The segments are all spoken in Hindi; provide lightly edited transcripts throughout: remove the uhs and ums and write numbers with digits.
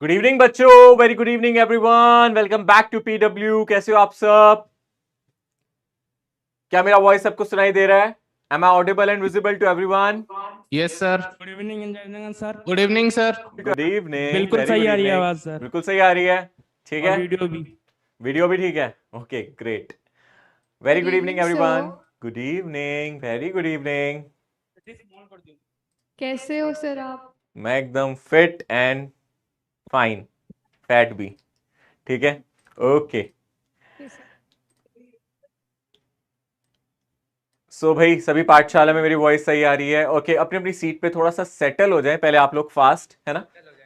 गुड इवनिंग बच्चों, very good evening everyone. Welcome back to PW. कैसे हो आप सब? क्या मेरा वॉइस सबको सुनाई दे रहा है? Am I audible and visible to everyone? Yes sir. Good evening engineer sir. Good evening sir. Good evening, बिल्कुल वेरी सही गुड आ रही है इवनिंग। आवाज सर, बिल्कुल सही आ रही है। ठीक और है, वीडियो भी। वीडियो भी ठीक है। Okay great, very Good good evening evening, everyone. sir. Good evening, very good evening. कैसे हो सर आप? मैं एकदम फिट एंड फाइन, फैट भी। ठीक है, ओके। सो भाई, सभी पाठशाला में मेरी वॉइस सही आ रही है? ओके, अपनी अपनी सीट पे थोड़ा सा सेटल हो जाए पहले आप लोग, फास्ट है ना।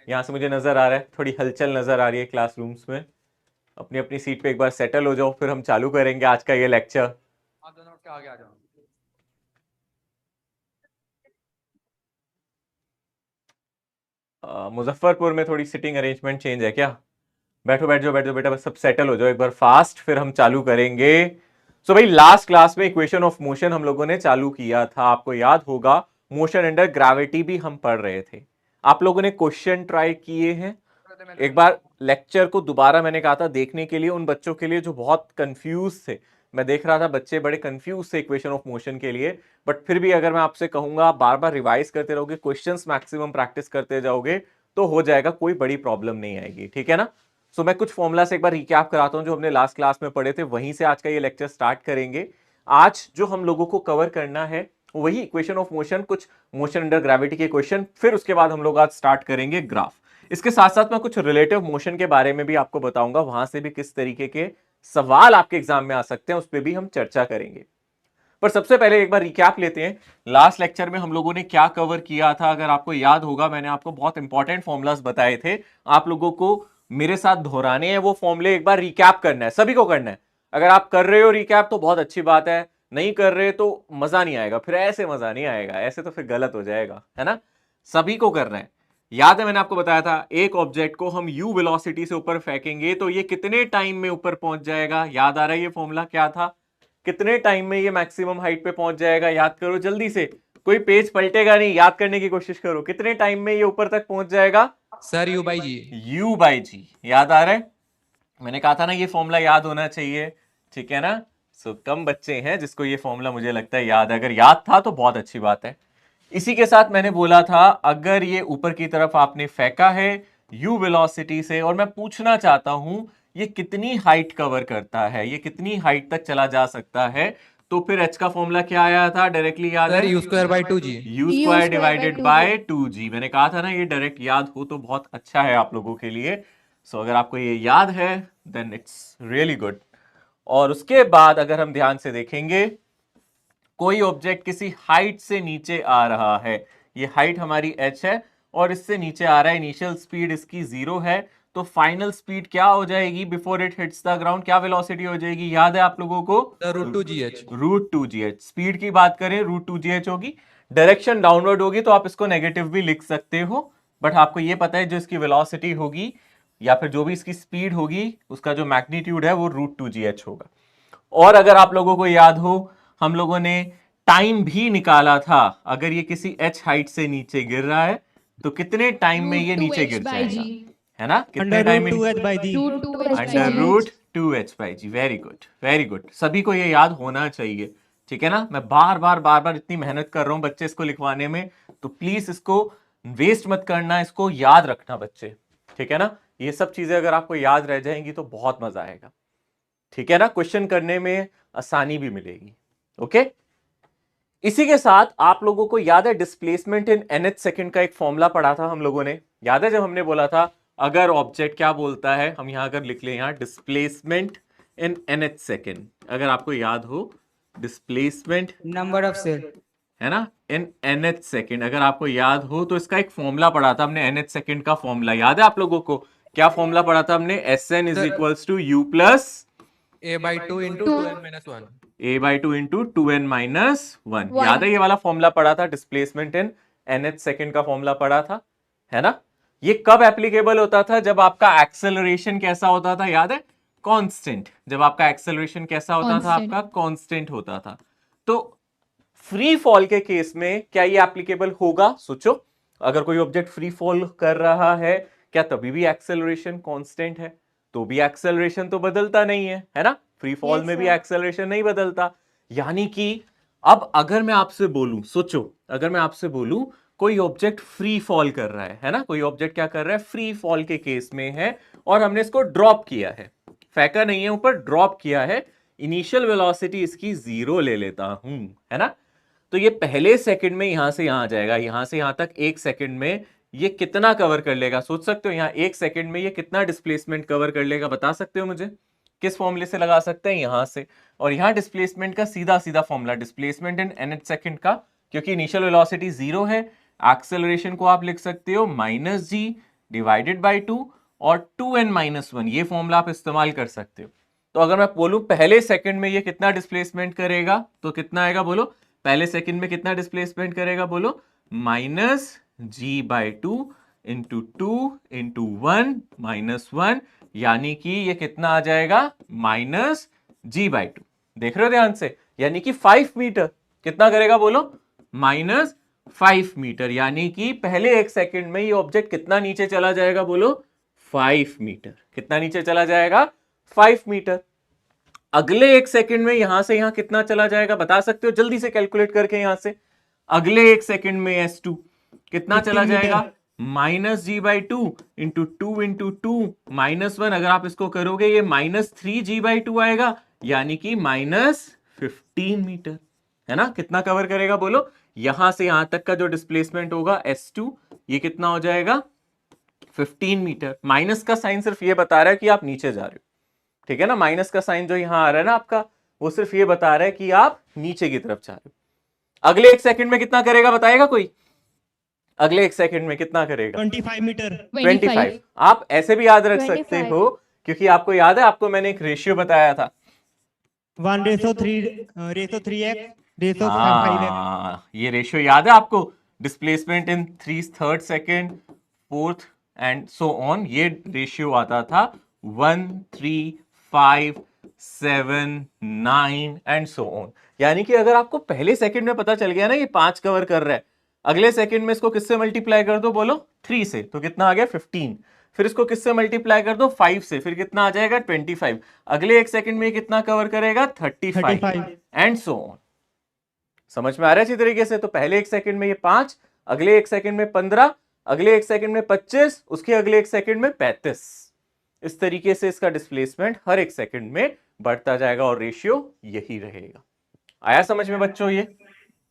यहाँ से मुझे नजर आ रहा है थोड़ी हलचल नजर आ रही है क्लासरूम्स में। अपनी अपनी सीट पे एक बार सेटल हो जाओ, फिर हम चालू करेंगे आज का ये लेक्चर। आप दोनों के आगे आ जाओ। मुजफ्फरपुर में थोड़ी सिटिंग अरेंजमेंट चेंज है क्या? बैठो बैठ जाओ, बैठ जाओ बेटा, बस सब सेटल हो जाओ एक बार फास्ट, फिर हम चालू करेंगे। सो भाई, लास्ट क्लास में इक्वेशन ऑफ मोशन हम लोगों ने चालू किया था, आपको याद होगा। मोशन अंडर ग्रेविटी भी हम पढ़ रहे थे। आप लोगों ने क्वेश्चन ट्राई किए हैं? एक बार लेक्चर को दोबारा मैंने कहा था देखने के लिए, उन बच्चों के लिए जो बहुत कंफ्यूज थे। मैं देख रहा था बच्चे बड़े कंफ्यूज थे इक्वेशन ऑफ मोशन के लिए। बट फिर भी अगर मैं आपसे कहूंगा आप बार बार रिवाइज करते रहोगे, क्वेश्चंस मैक्सिमम प्रैक्टिस करते जाओगे, तो हो जाएगा, कोई बड़ी प्रॉब्लम नहीं आएगी। ठीक है ना। सो मैं कुछ फॉर्मूला से एक बार रिकैप कराता हूं जो हमने लास्ट क्लास में पढ़े थे, वहीं से आज का ये लेक्चर स्टार्ट करेंगे। आज जो हम लोगों को कवर करना है वही इक्वेशन ऑफ मोशन, कुछ मोशन अंडर ग्रेविटी के क्वेश्चन, फिर उसके बाद हम लोग आज स्टार्ट करेंगे ग्राफ। इसके साथ साथ मैं कुछ रिलेटिव मोशन के बारे में भी आपको बताऊंगा, वहां से भी किस तरीके के सवाल आपके एग्जाम में आ सकते हैं, उस पर भी हम चर्चा करेंगे। पर सबसे पहले एक बार रिकैप लेते हैं, लास्ट लेक्चर में हम लोगों ने क्या कवर किया था। अगर आपको याद होगा, मैंने आपको बहुत इंपॉर्टेंट फॉर्मूलाज बताए थे, आप लोगों को मेरे साथ दोहराने हैं वो फॉर्मूले, एक बार रिकैप करना है, सभी को करना है। अगर आप कर रहे हो रिकैप तो बहुत अच्छी बात है, नहीं कर रहे तो मजा नहीं आएगा, फिर ऐसे मजा नहीं आएगा, ऐसे तो फिर गलत हो जाएगा, है ना। सभी को करना है। याद है मैंने आपको बताया था, एक ऑब्जेक्ट को हम u वेलोसिटी से ऊपर फेंकेंगे तो ये कितने टाइम में ऊपर पहुंच जाएगा? याद आ रहा है ये फॉर्मूला क्या था? कितने टाइम में ये मैक्सिमम हाइट पे पहुंच जाएगा? याद करो जल्दी से, कोई पेज पलटेगा नहीं, याद करने की कोशिश करो। कितने टाइम में ये ऊपर तक पहुंच जाएगा? Sir u by g. u by g. याद आ रहा है? मैंने कहा था ना ये फॉर्मूला याद होना चाहिए, ठीक है ना। सो कम बच्चे हैं जिसको ये फॉर्मूला मुझे लगता है याद है, अगर याद था तो बहुत अच्छी बात है। इसी के साथ मैंने बोला था, अगर ये ऊपर की तरफ आपने फेंका है u वेलोसिटी से, और मैं पूछना चाहता हूं ये कितनी हाइट कवर करता है, ये कितनी हाइट तक चला जा सकता है, तो फिर h का फॉर्मूला क्या आया था? डायरेक्टली याद सर है? U square by two g. u square divided by 2g। मैंने कहा था ना ये डायरेक्ट याद हो तो बहुत अच्छा है आप लोगों के लिए। सो अगर आपको ये याद है देन इट्स रियली गुड। और उसके बाद अगर हम ध्यान से देखेंगे, कोई ऑब्जेक्ट किसी हाइट से नीचे आ रहा है, ये हाइट हमारी h है और इससे नीचे आ रहा है, इनिशियल स्पीड इसकी 0 है, तो फाइनल स्पीड क्या हो जाएगी before it hits the ground? क्या वेलोसिटी हो जाएगी? याद है आप लोगों को? Root two g h. Root two g h. Speed की बात करें रूट टू जी एच होगी। डायरेक्शन डाउनवर्ड होगी तो आप इसको नेगेटिव भी लिख सकते हो, बट आपको ये पता है जो इसकी वेलोसिटी होगी या फिर जो भी इसकी स्पीड होगी उसका जो मैग्नीट्यूड है वो रूट टू जी एच होगा। और अगर आप लोगों को याद हो, हम लोगों ने टाइम भी निकाला था, अगर ये किसी h हाइट से नीचे गिर रहा है तो कितने टाइम में ये नीचे गिर जाएगा, है ना? कितने टाइम में? Under root two h by g. Very good, very good. सभी को ये याद होना चाहिए, ठीक है ना। मैं बार बार इतनी मेहनत कर रहा हूं बच्चे इसको लिखवाने में, तो प्लीज इसको वेस्ट मत करना, इसको याद रखना बच्चे, ठीक है ना। ये सब चीजें अगर आपको याद रह जाएंगी तो बहुत मजा आएगा, ठीक है ना। क्वेश्चन करने में आसानी भी मिलेगी। ओके, इसी के साथ आप लोगों को याद है डिस्प्लेसमेंट इन nth सेकंड का एक फॉर्मूला पढ़ा था हम लोगों ने? याद है जब हमने बोला था अगर ऑब्जेक्ट क्या बोलता है, हम यहां अगर लिख लें यहां डिस्प्लेसमेंट इन nth सेकंड, अगर आपको याद हो डिस्प्लेसमेंट नंबर ऑफ सेल, है ना, इन nth सेकंड, अगर आपको याद हो तो इसका एक फॉर्मूला पढ़ा था हमने nth सेकंड का फॉर्मूला। याद है आप लोगों को क्या फॉर्मूला पढ़ा था हमने? Sn is equals to u plus a by two into two n minus one. a by two into two n minus one. याद है ये वाला फॉर्मूला पढ़ा था? डिस्प्लेसमेंट इन nth सेकंड का फॉर्मूला पढ़ा था, है ना। ये कब एप्लीकेबल होता था? जब आपका एक्सेलरेशन कैसा होता था? याद है? कांस्टेंट। जब आपका एक्सेलरेशन कैसा होता था? आपका कांस्टेंट होता था। तो फ्री फॉल के केस में क्या ये एप्लीकेबल होगा? सोचो, अगर कोई ऑब्जेक्ट फ्री फॉल कर रहा है क्या तभी भी एक्सेलरेशन कांस्टेंट है? तो भी एक्सेलरेशन तो बदलता नहीं है ना? फ्री फॉल में भी एक्सेलरेशन नहीं बदलता। यानी कि अब अगर मैं आपसे बोलूं, सोचो, अगर मैं आपसे बोलूं कोई ऑब्जेक्ट फ्री फॉल कर रहा है ना, कोई ऑब्जेक्ट क्या कर रहा है, फ्री फॉल के केस में है, और हमने इसको ड्रॉप किया है, फेंका नहीं है ऊपर, ड्रॉप किया है, इनिशियल वेलोसिटी इसकी 0 ले लेता हूं, है ना? तो ये पहले सेकंड में यहां से यहां आ जाएगा, यहां से यहां तक 1 सेकंड में ये कितना कवर कर लेगा? सोच सकते हो यहां 1 सेकंड में ये कितना डिस्प्लेसमेंट कवर कर लेगा? बता सकते हो मुझे? किस फॉर्मूले से लगा सकते हैं? यहां से। और यहां डिस्प्लेसमेंट का सीधा सीधा formula, displacement in nth second का, क्योंकि इनिशियल वेलोसिटी 0 है, एक्सेलरेशन को आप लिख सकते हो -g डिवाइडेड बाई 2 और 2n-1, ये फॉर्मूला आप इस्तेमाल कर सकते हो। तो अगर मैं बोलूं पहले सेकंड में ये कितना डिस्प्लेसमेंट करेगा, तो कितना आएगा बोलो? पहले सेकंड में कितना डिस्प्लेसमेंट करेगा बोलो? -g/2 इंटू 2 इंटू 1 -1, यानी कि ये कितना आ जाएगा? -g/2। देख रहे हो ध्यान से? यानी कि 5 मीटर कितना करेगा बोलो? -5 मीटर, यानी कि पहले 1 सेकंड में ये ऑब्जेक्ट कितना नीचे चला जाएगा बोलो? 5 मीटर। कितना नीचे चला जाएगा? 5 मीटर। अगले 1 सेकंड में यहां से यहां कितना चला जाएगा? बता सकते हो जल्दी से कैलकुलेट करके? यहां से अगले 1 सेकंड में S2 कितना चला जाएगा? -g/2 इंटू 2 इंटू 2 -1, अगर आप इसको करोगे ये -3g/2 आएगा, यानी कि -15 मीटर, है ना? कितना कवर करेगा बोलो? यहां से यहां तक का जो डिस्प्लेसमेंट होगा S2, ये कितना हो जाएगा? 15 मीटर। माइनस का साइन सिर्फ ये बता रहा है कि आप नीचे जा रहे हो, ठीक है ना? माइनस का साइन जो यहां आ रहा है ना आपका, वो सिर्फ ये बता रहा है कि आप नीचे की तरफ जा रहे हो। अगले 1 सेकंड में कितना करेगा बताएगा कोई? अगले 1 सेकंड में कितना करेगा? 25 मीटर। 25। आप ऐसे भी याद रख सकते हो, क्योंकि आपको याद है, आपको मैंने एक रेशियो बताया था, 1:3x:5x। ये रेशियो याद है आपको? Displacement in 3/3 second, 4th and so on, ये रेशियो आता था 1, 3, 5, 7, 9 एंड सो ऑन। यानी कि अगर आपको पहले सेकंड में पता चल गया ना ये 5 कवर कर रहा है, अगले सेकंड में इसको किससे मल्टीप्लाई कर दो बोलो? 3 से, तो कितना आ गया? 15। फिर इसको किससे मल्टीप्लाई कर दो? 5 से, फिर कितना आ जाएगा? 25। अगले 1 सेकंड में कितना कवर करेगा? 35 एंड सो ऑन। समझ में आ रहा है अच्छी तरीके से? तो पहले 1 सेकंड में ये 5, अगले 1 सेकंड में 15, अगले 1 सेकंड में 25, उसके अगले 1 सेकंड में 35। इस तरीके से इसका डिस्प्लेसमेंट हर 1 सेकंड में बढ़ता जाएगा और रेशियो यही रहेगा। आया समझ में बच्चों ये?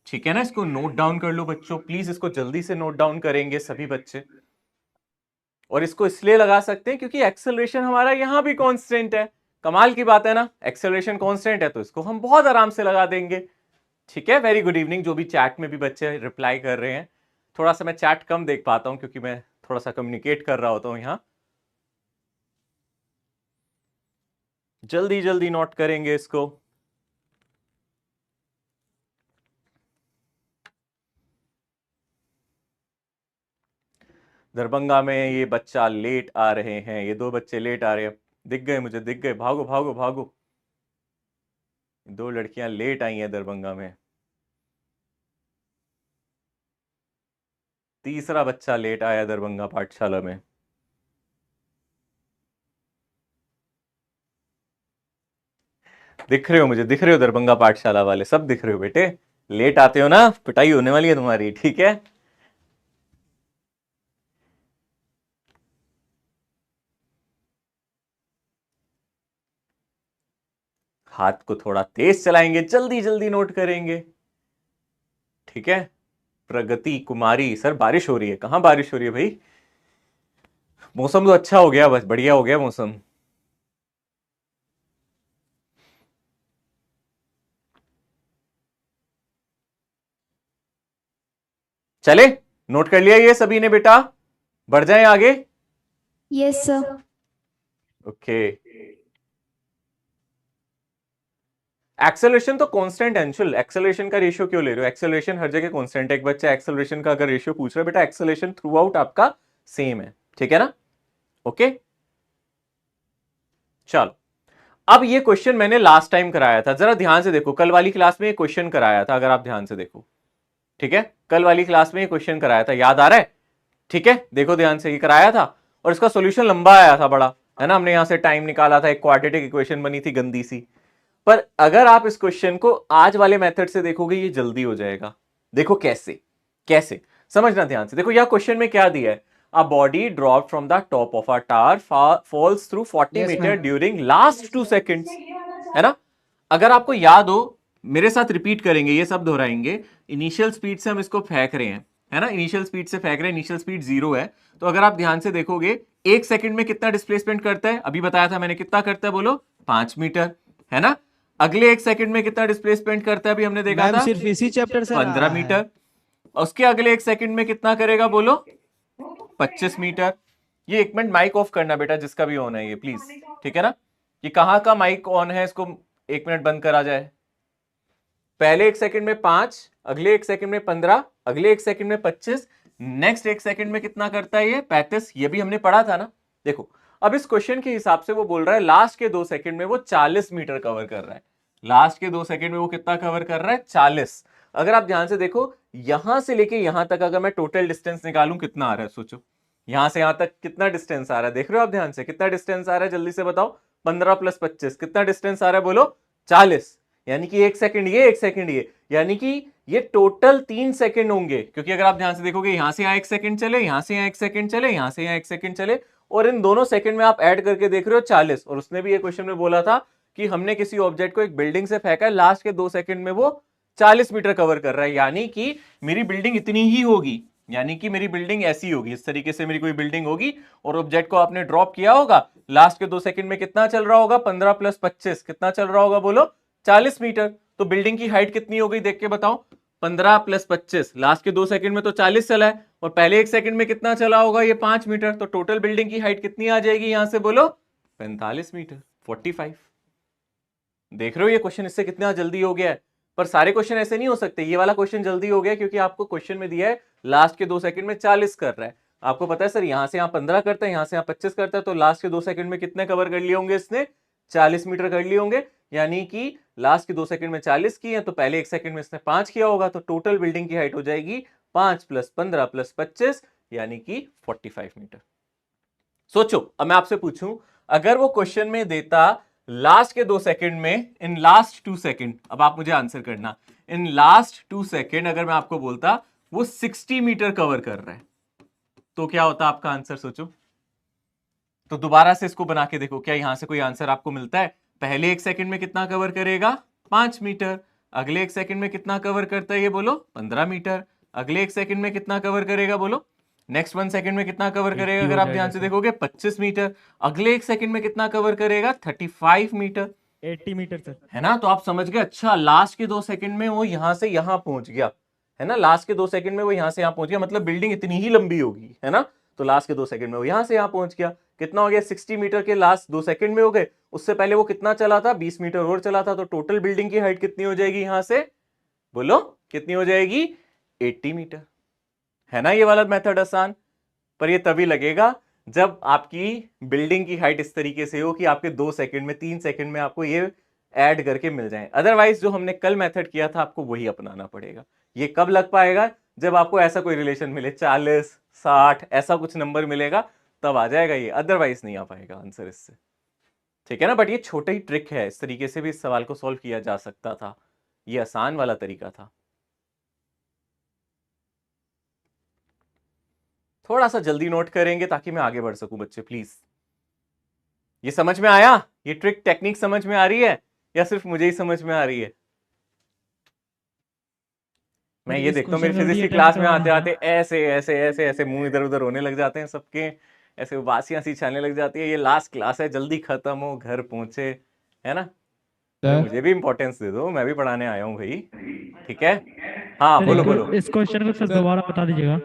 ठीक है ना? इसको नोट डाउन कर लो बच्चों, प्लीज इसको जल्दी से नोट डाउन करेंगे सभी बच्चे। और इसको इसलिए लगा सकते हैं क्योंकि एक्सेलरेशन हमारा यहां भी कांस्टेंट है। कमाल की बात है ना? एक्सेलरेशन कांस्टेंट है तो इसको हम बहुत आराम से लगा देंगे। ठीक है, वेरी गुड इवनिंग। जो भी चैट में भी बच्चे रिप्लाई कर रहे हैं, थोड़ा सा मैं चैट कम देख पाता हूं क्योंकि मैं थोड़ा सा कम्युनिकेट कर रहा होता हूं यहां। जल्दी जल्दी नोट करेंगे इसको। दरभंगा में ये बच्चा लेट आ रहे हैं, ये 2 बच्चे लेट आ रहे हैं, दिख गए मुझे, दिख गए। भागो भागो भागो, 2 लड़कियां लेट आई हैं दरभंगा में। तीसरा बच्चा लेट आया दरभंगा पाठशाला में। दिख रहे हो मुझे, दिख रहे हो दरभंगा पाठशाला वाले, सब दिख रहे हो बेटे। लेट आते हो ना, पिटाई होने वाली है तुम्हारी, ठीक है? हाथ को थोड़ा तेज चलाएंगे, जल्दी जल्दी नोट करेंगे, ठीक है? प्रगति कुमारी, सर बारिश हो रही है। कहां बारिश हो रही है भाई? मौसम तो अच्छा हो गया, बस बढ़िया हो गया मौसम। चले, नोट कर लिया ये सभी ने बेटा? बढ़ जाएं आगे। Yes sir. ओके। एक्सेलरेशन तो कांस्टेंट है अंशुल, एक्सेलरेशन का रेशियो क्यों ले रहे हो? एक्सेलरेशन हर जगह कांस्टेंट है। एक बच्चा एक्सेलरेशन का अगर रेशियो पूछ रहा है, बेटा एक्सेलरेशन थ्रू आउट आपका सेम है, ठीक है ना? ओके, चलो। अब ये क्वेश्चन मैंने लास्ट टाइम कराया था, जरा ध्यान से देखो। कल वाली क्लास में ये क्वेश्चन कराया था, अगर आप ध्यान से देखो, ठीक है? कल वाली क्लास में ये क्वेश्चन कराया था, याद आ रहा है? ठीक है, देखो ध्यान से, ये कराया था। और इसका सॉल्यूशन लंबा आया था बड़ा, है ना, हमने यहां से टाइम निकाला था, एक क्वाड्रेटिक इक्वेशन बनी थी गंदी सी। पर अगर आप इस क्वेश्चन को आज वाले मेथड से देखोगे ये जल्दी हो जाएगा। देखो कैसे, कैसे समझना ध्यान से। देखो यह क्वेश्चन में क्या दिया है, a body drop from the top of a tower falls through 40 Yes, meter ma'am. During last 2 seconds, है ना। अगर आपको याद हो, मेरे साथ रिपीट करेंगे, ये सब दोहराएंगे। इनिशियल स्पीड से हम इसको फेंक रहे हैं, है ना, इनिशियल स्पीड से फेंक रहे हैं, इनिशियल स्पीड 0 है। तो अगर आप ध्यान से देखोगे 1 सेकंड में कितना डिस्प्लेसमेंट करता है, अभी बताया था मैंने, कितना करता है बोलो, 5 मीटर, है ना। अगले 1 सेकंड में कितना डिस्प्लेसमेंट करता है, अभी हमने देखा मैम था सिर्फ इसी चैप्टर से 15 मीटर। उसके अगले 1 सेकंड में कितना करेगा बोलो, 25 मीटर। ये 1 मिनट माइक ऑफ करना बेटा, जिसका भी ऑन है ये प्लीज, ठीक है ना। ये कहां का माइक ऑन है, इसको 1 मिनट बंद करा जाए। पहले 1 सेकंड में 5, अगले 1 सेकंड में 15, अगले 1 सेकंड में 25, नेक्स्ट 1 सेकंड में कितना करता है ये 35। ये भी हमने पढ़ा था ना। देखो अब इस क्वेश्चन के हिसाब से वो बोल रहा है लास्ट के 2 सेकंड में वो 40 मीटर कवर कर रहा है। लास्ट के 2 सेकंड में वो कितना कवर कर रहा है, 40। अगर आप ध्यान से देखो, यहां से लेके यहां तक अगर मैं टोटल डिस्टेंस निकालूं कितना आ रहा है, सोचो यहां से यहां तक कितना डिस्टेंस आ रहा है। देख रहे हो आप ध्यान से, कितना डिस्टेंस आ रहा है, जल्दी से बताओ। 15 + 25 कितना डिस्टेंस आ रहा है बोलो, 40। यानी कि 1 सेकंड ये, 1 सेकंड ये, यानी कि ये टोटल 3 सेकंड होंगे। क्योंकि अगर आप ध्यान से देखोगे, यहां से यहां 1 सेकंड चले, यहां से यहां 1 सेकंड चले, यहां से यहां 1 सेकंड चले, और इन दोनों सेकंड में आप ऐड करके देख रहे हो 40। और उसने भी ये क्वेश्चन में बोला था कि हमने किसी ऑब्जेक्ट को एक बिल्डिंग से फेंका है, लास्ट के 2 सेकंड में वो 40 मीटर कवर कर रहा है। यानी कि मेरी बिल्डिंग इतनी ही होगी, यानी कि मेरी बिल्डिंग ऐसी होगी, इस तरीके से मेरी कोई बिल्डिंग होगी, और ऑब्जेक्ट को आपने ड्रॉप किया होगा, लास्ट के 2 सेकंड में कितना चल रहा होगा, 15 + 25 कितना चल रहा होगा बोलो, 40 मीटर। तो बिल्डिंग की हाइट कितनी हो गई, देख के बताओ। 15 + 25, लास्ट के 2 सेकंड में तो 40 चला है, और पहले 1 सेकंड में कितना चला होगा, ये 5 मीटर। तो टोटल बिल्डिंग की हाइट कितनी आ जाएगी यहां से बोलो, 45 मीटर, 45। देख रहे हो ये क्वेश्चन इससे कितना जल्दी हो गया है। पर सारे क्वेश्चन ऐसे नहीं हो सकते। ये वाला क्वेश्चन जल्दी हो गया क्योंकि आपको क्वेश्चन में दिया है लास्ट के 2 सेकंड में 40 कर रहा है। आपको पता है सर यहां से यहां 15 करता है, यहां से यहां 25 करता है, तो लास्ट के 2 सेकंड में कितने कवर कर लिए होंगे इसने, 40 मीटर कर लिए होंगे। यानी कि लास्ट के 2 सेकंड में 40 किए हैं, तो पहले 1 सेकंड में इसने 5 किया होगा, तो टोटल बिल्डिंग की हाइट हो जाएगी 5 + 15 + 25 यानी कि 45 मीटर। सोचो अब मैं आपसे पूछूं, अगर वो क्वेश्चन में देता लास्ट के 2 सेकंड में, इन लास्ट 2 सेकंड, अब आप मुझे आंसर करना, इन लास्ट 2 सेकंड अगर मैं आपको बोलता वो 60 मीटर कवर कर रहा है, तो क्या होता आपका आंसर, सोचो। तो दोबारा से इसको बना के देखो, क्या यहां से कोई आंसर आपको मिलता है। पहले 1 सेकंड में कितना कवर करेगा, 5 मीटर। अगले 1 सेकंड में कितना कवर करता है ये बोलो, 15 मीटर। अगले 1 सेकंड में कितना कवर करेगा बोलो, नेक्स्ट 1 सेकंड में कितना कवर करेगा, अगर आप ध्यान से देखोगे 25 मीटर। अगले 1 सेकंड में कितना कवर करेगा, 35 मीटर, 80 मीटर सर। है ना। तो आप समझ गए, अच्छा लास्ट के 2 सेकंड में वो यहां से यहां पहुंच गया, है ना। लास्ट के 2 सेकंड में वो यहां से यहां पहुंच गया, मतलब बिल्डिंग इतनी ही लंबी होगी, है ना। तो लास्ट के 2 सेकंड में वो यहां से यहां पहुंच गया। कितना हो गया, 60 मीटर के लास्ट 2 सेकंड में हो गए। उससे पहले वो कितना चला था, 20 मीटर और चला था। तो टोटल बिल्डिंग की हाइट कितनी हो जाएगी यहां से बोलो, कितनी हो जाएगी, 80 मीटर, है ना। ये वाला मेथड आसान, पर ये तभी लगेगा जब आपकी बिल्डिंग की हाइट इस तरीके से हो कि आपके 2 सेकंड में, 3 सेकंड में आपको ये ऐड करके मिल जाए। अदरवाइज जो हमने कल मेथड किया था आपको वही अपनाना पड़ेगा। ये कब लग पाएगा, जब आपको ऐसा कोई रिलेशन मिले, 40, 60 ऐसा कुछ नंबर मिलेगा, तब आ जाएगा ये, अदरवाइज नहीं आ पाएगा आंसर इससे, ठीक है ना। बट ये छोटा ही ट्रिक है, इस तरीके से भी इस सवाल को सॉल्व किया जा सकता था, ये आसान वाला तरीका था। थोड़ा सा जल्दी नोट करेंगे ताकि मैं आगे बढ़ सकूं बच्चे, प्लीज। ये समझ में आया, ये ट्रिक टेक्निक समझ में आ रही है या सिर्फ मुझे ही समझ में आ रही है। मैं ये देखता हूँ मेरी फिजिक्स की क्लास में आते आते ऐसे ऐसे ऐसे ऐसे मुंह इधर उधर होने लग जाते हैं सबके, ऐसे बासियां सी छाने लग जाती है। ये लास्ट क्लास है, जल्दी खत्म हो, घर पहुंचे, है ना। तो मुझे भी इंपॉर्टेंस दे दो, मैं भी पढ़ाने आया हूँ भाई, ठीक है। हाँ बोलो बोलो। इस क्वेश्चन को सर दोबारा बता दीजिएगा।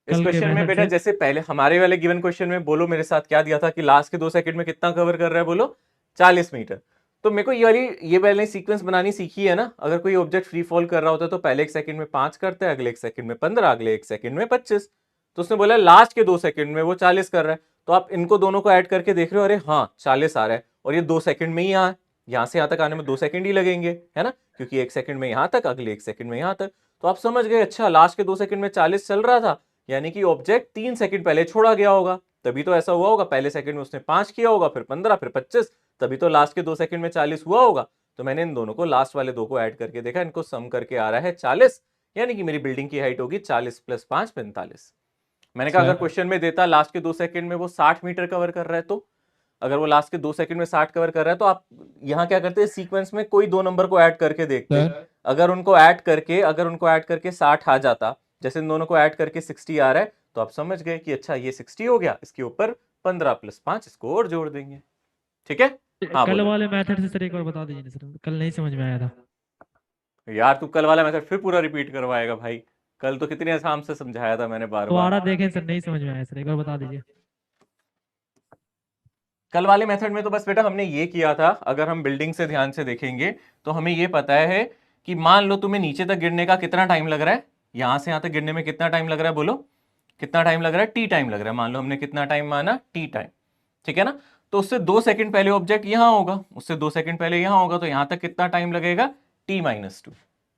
इस कल के क्वेश्चन में method बेटा से। जैसे पहले हमारे वाले गिवन क्वेश्चन में, बोलो मेरे साथ क्या दिया था कि लास्ट के 2 सेकंड में कितना कवर कर रहा है बोलो, 40 मीटर। तो मेरे को ये पहले सीक्वेंस बनानी सीखी है ना। अगर कोई ऑब्जेक्ट फ्री फॉल कर रहा होता है तो पहले 1 सेकंड में 5 करता है, अगले 1 सेकंड में 15, अगले 1 सेकंड में 25। तो उसने बोला लास्ट के 2 सेकंड में वो 40 कर रहा है। तो आप इनको दोनों को ऐड करके देख रहे हो, अरे हाँ 40 आ रहा है, और ये 2 सेकंड में ही यहां से यहां तक आने में 2 सेकंड ही लगेंगे, है ना, क्योंकि 1 सेकंड में यहां तक, अगले 1 सेकंड में यहां तक। तो आप समझ गए, अच्छा लास्ट के 2 सेकंड में 40 चल रहा था, यानी कि ऑब्जेक्ट 3 सेकंड पहले छोड़ा गया होगा, तभी तो ऐसा हुआ होगा, पहले सेकंड में उसने 5 किया होगा, फिर 15, फिर 25, तभी तो लास्ट के 2 सेकंड में 40 हुआ होगा। तो मैंने इन दोनों को, लास्ट वाले दो को ऐड करके देखा, इनको सम करके आ रहा है 40, यानी कि मेरी बिल्डिंग की हाइट होगी 40 + 5 45। मैंने कहा अगर क्वेश्चन में देता लास्ट के 2 सेकंड में वो 60 मीटर कवर कर रहा है, तो अगर वो लास्ट के 2 सेकंड में 60 कवर कर रहा है, तो आप यहाँ क्या करते हैं, सीक्वेंस में कोई दो नंबर को ऐड करके देखते हैं। अगर उनको ऐड करके 60 आ जाता, जैसे इन दोनों को ऐड करके 60 आ रहा है, तो आप समझ गए कि अच्छा ये 60 हो गया, इसके ऊपर 15 + 5 इसको और जोड़ देंगे। ठीक है, हाँ कल बोलो। वाले मेथड से सर एक बार बता दीजिए ना सर, कल नहीं समझ में आया था। यार तू कल वाला मेथड फिर पूरा रिपीट करवाएगा भाई, कल तो कितने आराम से समझाया था मैंने बार बार। दोबारा देखें सर, नहीं समझ में आया सर, एक बार बता दीजिए। कल वाले मेथड में तो बस बेटा हमने ये किया था, अगर हम बिल्डिंग से ध्यान से देखेंगे तो हमें ये पता है कि मान लो तुम्हें नीचे तक गिरने का कितना टाइम लग रहा है, यहां से यहां तक गिरने में कितना टाइम लग रहा है, बोलो कितना टाइम लग रहा है, टी टाइम लग रहा है। मान लो हमने कितना टाइम माना, टी टाइम, ठीक है ना। तो उससे 2 सेकंड पहले ऑब्जेक्ट यहां होगा, उससे 2 सेकंड पहले यहां होगा, तो यहां तक कितना टाइम लगेगा, t-2,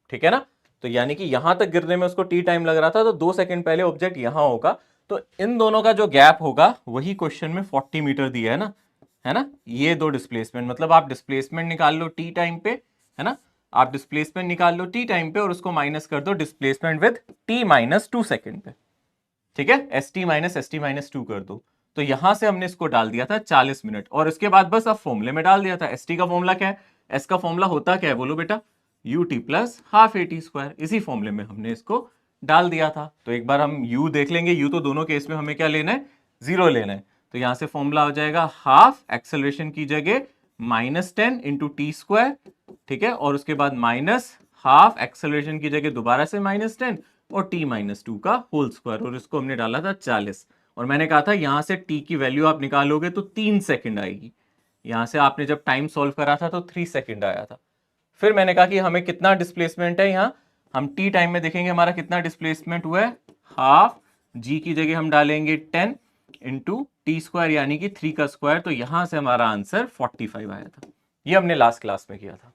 ठीक है ना। तो यानी कि यहां तक गिरने में उसको टी टाइम लग रहा था, तो 2 सेकंड पहले ऑब्जेक्ट यहां होगा, तो इन दोनों का जो गैप होगा वही क्वेश्चन में 40 मीटर दिया है ना। ये दो डिस्प्लेसमेंट, मतलब आप डिस्प्लेसमेंट निकाल लो टी टाइम पे, है ना, आप डिस्प्लेसमेंट निकाल लो टी टाइम पे और उसको माइनस कर दो डिस्प्लेसमेंट विद t-2 सेकंड पे, ठीक है, st-2 कर दो। तो यहां से हमने इसको डाल दिया था 40 मिनट, और इसके बाद बस अब फॉर्मूले में डाल दिया था। st का फॉर्मूला क्या है, s का फॉर्मूला होता क्या है, बोलो बेटा, ut + ½ at²। इसी फॉर्मूले में हमने इसको डाल दिया था। तो एक बार हम u देख लेंगे, u तो दोनों केस में हमें क्या लेना है, 0 लेना है। तो यहां से फॉर्मूला हो जाएगा हाफ एक्सेलरेशन की जगह -10 × t², ठीक है, और उसके बाद माइनस हाफ एक्सेलरेशन की जगह दोबारा से -10 और t-2 का होल स्क्वायर, और इसको हमने डाला था 40। और मैंने कहा था यहां से t की वैल्यू आप निकालोगे तो 3 सेकंड आएगी। यहां से आपने जब टाइम सॉल्व करा था तो 3 सेकंड आया था। फिर मैंने कहा कि हमें कितना डिस्प्लेसमेंट है, यहां हम टी टाइम में देखेंगे हमारा कितना डिस्प्लेसमेंट हुआ है, हाफ जी की जगह हम डालेंगे 10 × t², यानी कि 3 का स्क्वायर। तो यहां से हमारा आंसर 45 आया था। ये हमने लास्ट क्लास में किया था।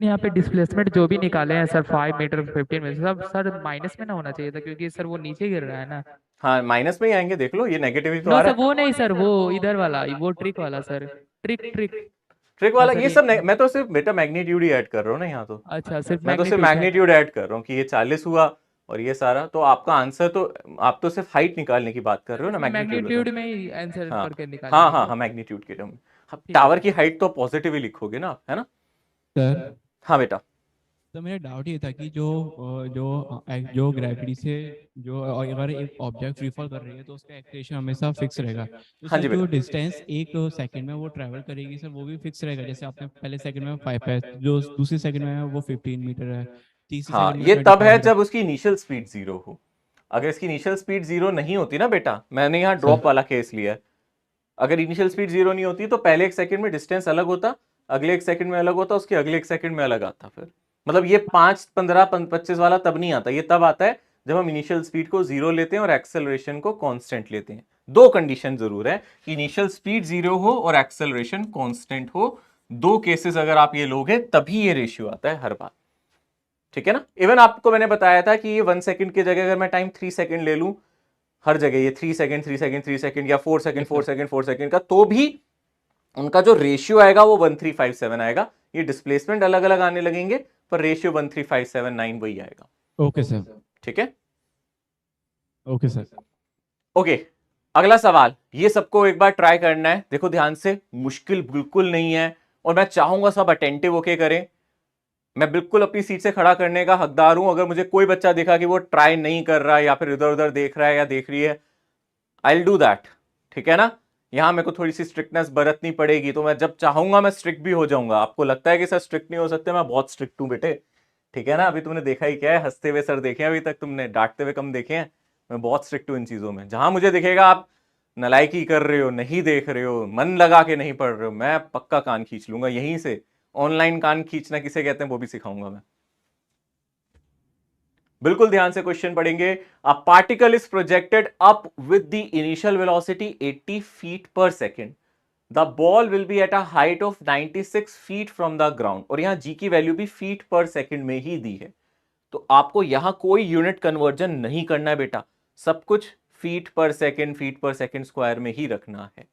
यहाँ पे डिस्प्लेसमेंट जो भी निकाले हैं सर 5 मीटर 15 मीटर, सब सर माइनस में ना होना चाहिए था, क्योंकि सर वो नीचे गिर रहा है ना। हाँ माइनस में ही आएंगे, देख लो ये नेगेटिव ही तो नो आ सर, रहा है। वो नहीं सर, वो इधर वाला, वो ट्रिक वाला सर, ट्रिक ट्रिक। ट्रिक हाँ वाला सर, ये सब मैं तो सिर्फ बेटा मैग्नीट्यूड ही ऐड कर रहा हूँ ना यहाँ तो। अच्छा सिर्फ मैं तो सिर्फ मैग्नीट्यूड। मैग्नीट्यूड ऐड कर रहा हूँ कि ये 40 हुआ और ये सारा, तो आपका आंसर तो, आप तो सिर्फ हाइट निकालने की बात कर रहे हो ना, मैग्नीट्यूड मैग्नीट्यूड में ही आंसर हाँ करके निकालेंगे। हाँ हाँ हाँ, मैग्नीट्यूड के टर्म में। ठीक है। टावर की हाइट तो पॉजिटिव ही लिखोगे ना, है ना। सर हाँ बेटा, तो मेरा डाउट ये था कि जो ग्रेविटी से जो अगर एक ऑब्जेक्ट फ्री फॉल कर रही है तो उसका एक्सेलरेशन हमेशा फिक्स रहेगा, तो हाँ सर जी जो बेटा। डिस्टेंस एक सेकंड में वो ट्रैवल करेगी सर वो भी फिक्स रहेगा, जैसे आपने पहले सेकंड में 5 है, जो दूसरे सेकंड में है वो 15 मीटर है, तीसरे हाँ सेकंड में ये 25 तब है मीटर। जब उसकी इनिशियल स्पीड 0 हो। अगर इसकी इनिशियल स्पीड 0 नहीं होती ना बेटा, मैंने यहाँ ड्रॉप वाला केस लिया है, अगर इनिशियल स्पीड 0 नहीं होती तो पहले 1 सेकंड में डिस्टेंस अलग होता, अगले 1 सेकंड में अलग होता, उसके अगले 1 सेकंड में अलग आता। फिर मतलब ये 5, 15, 25 वाला तब नहीं आता, ये तब आता है जब हम इनिशियल स्पीड को 0 लेते हैं और एक्सेलरेशन को कांस्टेंट लेते हैं। दो कंडीशन जरूर है कि इनिशियल स्पीड 0 हो और एक्सेलरेशन कांस्टेंट हो। दो केसेस अगर आप ये लोगे तभी ये रेशियो आता है हर बार, ठीक है ना। इवन आपको मैंने बताया था कि ये 1 सेकंड की जगह अगर मैं टाइम 3 सेकंड ले लूं, हर जगह ये 3 सेकंड 3 सेकंड 3 सेकंड या 4 सेकंड 4 सेकंड 4 सेकंड का, तो भी उनका जो रेशियो आएगा वो 1357 आएगा। ये डिस्प्लेसमेंट अलग अलग आने लगेंगे पर रेशियो 13579 वही आएगा। ओके सर, ठीक है, ओके सर। ओके। अगला सवाल, ये सबको एक बार ट्राई करना है, देखो ध्यान से, मुश्किल बिल्कुल नहीं है और मैं चाहूंगा सब अटेंटिव होके करें। मैं बिल्कुल अपनी सीट से खड़ा करने का हकदार हूं। अगर मुझे कोई बच्चा देखा कि वो ट्राई नहीं कर रहा है या फिर इधर उधर देख रहा है या देख रही है, आई विल डू दैट, ठीक है ना। यहां मेरे को थोड़ी सी स्ट्रिक्टनेस बरतनी पड़ेगी, तो मैं जब चाहूंगा मैं स्ट्रिक्ट भी हो जाऊंगा। आपको लगता है कि सर स्ट्रिक्ट नहीं हो सकते, मैं बहुत स्ट्रिक्ट हूं बेटे, ठीक है ना। अभी तुमने देखा ही क्या है, हंसते हुए सर देखे हैं अभी तक तुमने, डांटते हुए कम देखे हैं। मैं बहुत स्ट्रिक्ट हूं इन चीजों में। जहां मुझे दिखेगा आप नलायकी कर रहे हो, नहीं देख रहे हो, मन लगा के नहीं पढ़ रहे हो, मैं पक्का कान खींच लूंगा यहीं से। ऑनलाइन कान खींचना किसे कहते हैं वो भी सिखाऊंगा मैं। बिल्कुल ध्यान से क्वेश्चन पढ़ेंगे। A particle is projected up with the initial velocity 80 feet per second. The ball will be at a height of 96 feet from the ground. और यहां जी की वैल्यू भी फीट पर सेकेंड में ही दी है, तो आपको यहां कोई यूनिट कन्वर्जन नहीं करना है बेटा, सब कुछ फीट पर सेकंड स्क्वायर में ही रखना है।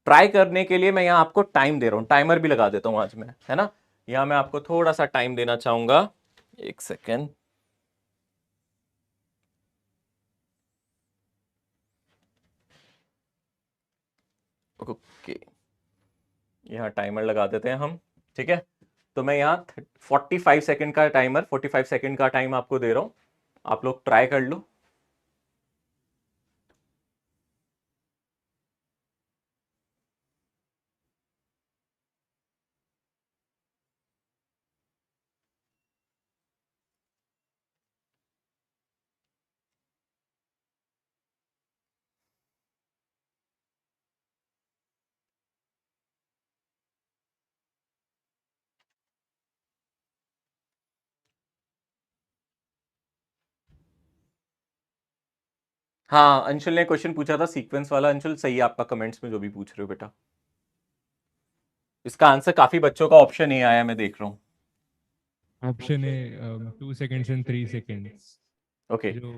ट्राई करने के लिए मैं यहां आपको टाइम दे रहा हूं, टाइमर भी लगा देता हूं आज मैं, है ना। यहां मैं आपको थोड़ा सा टाइम देना चाहूंगा, 1 सेकेंड। ओके, यहाँ टाइमर लगा देते हैं हम, ठीक है। तो मैं यहाँ 45 सेकंड का टाइमर, 45 सेकंड का टाइम आपको दे रहा हूं, आप लोग ट्राई कर लो। हाँ, अंशुल ने क्वेश्चन पूछा था सीक्वेंस वाला। अंशुल सही है आपका, कमेंट्स में जो भी पूछ रहे हो बेटा। इसका आंसर काफी बच्चों का ऑप्शन ए आया, मैं देख रहा हूँ। ऑप्शन है 2 सेकंड्स एंड 3 सेकंड्स। ओके, जो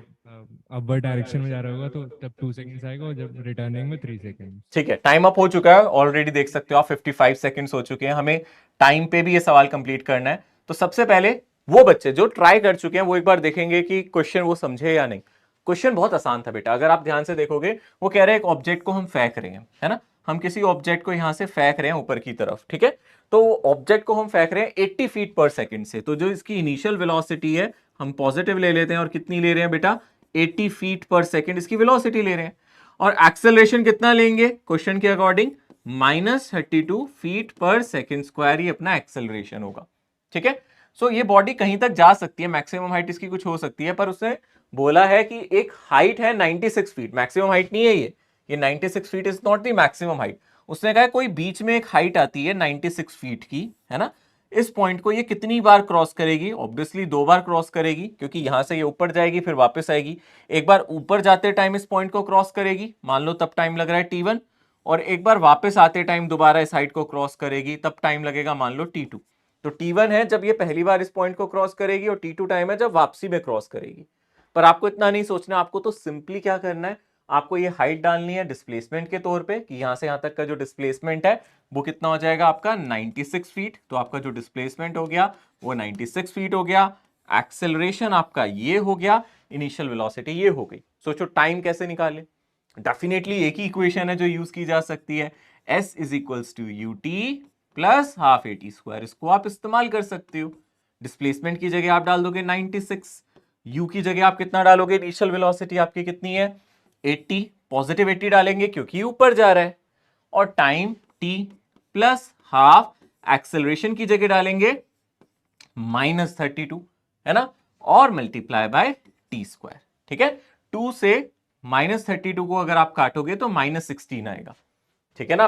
अपवर्ड डायरेक्शन में जा रहा होगा तो तब 2 सेकंड्स आएगा, और जब रिटर्निंग में 3 सेकंड्स। ठीक है, टाइम अप हो चुका है ऑलरेडी, देख सकते हो आप 55 सेकंड्स हो चुके हैं। हमें टाइम पे भी ये सवाल कंप्लीट करना है। तो सबसे पहले वो बच्चे जो ट्राई कर चुके हैं वो एक बार देखेंगे कि क्वेश्चन वो समझे या नहीं। क्वेश्चन बहुत आसान था बेटा, अगर आप ध्यान से देखोगे, वो कह रहे हैं एक ऑब्जेक्ट को हम फेंक रहे हैं, है ना। हम किसी ऑब्जेक्ट को यहां से फेंक रहे हैं ऊपर की तरफ, ठीक है। तो ऑब्जेक्ट को हम फेंक रहे हैं 80 फीट पर सेकंड से। तो जो इसकी इनिशियल वेलोसिटी है हम पॉजिटिव ले लेते हैं, और कितनी ले रहे हैं बेटा, 80 फीट पर सेकंड इसकी वेलोसिटी ले रहे हैं। और एक्सेलरेशन कितना लेंगे क्वेश्चन के अकॉर्डिंग, -32 फीट पर सेकंड स्क्वायर ही अपना एक्सेलरेशन होगा, ठीक है। सो ये बॉडी कहीं तक जा सकती है, मैक्सिमम हाइट इसकी कुछ हो सकती है, पर उसने बोला है कि एक हाइट है 96 फीट, मैक्सिमम हाइट नहीं है ये 96 feet is not the maximum height. उसने कहा कोई बीच में एक हाइट आती है 96 फीट की, है ना। इस पॉइंट को ये कितनी बार क्रॉस करेगी, ऑब्वियसली 2 बार क्रॉस करेगी, क्योंकि यहां से ये ऊपर जाएगी फिर वापस आएगी। एक बार ऊपर जाते टाइम इस पॉइंट को क्रॉस करेगी, मान लो तब टाइम लग रहा है t1, और एक बार वापस आते टाइम दोबारा इस हाइट को क्रॉस करेगी, तब टाइम लगेगा मान लो t2। तो t1 है जब ये पहली बार इस पॉइंट को क्रॉस करेगी, और t2 टाइम है जब वापसी में क्रॉस करेगी। पर आपको इतना नहीं सोचना, आपको तो सिंपली क्या करना है, आपको ये हाइट डालनी है डिस्प्लेसमेंट के तौर पे, कि यहां से यहां तक का जो डिस्प्लेसमेंट है वो कितना हो जाएगा आपका 96 फीट। तो आपका जो डिस्प्लेसमेंट हो गया वो 96 फीट हो गया, एक्सेलरेशन आपका ये हो गया, इनिशियल वेलोसिटी ये हो गई। सोचो टाइम कैसे निकाले, डेफिनेटली एक ही इक्वेशन है जो यूज की जा सकती है, s is equals to ut plus half at square. इसको आप इस्तेमाल कर सकते हो। डिस्प्लेसमेंट की जगह आप डाल दोगे 96, u की जगह आप कितना डालोगे, इनिशियल वेलोसिटी आपकी कितनी है 80, पॉजिटिव 80 डालेंगे क्योंकि ऊपर जा रहा है, और time t plus half, acceleration की जगह डालेंगे -32, है ना, और मल्टीप्लाई बाय टी स्क्वायर, ठीक है। 2 से -32 को अगर आप काटोगे तो -16 आएगा, ठीक है ना।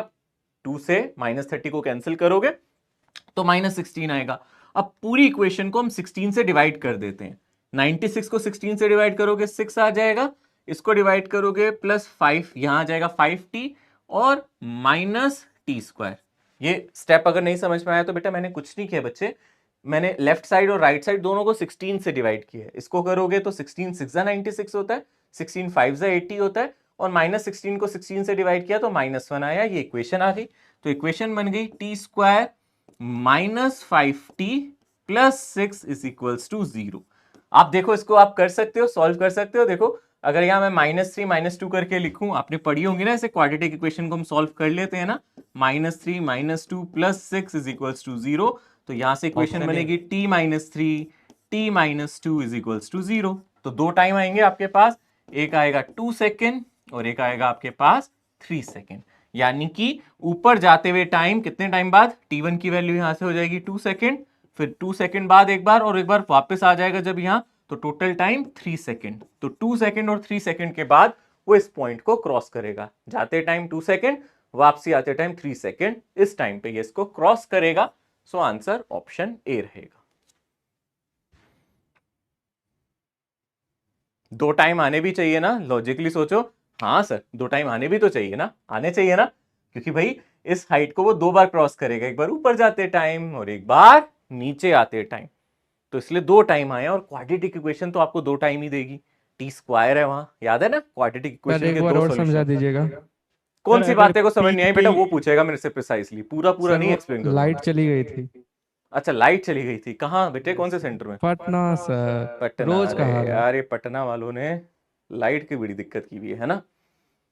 2 से -30 को कैंसिल करोगे तो -16 आएगा। अब पूरी इक्वेशन को हम 16 से डिवाइड कर देते हैं। 96 को 16 से डिवाइड करोगे 6 आ जाएगा, इसको डिवाइड करोगे +5, यहां आ जाएगा 5t और -t स्क्वायर। ये स्टेप अगर नहीं समझ में आया तो बेटा मैंने कुछ नहीं किया बच्चे, मैंने लेफ्ट साइड और राइट साइड दोनों को 16 से डिवाइड किया है। इसको करोगे तो 16 6 96 होता है, 16 5 80 होता है, और -16 को 16 से डिवाइड किया तो -1 आया, ये इक्वेशन आ गई। तो इक्वेशन बन गई t square -5t plus 6 is equals to 0। आप देखो इसको आप कर सकते हो, सॉल्व कर सकते हो। देखो अगर यहां मैं -3 -2 करके लिखूं, आपने पढ़ी होंगी ना ऐसे क्वाड्रेटिक इक्वेशन को हम सॉल्व कर लेते हैं ना, -3 -2 प्लस 6 इज इक्वल्स टू 0। तो यहां से इक्वेशन बनेगी t -3 t -2 is equals to 0। तो 2 टाइम आएंगे आपके पास, एक आएगा 2 सेकेंड और एक आएगा आपके पास 3 सेकेंड। यानी कि ऊपर जाते हुए टाइम कितने टाइम बाद, t1 की वैल्यू यहां से हो जाएगी 2 सेकेंड, फिर 2 सेकेंड बाद एक बार, और एक बार वापस आ जाएगा जब यहां, तो टोटल टाइम 3 सेकेंड। तो 2 सेकेंड और 3 सेकेंड के बाद वो इस पॉइंट को क्रॉस करेगा। जाते टाइम 2 सेकेंड, वापसी आते टाइम 3 सेकेंड, इस टाइम पे ये इसको क्रॉस करेगा। सो आंसर ऑप्शन ए रहेगा। 2 टाइम आने भी चाहिए ना, लॉजिकली सोचो। हाँ सर 2 टाइम आने भी तो चाहिए ना, आने चाहिए ना, क्योंकि भाई इस हाइट को वो 2 बार क्रॉस करेगा, एक बार ऊपर जाते टाइम और एक बार नीचे आते टाइम। तो इसलिए 2 टाइम आए, और क्वाड्रेटिक इक्वेशन तो आपको 2 टाइम ही देगी, टी स्क्वायर है वहां, याद है ना क्वाड्रेटिक सर इक्वेशन एक के बार दो और समझा सॉल्यूशन। दीजिएगा। कौन सर, सी अगर बातें को समझ नहीं आई P बेटा की- वो पूछेगा मेरे से प्रिसाइसली, पूरा सर नहीं वो एक्सप्लेन करूंगा। लाइट चली गई थी। अच्छा लाइट चली गई थी, कहाँ बेटे कौन से सेंटर में? पटना सर, पटना। रोज का अरे हाल है। यार ये पटना वालों ने लाइट की बड़ी दिक्कत की हुई है ना।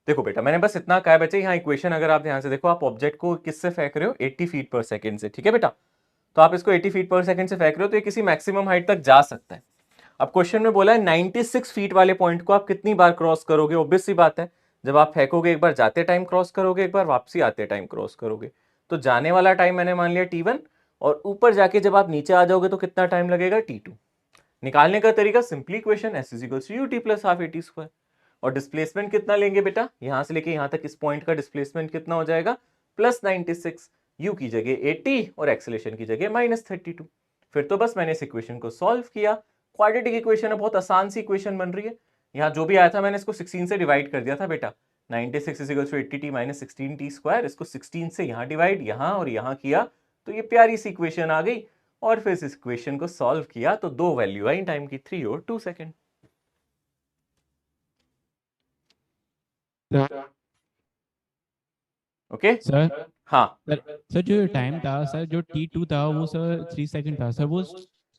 देखो बेटा मैंने बस इतना कहा है बच्चे, यहाँ इक्वेशन अगर आप ध्यान से देखो, आप ऑब्जेक्ट को किससे फेंक रहे हो? 80 फीट पर सेकंड से, ठीक है बेटा। तो आप इसको 80 फीट पर सेकंड से फेंक रहे हो तो ये किसी मैक्सिमम हाइट तक जा सकता है। अब क्वेश्चन में बोला है 96 फीट वाले पॉइंट को आप कितनी बार क्रॉस करोगे? ऑब्वियस सी बात है, जब आप फेंकोगे एक बार जाते टाइम क्रॉस करोगे, एक बार वापसी आते टाइम क्रॉस करोगे। तो जाने वाला टाइम मैंने मान लिया t1, और ऊपर जाके जब आप नीचे आ जाओगे तो कितना टाइम लगेगा? t2। निकालने का तरीका simply equation s = ut + ½ at²। और डिस्प्लेसमेंट कितना लेंगे बेटा? यहां से लेके यहां तक इस पॉइंट का डिस्प्लेसमेंट कितना हो जाएगा? +96, u की जगह 80 और एक्सेलेरेशन की जगह -32। फिर तो बस मैंने इस इक्वेशन को सॉल्व किया। क्वाड्रेटिक इक्वेशन है, बहुत आसान सी इक्वेशन बन रही है। यहाँ जो भी आया था मैंने इसको 16 से डिवाइड कर दिया था बेटा। 96 = 80t - 16t², इसको 16 से यहाँ डिवाइड, यहाँ और यहाँ किया तो ये प्यारी सी इक्वेशन आ गई। और फिर इस इक्वेशन को सॉल्व किया तो दो वैल्यू आई टाइम की, 3 और 2 सेकेंड। ओके सर हाँ सर जो टाइम था सर, जो T2 था वो सर 3 सेकंड था सर, वो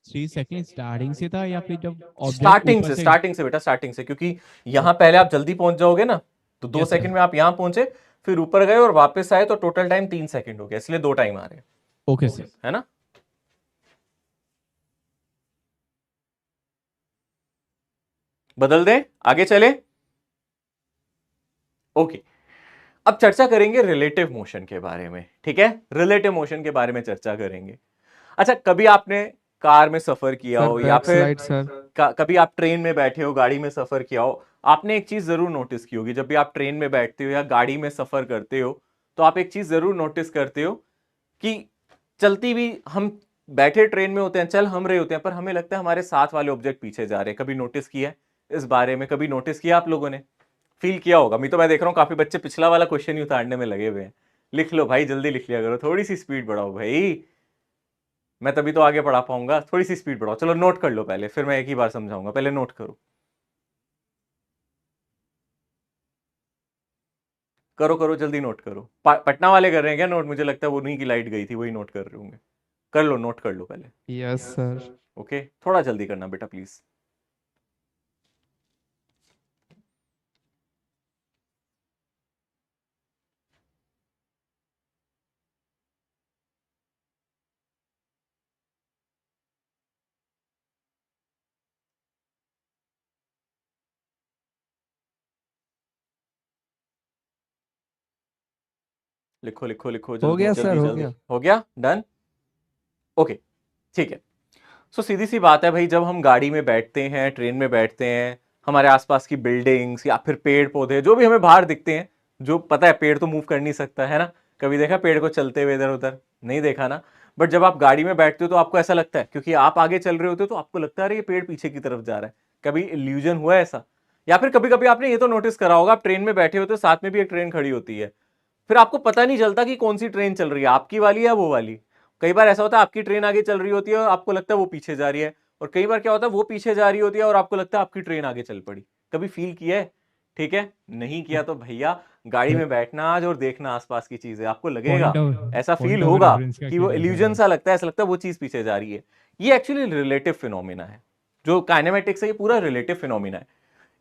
3 सेकंड स्टार्टिंग से था या फिर जब ऑब्जेक्ट स्टार्टिंग से बेटा, स्टार्टिंग से, क्योंकि यहाँ पहले आप जल्दी पहुंच जाओगे ना तो 2 Yes, sir. सेकंड में आप यहाँ पहुंचे, फिर ऊपर गए और वापस आए तो टोटल टाइम 3 सेकंड हो गया, इसलिए 2 टाइम आ रहे हैं, ओके सर। है ना। बदल दें, आगे चले। ओके अब चर्चा करेंगे रिलेटिव मोशन के बारे में, ठीक है। रिलेटिव मोशन के बारे में चर्चा करेंगे। अच्छा कभी आपने कार में सफर किया हो या फिर बैकस्लाइड सर। कभी आप ट्रेन में बैठे हो, गाड़ी में सफर किया हो, आपने एक चीज जरूर नोटिस की होगी, जब भी आप ट्रेन में बैठते हो या गाड़ी में सफर करते हो तो आप एक चीज जरूर नोटिस करते हो कि चलती भी हम बैठे ट्रेन में होते हैं, चल हम रहे होते हैं, पर हमें लगता है हमारे साथ वाले ऑब्जेक्ट पीछे जा रहे हैं। कभी नोटिस किया है इस बारे में? कभी नोटिस किया आप लोगों ने? फील किया होगा। मैं देख रहा हूँ काफी बच्चे पिछला वाला क्वेश्चन ही उतारने में लगे हुए हैं। लिख लो भाई, जल्दी लिख लिया करो, थोड़ी सी स्पीड बढ़ाओ भाई, मैं तभी तो आगे पढ़ा पाऊंगा। थोड़ी सी स्पीड बढ़ाओ। चलो नोट कर लो पहले, फिर मैं एक ही बार समझाऊंगा, पहले नोट करो करो करो जल्दी नोट करो। पटना वाले कर रहे हैं क्या नोट? मुझे लगता है वो नहीं की लाइट गई थी, वही नोट कर रहे होंगे। कर लो, नोट कर लो पहले। Yes sir. ओके थोड़ा जल्दी करना बेटा प्लीज। लिखो लिखो लिखो जल्दी, हो गया जल्दी, सर, हो जल्दी। गया। हो गया, डन। ओके ठीक है। सो सीधी सी बात है भाई, जब हम गाड़ी में बैठते हैं, ट्रेन में बैठते हैं, हमारे आसपास की बिल्डिंग्स या फिर पेड़ पौधे जो भी हमें बाहर दिखते हैं, जो पता है पेड़ तो मूव कर नहीं सकता है ना, कभी देखा पेड़ को चलते हुए इधर उधर? नहीं देखा ना। बट जब आप गाड़ी में बैठते हो तो आपको ऐसा लगता है, क्योंकि आप आगे चल रहे होते हो तो आपको लगता है अरे ये पेड़ पीछे की तरफ जा रहा है। कभी इल्यूजन हुआ है ऐसा? या फिर कभी कभी आपने ये तो नोटिस करा होगा, आप ट्रेन में बैठे होते हो, साथ में भी एक ट्रेन खड़ी होती है, फिर आपको पता नहीं चलता कि कौन सी ट्रेन चल रही है, आपकी वाली या वो वाली। कई बार ऐसा होता है आपकी ट्रेन आगे चल रही होती है और आपको लगता है वो पीछे जा रही है, और कई बार क्या होता है वो पीछे जा रही होती है और आपको लगता है आपकी ट्रेन आगे चल पड़ी। कभी फील किया है? ठीक है, नहीं किया तो भैया गाड़ी में बैठना आज और देखना आसपास की चीजें, आपको लगेगा ऐसा फील होगा कि वो इल्यूजन सा लगता है, ऐसा लगता है वो चीज पीछे जा रही है। ये एक्चुअली रिलेटिव फिनोमिना है, जो काइनेमेटिक्स है ये पूरा रिलेटिव फिनोमिना है।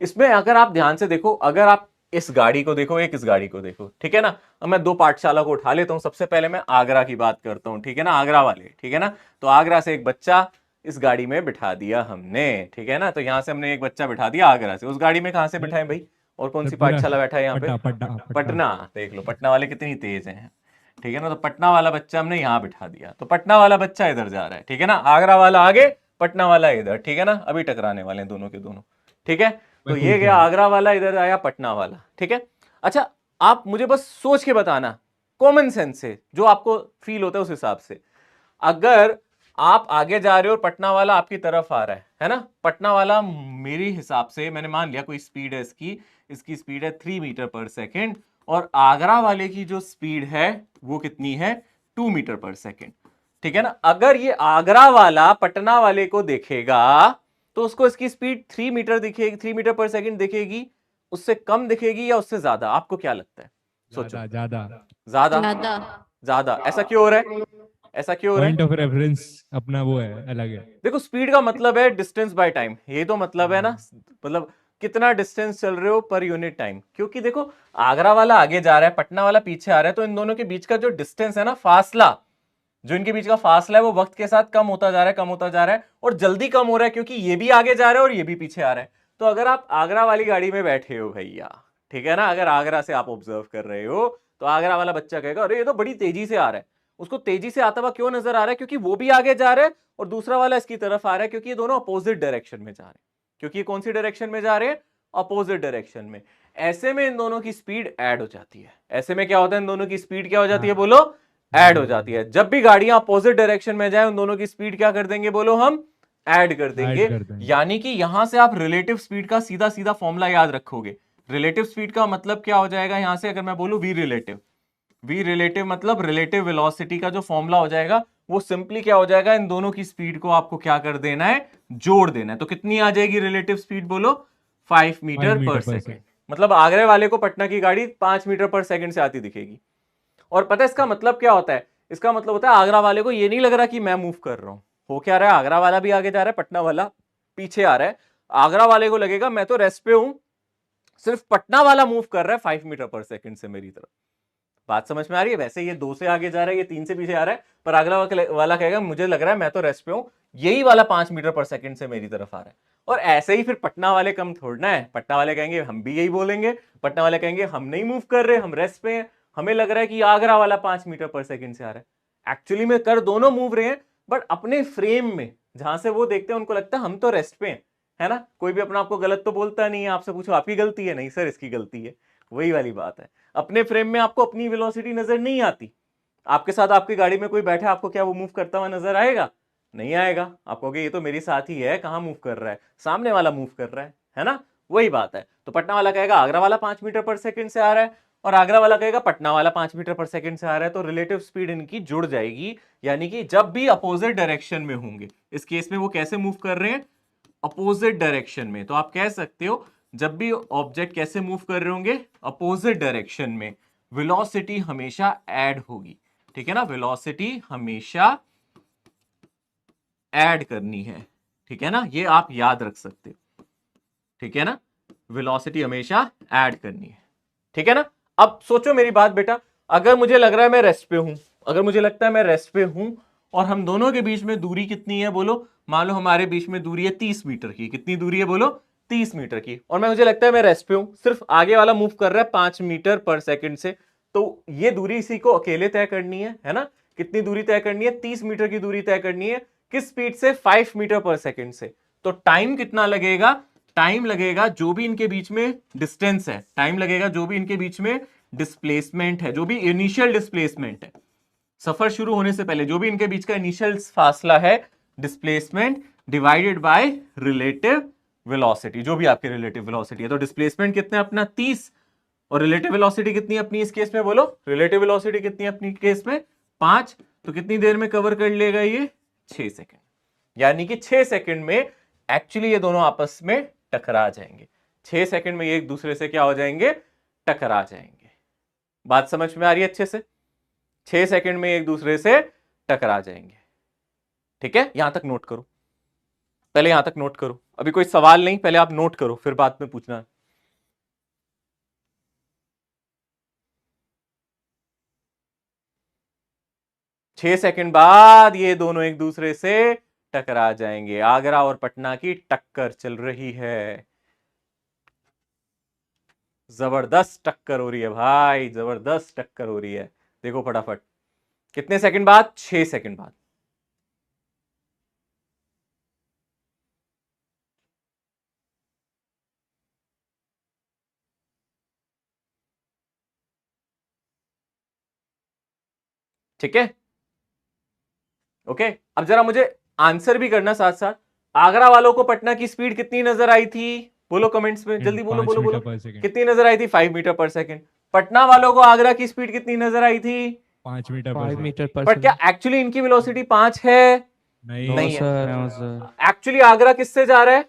इसमें अगर आप ध्यान से देखो, अगर आप इस गाड़ी को देखो, एक इस गाड़ी को देखो, ठीक है ना। अब मैं दो पाठशाला को उठा लेता हूं। सबसे पहले मैं आगरा की बात करता हूं, ठीक है ना, आगरा वाले, ठीक है ना। तो आगरा से एक बच्चा इस गाड़ी में बिठा दिया हमने, ठीक है ना। तो यहां से हमने एक बच्चा बिठा दिया आगरा से। उस गाड़ी में कहां से बिठाएं भाई? और कौन सी पाठशाला बैठा है यहाँ पे? पटना। देख लो पटना वाले कितनी तेज हैं, ठीक है ना। तो पटना वाला बच्चा हमने यहाँ बिठा दिया, तो पटना वाला बच्चा इधर जा रहा है, ठीक है ना। आगरा वाला आगे, पटना वाला इधर, ठीक है ना। अभी टकराने वाले हैं दोनों के दोनों, ठीक है। तो ये गया आगरा वाला, इधर आया पटना वाला, ठीक है। अच्छा आप मुझे बस सोच के बताना, कॉमन सेंस से जो आपको फील होता है उस हिसाब से। अगर आप आगे जा रहे हो और पटना वाला आपकी तरफ आ रहा है ना, पटना वाला मेरे हिसाब से, मैंने मान लिया कोई स्पीड है इसकी स्पीड है 3 मीटर पर सेकेंड, और आगरा वाले की जो स्पीड है वो कितनी है? 2 मीटर पर सेकेंड, ठीक है ना। अगर ये आगरा वाला पटना वाले को देखेगा तो उसको इसकी स्पीड 3 मीटर दिखेगी, 3 मीटर पर सेकंड दिखेगी, उससे कम दिखेगी या उससे ज्यादा? आपको क्या लगता है? सोचो। ज्यादा ज्यादा ज्यादा। ऐसा क्यों हो रहा है? ऐसा क्यों हो रहा है? पॉइंट ऑफ रेफरेंस अपना वो है, अलग है। देखो स्पीड का मतलब है डिस्टेंस बाय टाइम, ये तो मतलब है ना, मतलब कितना डिस्टेंस चल रहे हो पर यूनिट टाइम। क्योंकि देखो आगरा वाला आगे जा रहा है, पटना वाला पीछे आ रहा है, तो इन दोनों के बीच का जो डिस्टेंस है ना, फासला, जो इनके बीच का फासला है वो वक्त के साथ कम होता जा रहा है, कम होता जा रहा है, और जल्दी कम हो रहा है क्योंकि ये भी आगे जा रहा है और ये भी पीछे आ रहा है। तो अगर आप आगरा वाली गाड़ी में बैठे हो भैया, ठीक है ना, अगर आगरा से आप ऑब्जर्व कर रहे हो, तो आगरा वाला बच्चा कहेगा अरे ये तो बड़ी तेजी से आ रहा है। उसको तेजी से आता हुआ क्यों नजर आ रहा है? क्योंकि वो भी आगे जा रहा है और दूसरा वाला इसकी तरफ आ रहा है, क्योंकि ये दोनों अपोजिट डायरेक्शन में जा रहे हैं। क्योंकि ये कौन सी डायरेक्शन में जा रहे हैं? अपोजिट डायरेक्शन में। ऐसे में इन दोनों की स्पीड ऐड हो जाती है। ऐसे में क्या होता है? इन दोनों की स्पीड क्या हो जाती है? बोलो, ऐड हो जाती है। जब भी गाड़ियां अपोजिट डायरेक्शन में जाए, उन दोनों की स्पीड क्या कर देंगे? बोलो, हम ऐड कर देंगे। यानी कि यहां से आप रिलेटिव स्पीड का सीधा सीधा फॉर्मूला याद रखोगे। रिलेटिव स्पीड का मतलब क्या हो जाएगा? यहां से अगर मैं बोलूं वी रिलेटिव, वी रिलेटिव मतलब रिलेटिव वेलोसिटी का जो फॉर्मूला हो जाएगा वो सिंपली क्या हो जाएगा? इन दोनों की स्पीड को आपको क्या कर देना है? जोड़ देना है। तो कितनी आ जाएगी रिलेटिव स्पीड? बोलो, 5 मीटर पर सेकेंड। मतलब आगरे वाले को पटना की गाड़ी 5 मीटर पर सेकेंड से आती दिखेगी। और पता है इसका मतलब क्या होता है? इसका मतलब होता है आगरा वाले को ये नहीं लग रहा कि मैं मूव कर रहा हूं। हो क्या रहा है? आगरा वाला भी आगे जा रहा है, पटना वाला पीछे आ रहा है। आगरा वाले को लगेगा मैं तो रेस्ट पे हूं, सिर्फ पटना वाला मूव कर रहा है 5 मीटर पर सेकंड से मेरी तरफ। बात समझ में आ रही है? वैसे ये 2 से आगे जा रहा है, ये 3 से पीछे आ रहा है, पर आगरा वाला कहेगा मुझे लग रहा है मैं तो रेस्ट पे हूं, यही वाला 5 मीटर पर सेकंड से मेरी तरफ आ रहा है। और ऐसे ही फिर पटना वाले कम थोड़ना है। पटना वाले कहेंगे हम भी यही बोलेंगे, पटना वाले कहेंगे हम नहीं मूव कर रहे, हम रेस्ट पे हैं, हमें लग रहा है कि आगरा वाला 5 मीटर पर सेकंड से आ रहा है। एक्चुअली में कर दोनों मूव रहे हैं, बट अपने फ्रेम में जहां से वो देखते हैं उनको लगता है हम तो रेस्ट पे हैं, है ना। कोई भी अपना आपको गलत तो बोलता नहीं है। आपसे पूछो आपकी गलती है, नहीं सर इसकी गलती है। वही वाली बात है। अपने फ्रेम में आपको अपनी वेलोसिटी नजर नहीं आती। आपके साथ आपकी गाड़ी में कोई बैठा है, आपको क्या वो मूव करता हुआ नजर आएगा? नहीं आएगा। आप कहोगे ये तो मेरी साथ ही है, कहां मूव कर रहा है? सामने वाला मूव कर रहा है ना। वही बात है। तो पटना वाला कहेगा आगरा वाला 5 मीटर पर सेकंड से आ रहा है, और आगरा वाला कहेगा पटना वाला 5 मीटर पर सेकंड से आ रहा है। तो रिलेटिव स्पीड इनकी जुड़ जाएगी। यानी कि जब भी अपोजिट डायरेक्शन में होंगे, इस केस में वो कैसे मूव कर रहे हैं? अपोजिट डायरेक्शन में। तो आप कह सकते हो जब भी ऑब्जेक्ट कैसे मूव कर रहे होंगे? अपोजिट डायरेक्शन में, वेलोसिटी हमेशा ऐड होगी। ठीक है ना, वेलोसिटी हमेशा ऐड करनी है। ठीक है ना, ये आप याद रख सकते हो। ठीक है ना, वेलोसिटी हमेशा ऐड करनी है। ठीक है ना। अब सोचो मेरी बात बेटा, अगर मुझे लग रहा है मैं रेस्ट पे हूं, अगर मुझे लगता है मैं रेस्ट पे हूं और हम दोनों के बीच में दूरी कितनी है? बोलो, मान लो हमारे बीच में दूरी है 30 मीटर की। कितनी दूरी है? बोलो, 30 मीटर की। और मैं मुझे लगता है मैं रेस्ट पे हूं, सिर्फ आगे वाला मूव कर रहा है 5 मीटर पर सेकंड से। तो ये दूरी इसी को अकेले तय करनी है ना। कितनी दूरी तय करनी है? 30 मीटर की दूरी तय करनी है। किस स्पीड से? 5 मीटर पर सेकंड से। तो टाइम कितना लगेगा? टाइम लगेगा जो भी इनके बीच में डिस्टेंस है, टाइम लगेगा जो भी इनके बीच में डिस्प्लेसमेंट है, जो भी इनिशियल डिस्प्लेसमेंट है, सफर शुरू होने से पहले जो भी इनके बीच का इनिशियल फासला है, displacement divided by relative velocity, जो भी आपकी रिलेटिव वेलोसिटी है। तो डिस्प्लेसमेंट कितना है अपना? 30, और रिलेटिव वेलोसिटी कितनी है अपनी इस केस में? बोलो, रिलेटिव वेलोसिटी कितनी है अपनी केस में? 5। तो कितनी देर में कवर कर लेगा ये? 6 सेकंड। यानी कि 6 सेकंड में एक्चुअली ये दोनों आपस में टकरा जाएंगे। 6 सेकंड में ये एक दूसरे से क्या हो जाएंगे? टकरा जाएंगे। बात समझ में आ रही है अच्छे से? 6 सेकंड में एक दूसरे से टकरा जाएंगे। ठीक है, यहां तक नोट करो, पहले यहां तक नोट करो। अभी कोई सवाल नहीं, पहले आप नोट करो, फिर बाद में पूछना। छह सेकंड बाद ये दोनों एक दूसरे से टकरा जाएंगे। आगरा और पटना की टक्कर चल रही है, जबरदस्त टक्कर हो रही है भाई, जबरदस्त टक्कर हो रही है। देखो फटाफट, कितने सेकंड बाद? 6 सेकंड बाद। ठीक है, ओके। अब जरा मुझे आंसर भी करना साथ साथ। आगरा वालों को पटना की स्पीड कितनी नजर आई थी? बोलो कमेंट्स में, जल्दी बोलो बोलो बोलो। कितनी नजर आई थी? 5 मीटर पर सेकंड। पटना वालों को आगरा की स्पीड कितनी नजर आई थी? 5 मीटर 5 मीटर पर पर क्या एक्चुअली इनकी वेलोसिटी 5 है? नहीं नहीं है। सर एक्चुअली आगरा किससे जा रहा है?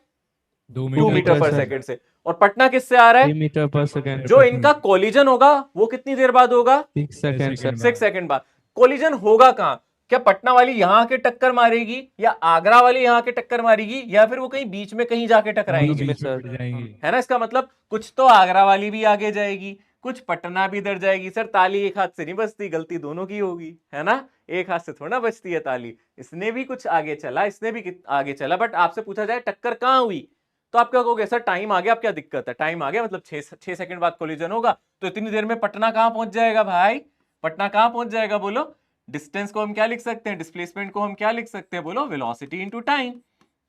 2 2 मीटर पर सेकंड से। और पटना किससे आ रहा है? 3 मीटर पर सेकंड। जो इनका कोलिजन होगा वो कितनी देर बाद होगा? 6 सेकंड सर। 6 सेकंड बाद। कोलिजन होगा कहाँ? क्या पटना वाली यहां आके टक्कर मारेगी, या आगरा वाली यहां आके टक्कर मारेगी, या फिर वो कहीं बीच में कहीं जाके टकराएंगी? बीच में में जाएंगी। है ना, इसका मतलब कुछ तो आगरा वाली भी आगे जाएगी, कुछ पटना भी इधर जाएगी। सर ताली एक हाथ से नहीं बजती, गलती दोनों की होगी, है ना, एक हाथ से थोड़ा ना बजती है ताली। इसने भी कुछ आगे चला, इसने भी आगे चला, बट आपसे पूछा जाए टक्कर कहाँ हुई तो आप क्या कहोगे? सर टाइम आ गया। अब क्या दिक्कत है? टाइम आ गया मतलब 6 सेकंड बाद कोलिजन होगा, तो इतनी देर में पटना कहाँ पहुंच जाएगा भाई? पटना कहाँ पहुंच जाएगा बोलो? डिस्टेंस को हम क्या लिख सकते हैं? डिस्प्लेसमेंट को हम क्या लिख सकते हैं? बोलो, वेलोसिटी इनटू टाइम।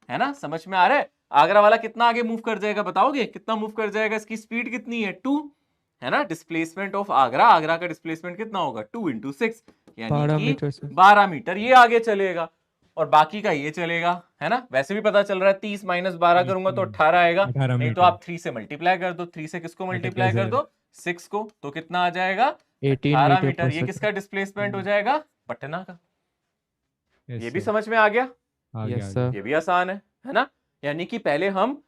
है ना, समझ में आ रहा है? आगरा वाला कितना आगे मूव कर जाएगा बताओगे? कितना मूव कर जाएगा? इसकी स्पीड कितनी है? 2। है ना, डिस्प्लेसमेंट ऑफ आगरा, आगरा का डिस्प्लेसमेंट कितना होगा? 2 × 6 12 यानी कि मीटर से। 12 मीटर ये आगे चलेगा, और बाकी का ये चलेगा। है ना, वैसे भी पता चल रहा है 30 - 12 करूंगा तो 18 आएगा। 18 नहीं तो मीटर। आप 3 से मल्टीप्लाई कर दो। 3 से किसको मल्टीप्लाई Multiply कर दो? 6 को। तो कितना आ जाएगा? 18 18 मीटर मीटर। पर ये किसका डिस्प्लेसमेंट हो जाएगा? पटना का। Yes, ये भी sir. समझ में आ गया? आ गया, यस आ सर। ये भी आसान है ना? यानी कि पहले हम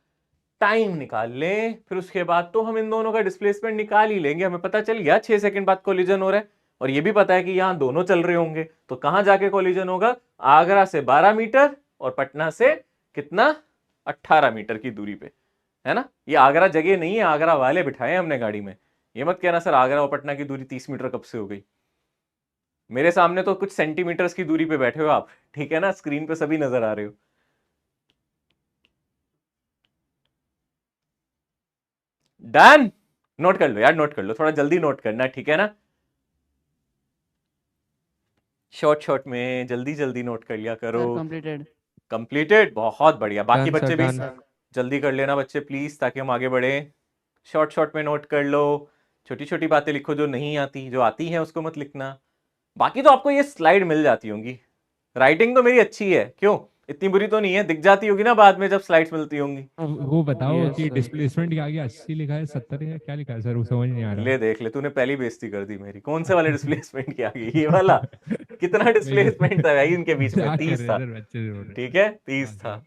टाइम निकाल लें, फिर उसके बाद तो हम इन दोनों का डिस्प्लेसमेंट निकाल ही लेंगे। हमें पता चल गया 6 सेकंड बाद कोलिजन हो रहा है, और ये भी पता है कि यहाँ दोनों चल रहे होंगे, तो कहां जाके कोलिजन होगा? आगरा से 12 मीटर और पटना से कितना? 18 मीटर की दूरी पे। है ना, ये आगरा जगह नहीं है, आगरा वाले बिठाए हमने गाड़ी में। ये मत कहना सर आगरा और पटना की दूरी 30 मीटर कब से हो गई। मेरे सामने तो कुछ सेंटीमीटर्स की दूरी पे बैठे हो आप, ठीक है ना, स्क्रीन पे सभी नजर आ रहे हो। डन। नोट कर लो यार, नोट कर लो, थोड़ा जल्दी नोट करना, ठीक है ना? शॉर्ट में जल्दी जल्दी नोट कर लिया करो। कंप्लीटेड। कंप्लीटेड, बहुत बढ़िया। बाकी Done, sir, बच्चे भी done. जल्दी कर लेना बच्चे प्लीज, ताकि हम आगे बढ़े। शॉर्ट में नोट कर लो, छोटी छोटी बातें लिखो जो नहीं आती, जो आती हैं उसको मत लिखना। बाकी तो आपको ये स्लाइड मिल जाती होंगी। राइटिंग तो मेरी अच्छी है, क्यों? इतनी बुरी तो नहीं है, दिख जाती होगी ना बाद में जब स्लाइड्स मिलती होंगी। वो बताओ Yes, कि sir. डिस्प्लेसमेंट के आगे 80 लिखा है, 70 है, क्या लिखा है सर? वो समझ नहीं आ रहा। ले देख ले, तूने पहली बेइज्जती कर दी मेरी। कौन से वाले डिस्प्लेसमेंट के आगे? ये वाला? कितना डिस्प्लेसमेंट था भाई इनके बीच में? मजाक कर 30 रहे था, सर, बच्चे से बोल रहे। ठीक है, 30 हाँ, था। सर।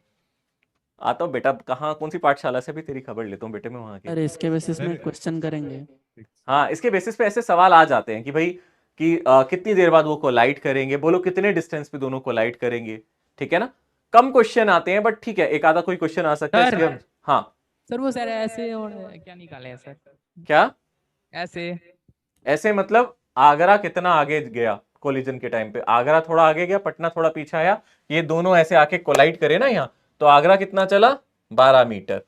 आता हूँ बेटा, कहाँ कौन सी पाठशाला से भी तेरी खबर लेता हूँ बेटे मैं वहां की। अरे इसके बेसिस में सर- क्वेश्चन करेंगे। हाँ, इसके बेसिस पे ऐसे सवाल आ जाते हैं कि भाई कि कितनी देर बाद वो कोलाइड करेंगे, बोलो कितने डिस्टेंस पे दोनों कोलाइड करेंगे, ठीक है ना? कम क्वेश्चन आते हैं, बट ठीक है, एक आधा कोई क्वेश्चन आ सकता है सर। इसलिए हम। हाँ, सर वो सर ऐसे और क्या निकाले हैं सर? क्या ऐसे ऐसे मतलब? आगरा कितना आगे गया कोलिजन के टाइम पे? आगरा थोड़ा आगे गया, पटना थोड़ा पीछे आया, ये दोनों ऐसे आके कोलाइड करे ना यहाँ, तो आगरा कितना चला? 12 मीटर।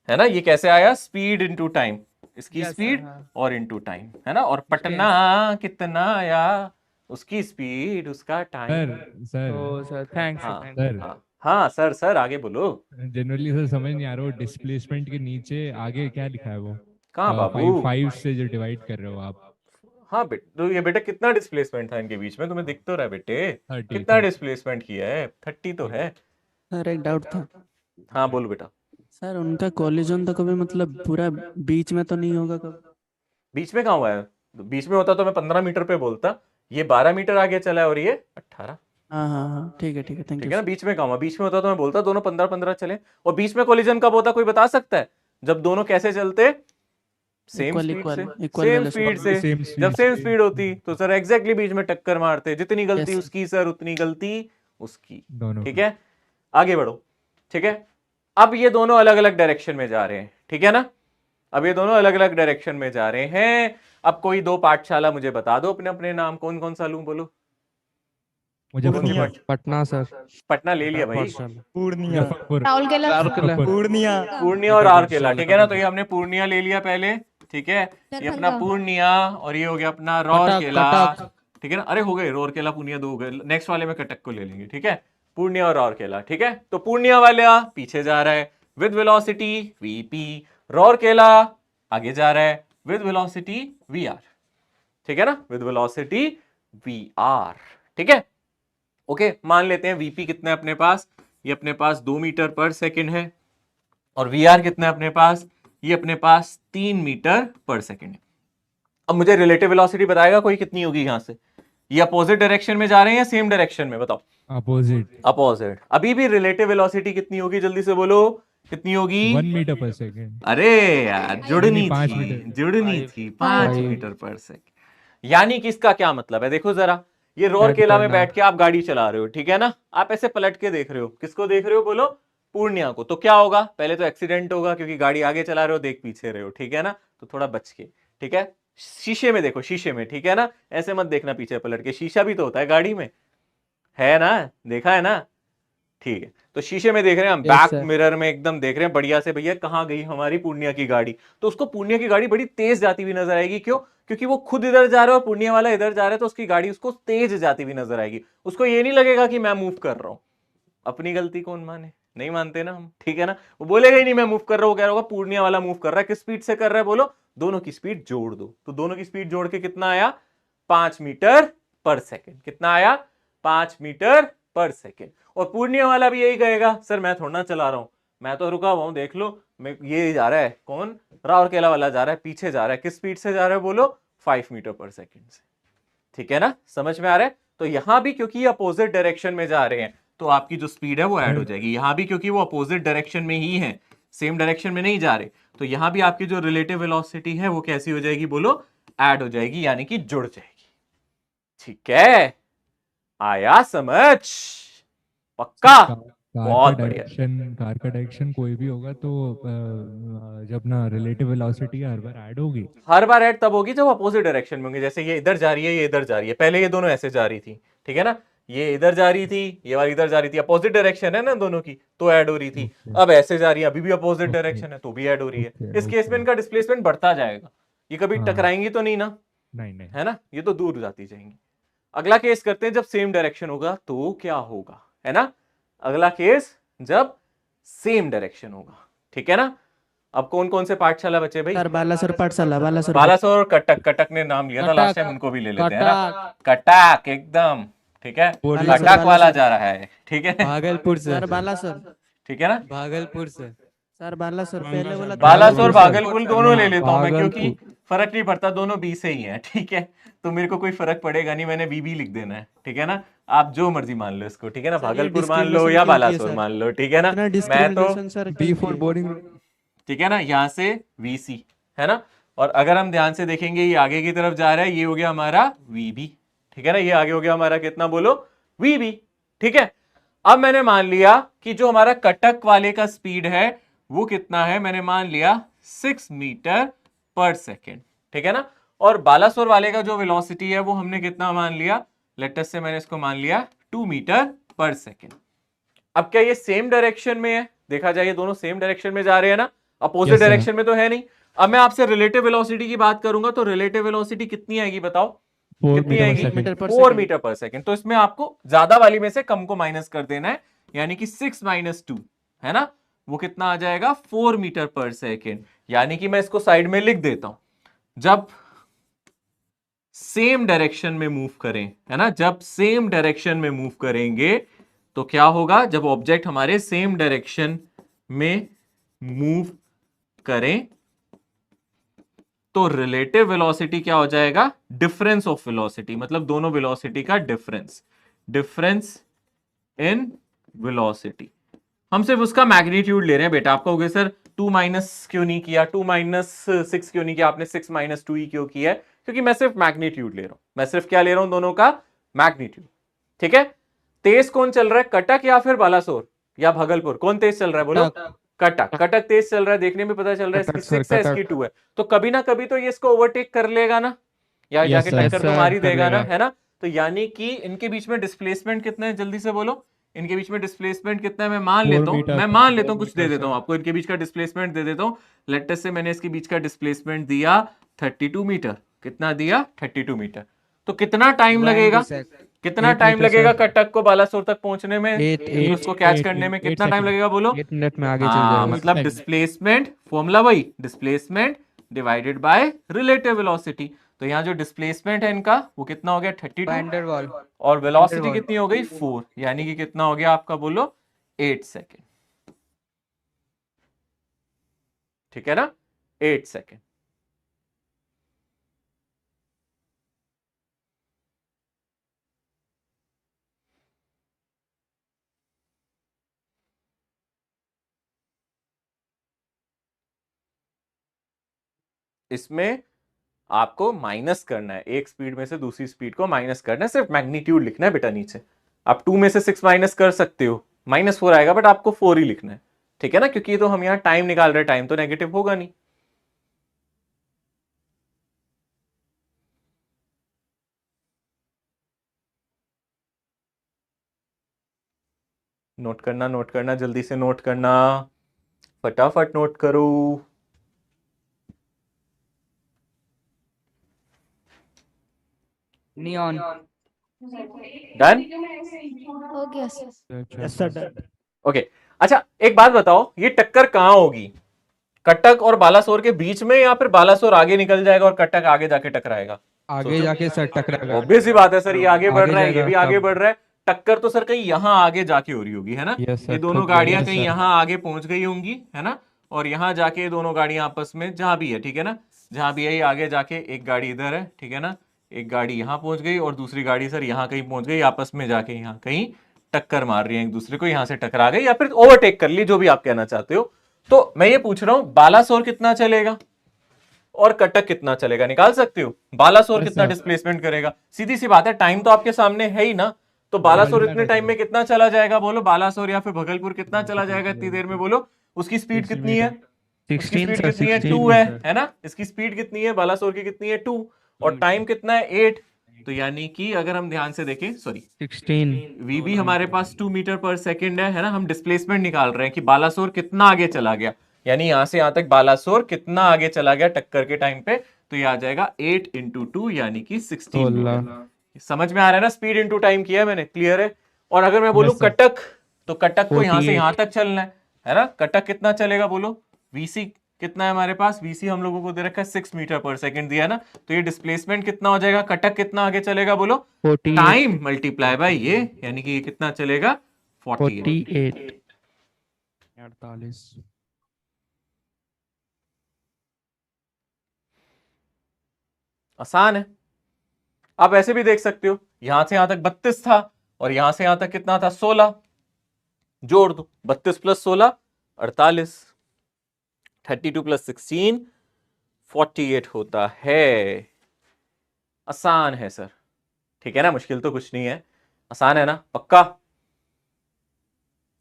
है ना, ये कैसे आया? स्पीड इनटू टाइम, इसकी Yes, sir, स्पीड हाँ। और इनटू टाइम। है ना, और पटना कितना आया? उसकी स्पीड, उसका टाइम। सर तो सर थैंक्स हाँ सर हाँ हाँ, सर आगे बोलो। जनरली सर समझ नहीं आ रहा, वो डिस्प्लेसमेंट के नीचे आगे क्या लिखा है वो? कहाँ बाबू? 5 से जो डिवाइड कर रहे हो आप। हाँ बेटे, तो ये बेटा कितना डिस्प्लेसमेंट था इनके बीच में? तुम्हें दिख तो रहा है बेटे, 30, कितना डिस्प्लेसमेंट किया है? 30 तो है। सर एक डाउट था। हाँ बोलो बेटा। सर उनका कॉलिजन तो कभी मतलब पूरा बीच में तो नहीं होगा कभी? बीच में कहाँ हुआ है? बीच में होता तो मैं 15 मीटर पे बोलता, ये 12 मीटर आगे चला है और ये 18। हाँ ठीक है ठीक है, थैंक ठीक यू। है ना, बीच में कहाँ हुआ? बीच में होता तो मैं बोलता दोनों 15-15 चले। और बीच में कोलिजन कब होता कोई बता सकता है? जब दोनों कैसे चलते? सेम Equal, स्पीड से। equal, equal same velocity। Speed से। सेम जब सेम speed स्पीड होती तो सर एग्जैक्टली बीच में टक्कर मारते, जितनी गलती Yes, sir। उसकी सर उतनी गलती उसकी। दोनों ठीक है, आगे बढ़ो। ठीक है, अब ये दोनों अलग अलग डायरेक्शन में जा रहे हैं, ठीक है ना? अब ये दोनों अलग अलग डायरेक्शन में जा रहे हैं। अब कोई दो पाठशाला मुझे बता दो, अपने अपने नाम। कौन कौन सा लूं बोलो? मुजफ्फरपुर, पटना सर। पटना ले लिया भाई। पूर्णिया, मुजफ्फरपुर, राउरकेला, मुजफ्फरपुर। पूर्णिया, पूर्णिया और राउरकेला, ठीक है ना? तो ये हमने पूर्णिया ले लिया पहले, ठीक है? ये अपना दरभंगा। पूर्णिया और ये हो गया अपना राउरकेला, ठीक है ना? अरे हो गए, राउरकेला पूर्णिया दो हो गए। नेक्स्ट वाले में कटक को ले लेंगे, ठीक है? पूर्णिया और राउरकेला, ठीक है? तो पूर्णिया वाला पीछे जा रहा है विद वेलोसिटी वीपी, राउरकेला आगे जा रहा है विद वेलोसिटी वीआर, ठीक है ना? विद वेलोसिटी वीआर, ठीक है? ओके, मान लेते हैं वीपी कितना है अपने पास? ये अपने पास 2 मीटर पर सेकंड है, और वीआर कितना है अपने पास? ये अपने पास 3 मीटर पर सेकंड है। अब मुझे रिलेटिव वेलोसिटी बताएगा कोई कितनी होगी यहां से? ये अपोजिट डायरेक्शन में जा रहे हैं या सेम डायरेक्शन में, बताओ। Opposite opposite. अभी भी रिलेटिव वेलोसिटी कितनी होगी, जल्दी से बोलो कितनी होगी। 1 मीटर पर सेकेंड। अरे यार जुड़नी पाँच थी, मीटर। जुड़नी थी 5 5 मीटर पर सेकेंड। यानी कि इसका क्या मतलब है, देखो जरा, ये ऐड रोरकेला में करना। बैठ के आप गाड़ी चला रहे हो, ठीक है ना, आप ऐसे पलट के देख रहे हो, किसको देख रहे हो, बोलो पूर्णिया को। तो क्या होगा, पहले तो एक्सीडेंट होगा क्योंकि गाड़ी आगे चला रहे हो, देख पीछे रहे हो, ठीक है ना, तो थोड़ा बच के, ठीक है। शीशे में देखो, शीशे में, ठीक है ना, ऐसे मत देखना पीछे पलट के, शीशा भी तो होता है गाड़ी में, है ना, देखा है ना, ठीक है। तो शीशे में देख रहे हैं हम, Yes, बैक sir. मिरर में एकदम देख रहे हैं बढ़िया से, भैया कहाँ गई हमारी पूर्णिया की गाड़ी। तो उसको पूर्णिया की गाड़ी बड़ी तेज जाती हुई नजर आएगी, क्यों, क्योंकि वो खुद इधर जा रहा है और पूर्णिया वाला इधर जा रहा है, तो उसकी गाड़ी उसको तेज जाती हुई नजर आएगी। उसको ये नहीं लगेगा कि मैं मूव कर रहा हूं। अपनी गलती कौन माने, नहीं मानते ना हम, ठीक है ना। वो बोलेगा ही नहीं मैं मूव कर रहा हूं, कह रहा होगा पूर्णिया वाला मूव कर रहा है। किस स्पीड से कर रहा है, बोलो, दोनों की स्पीड जोड़ दो। तो दोनों की स्पीड जोड़ के कितना आया, 5 मीटर पर सेकेंड। कितना आया, 5 मीटर पर सेकेंड। और पूर्णिया वाला भी यही कहेगा, सर मैं थोड़ा ना चला रहा हूं, मैं तो रुका हुआ हूं, देख लो, मैं ये जा रहा है, कौन, राउरकेला वाला जा रहा है, पीछे जा रहा है, किस स्पीड से जा रहा है, बोलो 5 मीटर पर सेकेंड से, ठीक है ना, समझ में आ रहा है। तो यहां भी क्योंकि ये अपोजिट डायरेक्शन में जा रहे हैं, तो आपकी जो स्पीड है वो ऐड हो जाएगी। यहां भी क्योंकि वो अपोजिट डायरेक्शन में ही है, सेम डायरेक्शन में नहीं जा रहे, तो यहां भी आपकी जो रिलेटिव वेलोसिटी है वो कैसी हो जाएगी, बोलो ऐड हो जाएगी, यानी कि जुड़ जाएगी, ठीक है। आया समझ, पक्का, बहुत बढ़िया। कार का डायरेक्शन कोई भी होगा तो जब ना रिलेटिव वेलोसिटी हर बार ऐड होगी। हर बार ऐड तब होगी जब अपोजिट डायरेक्शन में होंगे। जैसे ये इधर जा रही है, ये इधर जा रही है, पहले ये दोनों ऐसे जा रही थी, ठीक है ना, ये इधर जा रही थी, ये वाली इधर जा रही थी, अपोजिट डायरेक्शन है ना दोनों की, तो ऐड हो रही थी। अब ऐसे जा रही है, अभी भी अपोजिट डायरेक्शन है, तो भी ऐड हो रही है। इस केस में इनका डिस्प्लेसमेंट बढ़ता जाएगा, ये कभी हाँ। टकराएंगी तो नहीं ना, नहीं है ना, ये तो दूर जाती जाएंगी। अगला केस करते हैं, जब सेम डायरेक्शन होगा तो क्या होगा, है ना। अगला केस जब सेम डायरेक्शन होगा, ठीक है ना। अब कौन कौन से पाठशाला बचे भाई, सर बालासुर पाठशाला, बालासुर बालासुर और कटक। कटक ने नाम लिया था लास्ट टाइम, उनको भी ले लेते हैं ना। कटक एकदम ठीक है, बालासुर, कटक वाला बालासुर। जा रहा है, ठीक है, भागलपुर से सर बालासुर, ठीक है ना। भागलपुर से सर बालासुर पहले बोला था। बालासुर भागलपुर से। भागलपुर दोनों ले लेता हूं मैं, भागलपुर। क्योंकि फर्क नहीं पड़ता, दोनों बी से ही है, ठीक है। तो मेरे को कोई फर्क पड़ेगा नहीं, मैंने बीबी लिख देना है, ठीक है ना। आप जो मर्जी मान लो इसको, ठीक है ना, सर, ये भागलपुर मान लो discrimination या क्यों किया बालासुर सर? मान लो, ठीक है ना। इतना मैं तो discrimination सर क्यों B4 किया? बोर्डिंग ठीक है ना, यहां से VC है ना, और अगर हम ध्यान से देखेंगे ये आगे की तरफ जा रहा है, ये हो गया हमारा VB, ठीक है ना, ये आगे हो गया हमारा कितना, बोलो VB, ठीक है। अब मैंने मान लिया कि जो हमारा कटक वाले का स्पीड है वो कितना है, मैंने मान लिया 6 मीटर पर सेकेंड, ठीक है ना। और बालासोर वाले का जो वेलोसिटी है वो हमने कितना मान लिया, लेटस से मैंने इसको मान लिया 2 मीटर पर सेकेंड। अब क्या ये सेम डायरेक्शन में है, देखा जाए ये दोनों सेम डायरेक्शन में जा रहे हैं ना, अपोजिट Yes, sir. डायरेक्शन में तो है नहीं। अब मैं आपसे रिलेटिव वेलोसिटी की बात करूंगा, तो रिलेटिव वेलोसिटी कितनी आएगी बताओ, 4 कितनी मीटर पर आएगी, सेकेंड। मीटर पर 4 सेकंड। मीटर पर सेकेंड। तो इसमें आपको ज्यादा वाली में से कम को माइनस कर देना है, यानी कि 6 माइनस 2 है ना, वो कितना आ जाएगा 4 मीटर पर सेकेंड। यानी कि मैं इसको साइड में लिख देता हूं, जब सेम डायरेक्शन में मूव करें, है ना, जब सेम डायरेक्शन में मूव करेंगे तो क्या होगा, जब ऑब्जेक्ट हमारे सेम डायरेक्शन में मूव करें तो रिलेटिव वेलोसिटी क्या हो जाएगा, डिफरेंस ऑफ वेलोसिटी, मतलब दोनों वेलोसिटी का डिफरेंस, डिफरेंस इन वेलोसिटी। हम सिर्फ उसका मैग्नीट्यूड ले रहे हैं बेटा। आप कहोगे सर 2 माइनस क्यों नहीं किया, 2 माइनस 6 क्यों नहीं किया आपने, 6 माइनस 2 ही क्यों किया है, क्योंकि मैं सिर्फ मैग्नीट्यूड ले रहा हूं, मैं सिर्फ क्या ले रहा हूं, दोनों का मैग्नीट्यूड, ठीक है। तेज कौन चल रहा है, कटक या फिर बालासोर या भागलपुर, कौन तेज चल रहा है, बोलो कटक। कटक तेज चल रहा है, देखने में पता चल रहा है कटक इसकी सर, 6 है, कटक। इसकी 2 है, तो कभी ना कभी तो ये इसको ओवरटेक कर लेगा ना, या Yes, जाके sir. टक्कर Yes, तो sir, मार ही कर देगा ना, लेगा। है ना। तो यानी कि इनके बीच में डिस्प्लेसमेंट कितना है, जल्दी से बोलो, इनके बीच में डिस्प्लेसमेंट कितना है, मैं मान 4 लेता हूं, मीटर, मैं मान लेता 4 हूं, कुछ दे मीटर, देता हूं sir. आपको, इनके बीच का डिस्प्लेसमेंट दे देता हूं। लेट्स से मैंने इसके बीच का डिस्प्लेसमेंट दिया 32 मीटर, कितना दिया 32 मीटर। तो कितना टाइम लगेगा, कितना 8 टाइम मीटर, लगेगा sir. कटक को बालासोर तक पहुंचने में, 8 उसको कैच 8 करने में 8 कितना टाइम सेकंड। लगेगा, बोलो 8 मिनट में आगे चल हाँ, जाएगा। मतलब Second. डिस्प्लेसमेंट फॉर्मूला वही, displacement divided by relative velocity. तो यहाँ जो डिस्प्लेसमेंट है इनका वो कितना हो गया 32, वैंडरवाल और वेलोसिटी वैंडरवाल। कितनी हो गई 4, यानी कि कितना हो गया आपका, बोलो 8 सेकेंड, ठीक है ना, 8 सेकेंड। इसमें आपको माइनस करना है, एक स्पीड में से दूसरी स्पीड को माइनस करना है, सिर्फ मैग्नीट्यूड लिखना है बेटा नीचे। आप 2 में से 6 माइनस कर सकते हो, -4 आएगा, बट आपको 4 ही लिखना है, ठीक है ना, क्योंकि ये तो हम यहाँ टाइम निकाल रहे हैं, टाइम तो नेगेटिव होगा नहीं। नोट करना, जल्दी से नोट करना, फटाफट नोट करो। नियॉन। डन? हो गया sir. Yes sir done. Okay, अच्छा एक बात बताओ, ये टक्कर कहां होगी? कटक और बालासोर के बीच में, या फिर बालासोर आगे निकल जाएगा और कटक आगे जाके टकराएगा? आगे जाके सर टकराएगा। ऑब्वियस ही बात है सर, ये आगे बढ़ आगे रहा है, ये जाएगा भी आगे तब। बढ़ रहा है। टक्कर तो सर कहीं यहाँ आगे जाके हो रही होगी, है ना? Yes, sir, ये दोनों ठोक गाड़ियां देंगे, कहीं sir। यहाँ आगे पहुंच गई होंगी, है ना? और यहाँ जाके ये दोनों गाड़ियां आपस में जहां भी है, ठीक है ना, जहां भी है, ये आगे जाके एक गाड़ी इधर है, ठीक है ना, एक गाड़ी यहाँ पहुंच गई और दूसरी गाड़ी सर यहाँ कहीं पहुंच गई, आपस में जाके यहाँ कहीं टक्कर मार रही है एक दूसरे को, यहाँ से टकरा गई या फिर ओवरटेक कर ली, जो भी आप कहना चाहते हो। तो मैं ये पूछ रहा हूं, बालासोर कितना चलेगा और कटक कितना चलेगा, निकाल सकते हो? बालासोर Yes, कितना sir। डिस्प्लेसमेंट करेगा? सीधी सी बात है, टाइम तो आपके सामने है ही ना। तो बालासोर इतने टाइम में कितना चला जाएगा बोलो? बालासोर या फिर भगलपुर कितना चला जाएगा इतनी देर में बोलो? उसकी स्पीड कितनी है? उसकी 16 स्पीड कितनी है? 2 है ना? इसकी स्पीड कितनी है? बालासोर की कितनी है? 2। और टाइम कितना है? 8। तो यानी कि अगर हम ध्यान से देखें, सॉरी 16। वी भी हमारे पास 2 मीटर पर सेकेंड है ना? हम डिस्प्लेसमेंट निकाल रहे हैं कि बालासोर कितना आगे चला गया, यानी यहां से यहां तक बालासोर कितना आगे चला गया टक्कर के टाइम पे। तो ये आ जाएगा 8 × 2 यानी कि 16। समझ में आ रहा है ना? स्पीड इंटू टाइम किया है मैंने, क्लियर है? और अगर मैं बोलूं कटक, तो कटक को यहां से यहां तक चलना है ना? कटक कितना चलेगा बोलो? वीसी कितना है हमारे पास? वीसी हम लोगों को दे रखा है 6 मीटर पर सेकंड दिया है ना? तो ये डिस्प्लेसमेंट कितना हो जाएगा? कटक कितना आगे चलेगा बोलो? 48। टाइम मल्टीप्लाई बाय ये, यानी कि ये कितना चलेगा? 48। 48। आसान है। आप ऐसे भी देख सकते हो, यहां से यहां तक 32 था और यहां से यहां तक कितना था? 16। जोड़ दो, 32 + 16 48, 32 + 16 48 होता है। आसान है सर, ठीक है ना? मुश्किल तो कुछ नहीं है, आसान है ना? पक्का?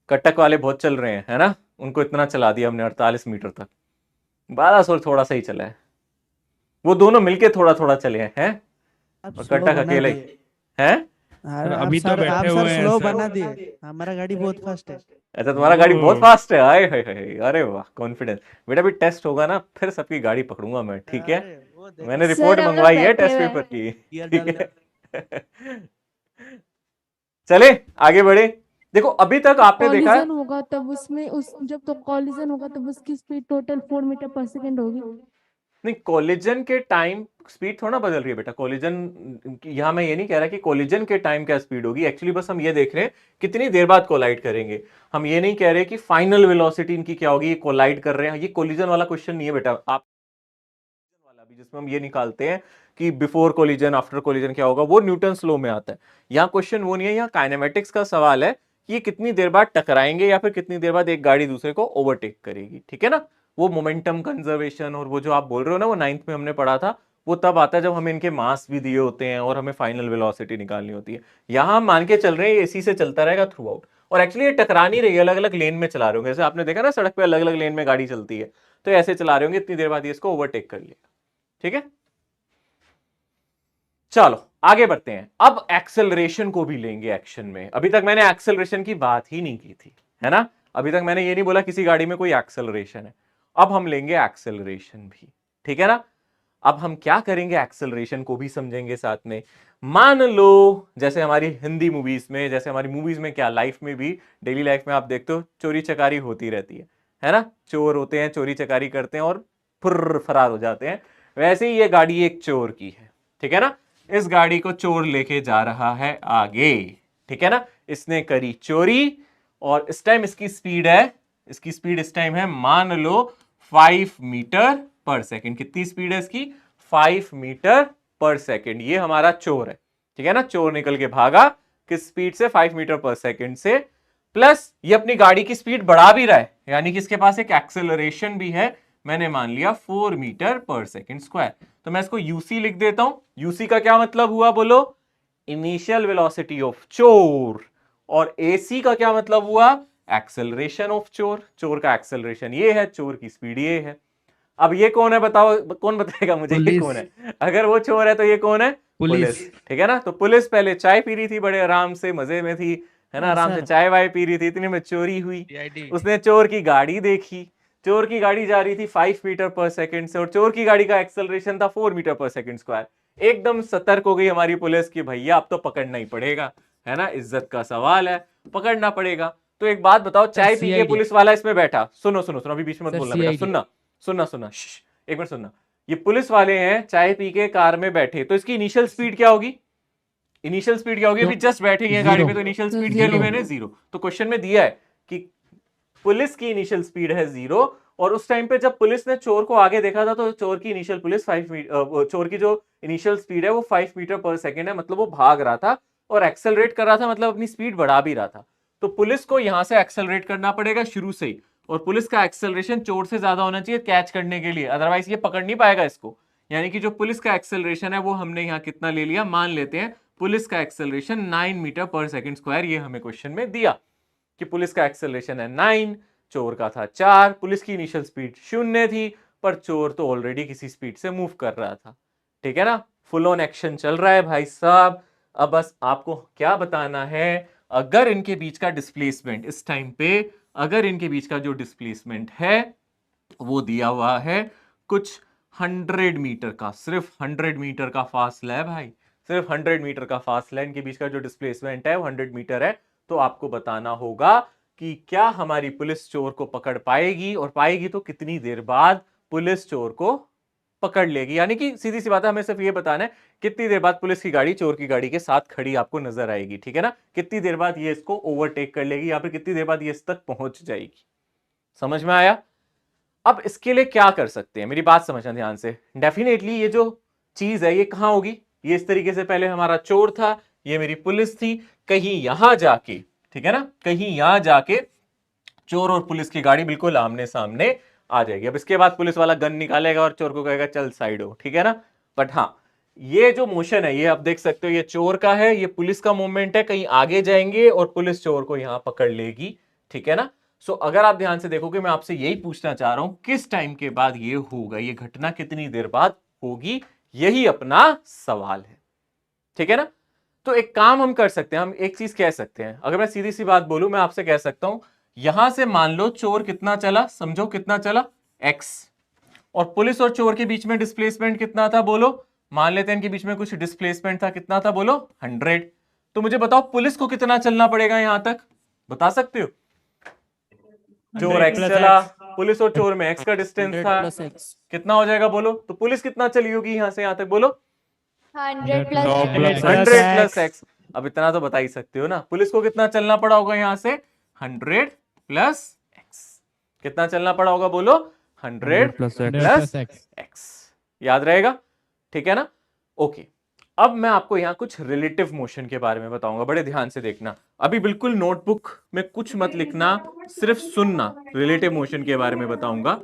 कटक वाले बहुत चल रहे हैं, है ना? उनको इतना चला दिया हमने 48 मीटर तक। बालासोर थोड़ा सा ही चला है, वो दोनों मिलके थोड़ा थोड़ा चले हैं, आप और slow कटक बना अकेले दिए। है। अभी तो बैठे आप हुए सर हैं स्लो सर। बना दिए, हमारा गाड़ी बहुत फास्ट है। अच्छा, तुम्हारा गाड़ी बहुत फास्ट है, आए हाय हाय, अरे वाह, कॉन्फिडेंस। बेटा भी टेस्ट होगा ना, फिर सबकी गाड़ी पकड़ूंगा मैं, ठीक है? अरे, वो देखो, मैंने सर, रिपोर्ट हम लोग मंगवाई है बैठे टेस्ट हुए पेपर हैं। की, गियर ठीक डाल है? चले आगे बढ़े। देखो अभी तक आपने देखा है, कॉलिजन होगा तब उसमें जब तो कॉलिजन होगा तब उसकी स्पीड टोटल 4 मीटर पर सेकंड होगी। नहीं, कोलिजन के टाइम स्पीड थोड़ा बदल रही है बेटा। कोलिजन यहां मैं ये नहीं कह रहा कि कोलिजन के टाइम क्या स्पीड होगी, एक्चुअली बस हम ये देख रहे हैं कितनी देर बाद कोलाइड करेंगे। हम ये नहीं कह रहे कि फाइनल वेलोसिटी इनकी क्या होगी, ये कोलाइड कर रहे हैं। ये कोलिजन वाला क्वेश्चन नहीं है बेटा, आप वाला भी जिसमें हम ये निकालते हैं कि बिफोर कोलिजन आफ्टर कोलिजन क्या होगा, वो न्यूटन लॉ में आता है। यहाँ क्वेश्चन वो नहीं है, यहाँ काइनेमेटिक्स का सवाल है कि ये कितनी देर बाद टकराएंगे या फिर कितनी देर बाद एक गाड़ी दूसरे को ओवरटेक करेगी, ठीक है ना? वो मोमेंटम कंजर्वेशन और वो जो आप बोल रहे हो ना, वो 9th में हमने पढ़ा था, वो तब आता है जब हमें इनके मास भी दिए होते हैं और हमें फाइनल वेलोसिटी निकालनी होती है। यहाँ हम मान के चल रहे हैं इसी से चलता रहेगा थ्रू आउट, और एक्चुअली ये टकरा नहीं रही है, अलग अलग लेन में चला रहे होंगे। जैसे आपने देखा ना सड़क पे अलग अलग लेन में गाड़ी चलती है, तो ऐसे चला रहे होंगे, इतनी देर बाद ये इसको ओवरटेक कर लिएगा, ठीक है? चलो आगे बढ़ते हैं। अब एक्सेलरेशन को भी लेंगे एक्शन में। अभी तक मैंने एक्सेलरेशन की बात ही नहीं की थी, है ना? अभी तक मैंने ये नहीं बोला किसी गाड़ी में कोई एक्सेलरेशन है। अब हम लेंगे एक्सेलरेशन भी, ठीक है ना? अब हम क्या करेंगे, एक्सेलरेशन को भी समझेंगे साथ में। मान लो जैसे हमारी हिंदी मूवीज में, जैसे हमारी मूवीज में, क्या लाइफ में भी, डेली लाइफ में आप देखते हो चोरी चकारी होती रहती है ना? चोर होते हैं, चोरी चकारी करते हैं और फुर्र फरार हो जाते हैं। वैसे ही ये गाड़ी एक चोर की है, ठीक है ना? इस गाड़ी को चोर लेके जा रहा है आगे, ठीक है ना? इसने करी चोरी और इस टाइम इसकी स्पीड है, इसकी स्पीड इस टाइम है मान लो 5 मीटर पर सेकंड। कितनी स्पीड है इसकी? 5 मीटर पर सेकंड। ये हमारा चोर है, ठीक है ना? चोर निकल के भागा किस स्पीड से? 5 मीटर पर सेकंड से। प्लस ये अपनी गाड़ी की स्पीड बढ़ा भी रहा है, यानी कि इसके पास एक एक्सेलरेशन भी है मैंने मान लिया 4 मीटर पर सेकंड स्क्वायर। तो मैं इसको यूसी लिख देता हूं। यूसी का क्या मतलब हुआ बोलो? इनिशियल वेलोसिटी ऑफ चोर। और एसी का क्या मतलब हुआ? एक्सेलरेशन ऑफ चोर। चोर का एक्सेलरेशन ये है, चोर की स्पीड ये है। अब ये कौन है बताओ, कौन बताएगा मुझे? ये पुलिस। कौन है? अगर वो चोर है तो ये कौन है? पुलिस। ठीक है ना। तो पुलिस पहले चाय पी रही थी, बड़े आराम से मजे में थी, है ना, आराम से चाय वाय पी रही थी, इतने में चोरी हुई। उसने चोर की गाड़ी देखी। चोर की गाड़ी जा रही थी 5 मीटर पर सेकंड से और चोर की गाड़ी का एक्सेलरेशन था 4 मीटर पर सेकंड स्क्वायर। एकदम सतर्क हो गई हमारी पुलिस की भैया अब तो पकड़ना ही पड़ेगा, है ना, इज्जत का सवाल है, पकड़ना पड़ेगा। तो एक बात बताओ, चाय पी के CID पुलिस वाला इसमें बैठा, सुनो सुनो सुनो, अभी बीच में मत सर, बोलना बेटा, CID सुनना सुनना सुनना, एक मिनट सुनना। ये पुलिस वाले हैं, चाय पी के कार में बैठे, तो इसकी इनिशियल स्पीड क्या होगी? इनिशियल स्पीड क्या होगी? अभी जस्ट बैठे हैं गाड़ी में, तो इनिशियल स्पीड क्या ली मैंने? 0। तो क्वेश्चन में दिया है कि पुलिस की इनिशियल स्पीड है 0 और उस टाइम पे जब पुलिस ने चोर को आगे देखा था तो चोर की इनिशियल पुलिस 5 मीटर, चोर की जो इनिशियल स्पीड है वो 5 मीटर पर सेकंड है, मतलब वो भाग रहा था और एक्सेलरेट कर रहा था, मतलब अपनी स्पीड बढ़ा भी रहा था। तो पुलिस को यहां से एक्सेलरेट करना पड़ेगा शुरू से ही, और पुलिस का एक्सेलरेशन चोर से ज्यादा होना चाहिए कैच करने के लिए, अदरवाइज ये पकड़ नहीं पाएगा इसको। यानी कि जो पुलिस का एक्सेलरेशन है वो हमने यहाँ कितना ले लिया, मान लेते हैं पुलिस का एक्सेलरेशन 9 मीटर पर सेकंड स्क्वायर, ये हमें क्वेश्चन में दिया कि पुलिस का एक्सेलरेशन है 9, चोर का था 4, पुलिस की इनिशियल स्पीड 0 थी, पर चोर तो ऑलरेडी किसी स्पीड से मूव कर रहा था। ठीक है ना, फुल ऑन एक्शन चल रहा है भाई साहब। अब बस आपको क्या बताना है, अगर इनके बीच का डिस्प्लेसमेंट इस टाइम पे, अगर इनके बीच का जो डिस्प्लेसमेंट है वो दिया हुआ है कुछ 100 मीटर का, सिर्फ 100 मीटर का फासला है भाई, सिर्फ 100 मीटर का फासला है, इनके बीच का जो डिस्प्लेसमेंट है वो 100 मीटर है। तो आपको बताना होगा कि क्या हमारी पुलिस चोर को पकड़ पाएगी, और पाएगी तो कितनी देर बाद पुलिस चोर को पकड़ लेगी। यानी कि सीधी सी बात है, हमें सिर्फ ये बताना है कितनी देर बाद पुलिस की गाड़ी चोर की गाड़ी के साथ खड़ी आपको नजर आएगी। ठीक है ना, कितनी देर बाद ये इसको ओवरटेक कर लेगी या फिर कितनी देर बाद ये इस तक पहुंच जाएगी। समझ में आया? अब इसके लिए क्या कर सकते हैं, मेरी बात समझना ध्यान से। डेफिनेटली ये जो चीज है ये कहां होगी, ये इस तरीके से, पहले हमारा चोर था, ये मेरी पुलिस थी, कहीं यहां जाके, ठीक है ना, कहीं यहां जाके चोर और पुलिस की गाड़ी बिल्कुल आमने सामने आ जाएगी। अब इसके बाद पुलिस वाला गन निकालेगा और चोर को कहेगा चल साइड हो, ठीक है ना। बट हाँ, ये जो मोशन है ये आप देख सकते हो, ये चोर का है, ये पुलिस का मूवमेंट है, कहीं आगे जाएंगे और पुलिस चोर को यहां पकड़ लेगी। ठीक है ना। सो अगर आप ध्यान से देखोगे, मैं आपसे यही पूछना चाह रहा हूं, किस टाइम के बाद ये होगा, ये घटना कितनी देर बाद होगी, यही अपना सवाल है। ठीक है ना। तो एक काम हम कर सकते हैं, हम एक चीज कह सकते हैं, अगर मैं सीधी सी बात बोलूं, मैं आपसे कह सकता हूं यहां से मान लो चोर कितना चला, समझो कितना चला, x, और पुलिस और चोर के बीच में डिस्प्लेसमेंट कितना था बोलो, मान लेते हैं इनके बीच में कुछ डिस्प्लेसमेंट था, कितना था बोलो 100। तो मुझे बताओ पुलिस को कितना चलना पड़ेगा यहां तक, बता सकते हो? चोर x चला, पुलिस और चोर में x का डिस्टेंस था, कितना हो जाएगा बोलो? तो पुलिस कितना चली होगी यहां से यहां तक बोलो? 100 100 प्लस x। अब इतना तो बता ही सकते हो ना, पुलिस को कितना चलना पड़ा होगा यहां से? 100 प्लस x। कितना चलना पड़ा होगा बोलो? 100 प्लस x। याद रहेगा? ठीक है ना। ओके, अब मैं आपको यहां कुछ रिलेटिव मोशन के बारे में बताऊंगा, बड़े ध्यान से देखना। अभी बिल्कुल नोटबुक में कुछ मत लिखना, सिर्फ सुनना। रिलेटिव मोशन के बारे में बताऊंगा,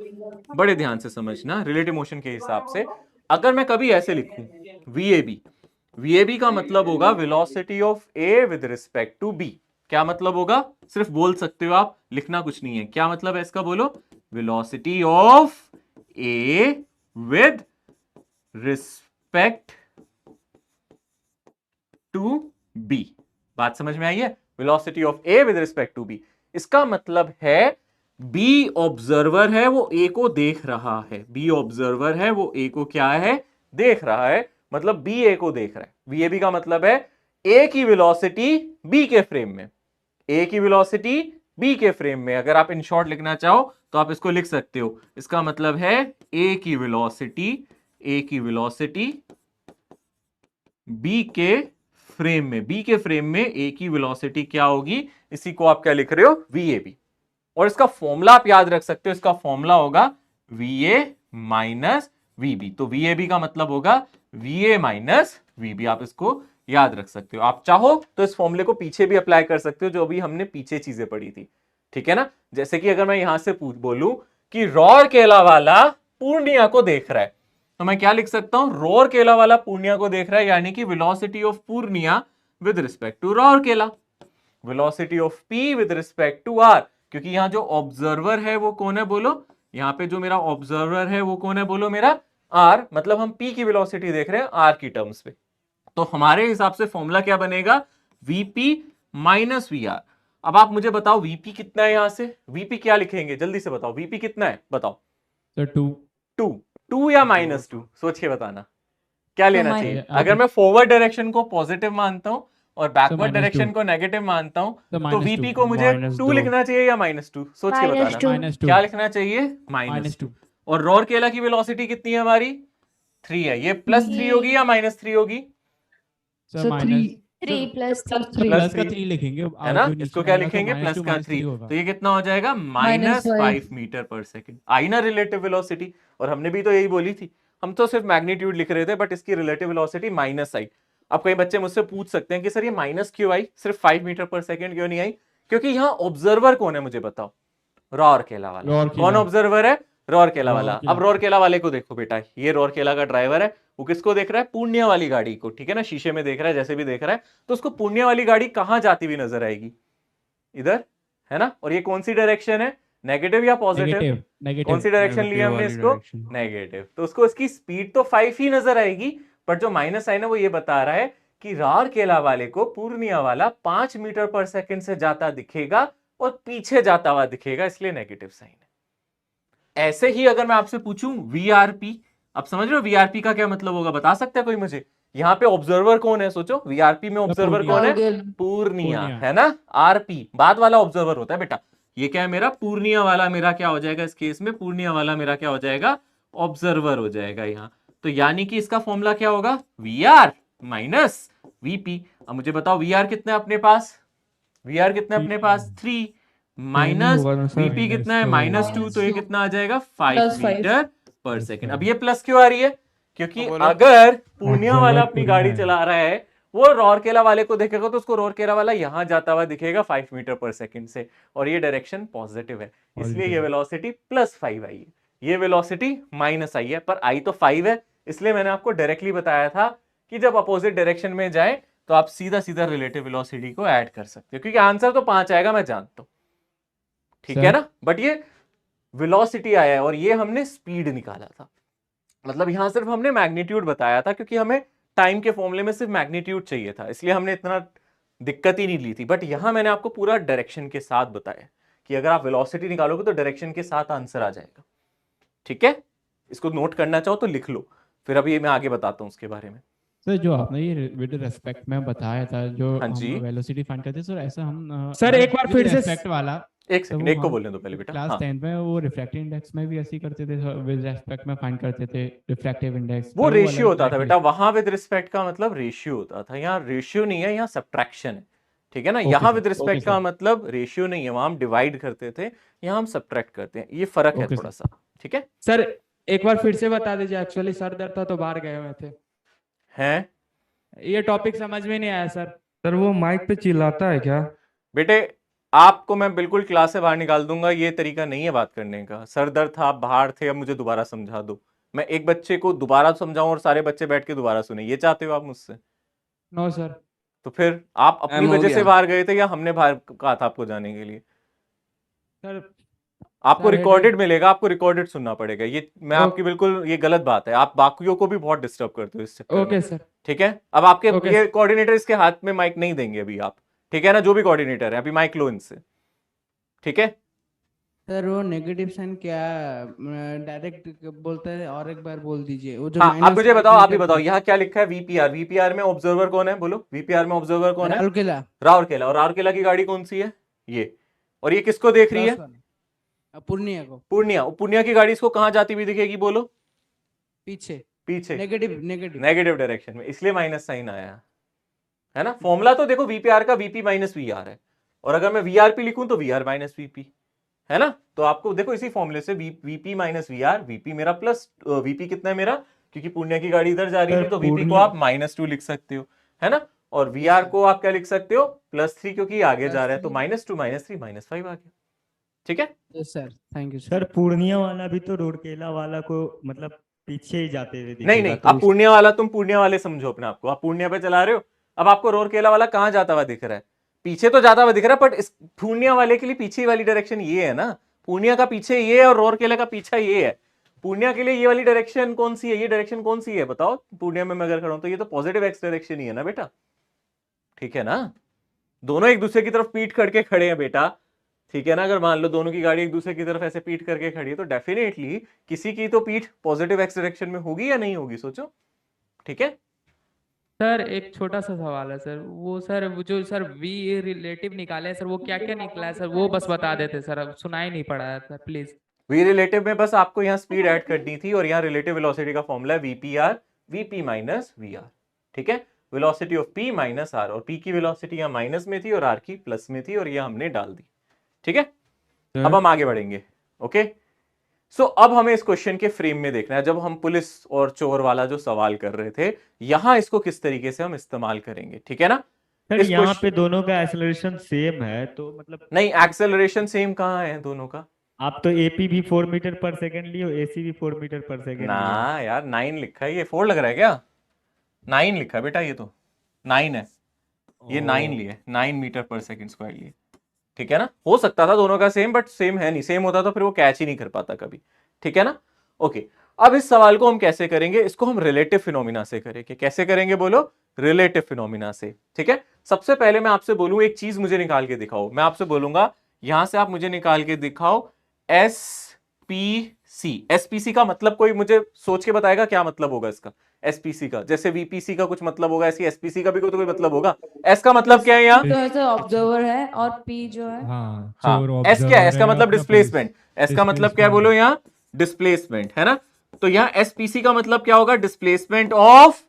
बड़े ध्यान से समझना। रिलेटिव मोशन के हिसाब से अगर मैं कभी ऐसे लिखूं VAB, VAB का मतलब होगा velocity of A with respect to B। क्या मतलब होगा? सिर्फ बोल सकते हो आप, लिखना कुछ नहीं है। क्या मतलब है इसका बोलो? Velocity of A with respect to B। बात समझ में आई है? Velocity of A with respect to B, इसका मतलब है B ऑब्जर्वर है, वो A को देख रहा है। B ऑब्जर्वर है, वो A को क्या है? देख रहा है, मतलब B A को देख रहा है। VAB का मतलब है A की वेलोसिटी B के फ्रेम में, A की वेलोसिटी B के फ्रेम में। अगर आप इन शॉर्ट लिखना चाहो तो आप इसको लिख सकते हो, इसका मतलब है A की वेलोसिटी B के फ्रेम में, B के फ्रेम में A की वेलोसिटी क्या होगी, इसी को आप क्या लिख रहे हो? VAB। और इसका फॉर्मूला आप याद रख सकते हो, इसका फॉर्मूला होगा VA माइनस VB। तो VAB का मतलब होगा VA माइनस VB, आप इसको याद रख सकते हो। आप चाहो तो इस फॉर्मूले को पीछे भी अप्लाई कर सकते हो, जो अभी हमने पीछे चीजें पढ़ी थी। ठीक है ना। जैसे कि अगर मैं यहां से बोलूं कि रौरकेला वाला पूर्णिया को देख रहा है, तो मैं क्या लिख सकता हूं, रौरकेला वाला पूर्णिया को देख रहा है, यानी कि velocity of Purnia with respect to Rourkela, velocity of P with respect to R, क्योंकि यहां जो ऑब्जर्वर है वो कौन है बोलो, यहां पे जो मेरा ऑब्जर्वर है वो कौन है बोलो, मेरा आर, मतलब हम पी की वेलोसिटी देख रहे हैं आर की टर्म्स पे। तो हमारे हिसाब से फॉर्मूला क्या बनेगा, वीपी माइनस वी आर। अब आप मुझे बताओ वीपी कितना है, यहां से वीपी क्या लिखेंगे, जल्दी से बताओ, वीपी कितना है बताओ। सर 2 टू या -2, सोच के बताना क्या लेना माइनस। चाहिए। आप- अगर मैं फॉरवर्ड डायरेक्शन को पॉजिटिव मानता हूं और बैकवर्ड -2 डायरेक्शन को नेगेटिव मानता हूं, तो तो वीपी को मुझे टू लिखना चाहिए या -2, सोच के बताना -2। क्या लिखना चाहिए, -2। और रौरकेला की वेलोसिटी कितनी है हमारी, 3 है, ये +3 होगी या -3 होगी, सर So माइनस 3 + 3 प्लस का 3 3 लिखेंगे, है ना, इसको क्या लिखेंगे प्लस का 3, तो ये कितना हो जाएगा -5 मीटर पर सेकंड, आई ना रिलेटिव वेलोसिटी। और हमने भी तो यही बोली थी, हम तो सिर्फ मैग्नीट्यूड लिख रहे थे, बट इसकी रिलेटिव वेलोसिटी माइनस आई। अब कई बच्चे मुझसे पूछ सकते हैं कि सर ये माइनस क्यों आई, सिर्फ 5 मीटर पर सेकंड क्यों नहीं आई, क्योंकि यहाँ ऑब्जर्वर कौन है मुझे बताओ, रौरकेला वाला। रौरकेला। कौन ऑब्जर्वर है, रौरकेला वाला। रौरकेला। अब रौरकेला वाले को देखो बेटा, ये रौरकेला का ड्राइवर है, वो किसको देख रहा है, पूर्णिया वाली गाड़ी को, ठीक है ना, शीशे में देख रहा है, जैसे भी देख रहा है, तो उसको पूर्णिया वाली गाड़ी कहां जाती हुई नजर आएगी, इधर, है ना। और ये कौन सी डायरेक्शन है, नेगेटिव या पॉजिटिव, नेगेटिव कौन सी डायरेक्शन ली हमने इसको, नेगेटिव, तो उसको इसकी स्पीड तो 5 ही नजर आएगी, बट जो माइनस साइन है वो ये बता रहा है कि रौरकेला वाले को पूर्णिया वाला 5 मीटर पर सेकंड से जाता दिखेगा और पीछे जाता हुआ दिखेगा, इसलिए नेगेटिव साइन है। ऐसे ही अगर मैं आपसे पूछूं वीआरपी, अब समझ रहे हो वीआरपी का क्या मतलब होगा, बता सकता है कोई मुझे, यहाँ पे ऑब्जर्वर कौन है, सोचो वीआरपी में ऑब्जर्वर कौन है, पूर्णिया, है ना, आरपी बाद वाला ऑब्जर्वर होता है बेटा, ये क्या है मेरा पूर्णिया वाला, मेरा क्या हो जाएगा इस केस में, पूर्णिया वाला मेरा क्या हो जाएगा, ऑब्जर्वर हो जाएगा यहाँ। तो यानी कि इसका फॉर्मूला क्या होगा, वी आर माइनस वीपी। अब मुझे बताओ वी आर कितना है अपने पास, वी आर कितना है अपने पास 3 माइनस होगा ना सर, वीपी कितना है -2, तो ये कितना आ जाएगा 5 +5 मीटर पर सेकंड। अब ये प्लस क्यों आ रही है, क्योंकि अगर पूर्णिया वाला अपनी गाड़ी चला रहा है, वो रौरकेला वाले को देखेगा तो उसको रौरकेला वाला यहां जाता हुआ दिखेगा 5 मीटर पर सेकंड से, और ये डायरेक्शन पॉजिटिव है, इसलिए ये वेलोसिटी +5 आई है, ये वेलोसिटी माइनस आई है, पर आई तो 5 है, इसलिए मैंने आपको डायरेक्टली बताया था कि जब अपोजिट डायरेक्शन में जाए तो आप सीधा सीधा रिलेटिव वेलोसिटी को ऐड कर सकते हो, क्योंकि आंसर तो 5 आएगा मैं जानता हूं, ठीक है ना, बट ये वेलोसिटी आया है और ये हमने स्पीड निकाला था, मतलब यहां सिर्फ हमने मैग्नीट्यूड बताया था, क्योंकि हमें टाइम के फॉर्मूले में सिर्फ मैग्नीट्यूड चाहिए था, इसलिए हमने इतना दिक्कत ही नहीं ली थी। बट यहां मैंने आपको पूरा डायरेक्शन के साथ बताया कि अगर आप वेलोसिटी निकालोगे तो डायरेक्शन के साथ आंसर आ जाएगा, ठीक है। इसको नोट करना चाहो तो लिख लो, फिर अभी मैं आगे बताता हूं उसके बारे में। सर जो आपने ये विद रिस्पेक्ट में बताया था, जो हाँ जी। हम वेलोसिटी फाइंड करते हैं, सर ऐसा हम सर, एक बार फिर से- रिस्पेक्ट वाला एक सेकंड, वो एक को हम बोलने दो पहले बेटा। क्लास हाँ, 10th में वो रिफ्रैक्टिव इंडेक्स में भी ऐसे ही करते थे, विद रिस्पेक्ट में फाइंड करते थे रिफ्रैक्टिव इंडेक्स, वो रेशियो होता था बेटा, वहां विद रिस्पेक्ट का मतलब रेशियो होता था, यहाँ रेशियो नहीं है, यहाँ सब्ट्रैक्शन है, ठीक है ना। Okay, यहाँ sir. विद रिस्पेक्ट Okay, का sir. मतलब रेशियो नहीं है, वहां हम डिवाइड करते थे, यहाँ हम सब्ट्रैक्ट करते हैं, ये फर्क है Okay, थोड़ा सा, ठीक है। सर एक बार फिर से बता दीजिए, एक्चुअली सर दर्द था तो बाहर गए हुए थे, हैं ये टॉपिक समझ में नहीं आया सर। सर वो माइक पे चिल्लाता है क्या? बेटे, आपको मैं बिल्कुल क्लास से बाहर निकाल दूंगा, ये तरीका नहीं है बात करने का। सर दर्द था, आप बाहर थे, अब मुझे दोबारा समझा दो, मैं एक बच्चे को दोबारा समझाऊं और सारे बच्चे बैठ के दोबारा सुने, ये चाहते हो आप मुझसे? No sir. तो फिर आप अपनी हो वजह से गया। बाहर गए थे या हमने बाहर कहा था आपको जाने के लिए? सर आपको सर, रिकॉर्डेड मिलेगा, आपको रिकॉर्डेड सुनना पड़ेगा, ये मैं ओके। आपकी बिल्कुल, ये गलत बात है, आप बाकियों को भी बहुत डिस्टर्ब करते हो इस चक्कर में, ओके सर। ठीक है। अब आपके ओके। ये कोऑर्डिनेटर इसके हाथ में माइक नहीं देंगे अभी आप, ठीक है ना, जो भी कोऑर्डिनेटर है अभी माइक लो इनसे, ठीक है। सर वो नेगेटिव साइन क्या डायरेक्ट बोलता है, और एक बार बोल दीजिए वो जो हाँ, आप minus मुझे बताओ, आप ही मीटर- बताओ, यहाँ क्या लिखा है, वीपीआर, वीपीआर में ऑब्जर्वर कौन है बोलो, वीपीआर में ऑब्जर्वर कौन है, राउरकेला राउरकेला, और राउरकेला की गाड़ी कौन सी है, ये, और ये किसको देख रही है, पूर्णिया को पूर्णिया। पूर्णिया की गाड़ी इसको कहां जाती हुई दिखेगी बोलो, पीछे पीछे, नेगेटिव नेगेटिव नेगेटिव डायरेक्शन में, इसलिए माइनस साइन आया है ना। फॉर्मूला तो देखो वीपीआर का वीपी माइनस वीआर है, और अगर मैं वीआरपी लिखूं तो वीआर माइनस वीपी, है ना। तो आपको देखो इसी फॉर्मूले से वीपी माइनस वीआर, वीपी मेरा प्लस, वीपी कितना है मेरा, क्योंकि पूर्णिया की गाड़ी इधर जा रही है, तो वीपी को आप -2 लिख सकते हो, है ना। और वीआर को आप क्या लिख सकते हो, +3, क्योंकि आगे जा रहा है, तो -2 -3 -5 आ गया। ठीक है। Yes sir, thank you sir Purnia वाला भी तो रोडकेला वाला को मतलब पीछे ही जाते हुए नहीं दिखेगा, नहीं, तो आप पूर्णिया वाला, तुम पूर्णिया वाले समझो अपने आप को, आप पूर्णिया पे चला रहे हो, अब आपको रोरकेला वाला कहां जाता हुआ दिख रहा है? पीछे तो जाता हुआ दिख रहा है, बट इस पूर्णिया वाले के लिए पीछे वाली डायरेक्शन ये है ना, पूर्णिया का पीछे ये है और रोरकेला का पीछा ये है। पूर्णिया के लिए ये वाली डायरेक्शन कौन सी है, ये डायरेक्शन कौन सी है बताओ? पूर्णिया में मैं अगर खड़ा हूं तो ये तो पॉजिटिव एक्स डायरेक्शन ही है ना बेटा, ठीक है ना? दोनों एक दूसरे की तरफ पीठ करके खड़े हैं बेटा, ठीक है ना? अगर मान लो दोनों की गाड़ी एक दूसरे की तरफ ऐसे पीठ करके खड़ी है तो डेफिनेटली किसी की तो पीठ पॉजिटिव एक्स डायरेक्शन में होगी या नहीं होगी, सोचो, ठीक है। सर एक छोटा सा सवाल है सर, वो सर वो जो सर वी रिलेटिव निकाले हैं सर, वो क्या क्या निकला है सर, वो बस बता देते सर, अब सुनाई नहीं पड़ा है सर प्लीज। वी रिलेटिव में बस आपको यहाँ स्पीड ऐड करनी थी और यहाँ रिलेटिव वेलोसिटी का फॉर्मूला है वीपीआर, वीपी माइनस वीआर, ठीक है। Velocity of P minus R, और पी की वेलोसिटी यहाँ माइनस में थी और आर की प्लस में थी और ये हमने डाल दी, ठीक है। अब हम आगे बढ़ेंगे, ओके। सो अब हमें इस क्वेश्चन के फ्रेम में देखना है, जब हम पुलिस और चोर वाला जो सवाल कर रहे थे, यहां इसको किस तरीके से हम इस्तेमाल करेंगे, ठीक है ना। सर इस यहाँ क्वेश्चन- पे दोनों का एक्सेलरेशन सेम है, तो मतलब नहीं, एक्सेलरेशन सेम कहां है दोनों का? आप तो एपी भी 4 मीटर पर सेकंड लिए हो, एसी भी 4 मीटर पर सेकंड ना लिए हो। यार 9 लिखा है, ये 4 लग रहा है क्या? 9 लिखा है बेटा, ये तो 9 है, ये 9 लिए, 9 मीटर पर सेकंड स्क्वायर लिए, ठीक है ना। हो सकता था दोनों का सेम, बट सेम है नहीं, सेम होता तो फिर वो कैच ही नहीं कर पाता कभी, ठीक है ना। ओके, अब इस सवाल को हम कैसे करेंगे? इसको हम रिलेटिव फिनोमिना से करेंगे। कैसे करेंगे बोलो? रिलेटिव फिनोमिना से, ठीक है। सबसे पहले मैं आपसे बोलूं एक चीज मुझे निकाल के दिखाओ, मैं आपसे बोलूंगा यहां से आप मुझे निकाल के दिखाओ एसपीसी। एसपीसी का मतलब कोई मुझे सोच के बताएगा क्या मतलब होगा इसका? एसपीसी का जैसे वीपीसी का कुछ मतलब होगा, ऐसी एसपीसी का भी कोई मतलब होगा। एस का मतलब क्या है यहाँ? तो ऐसे ऑब्जर्वर है और पी जो है हाँ, हाँ, चोर एस क्या है? एस का observer मतलब अपना डिस्प्लेसमेंट। एस का मतलब क्या है बोलो यहाँ? डिस्प्लेसमेंट, है ना। तो यहाँ एसपीसी का मतलब क्या होगा? Displacement of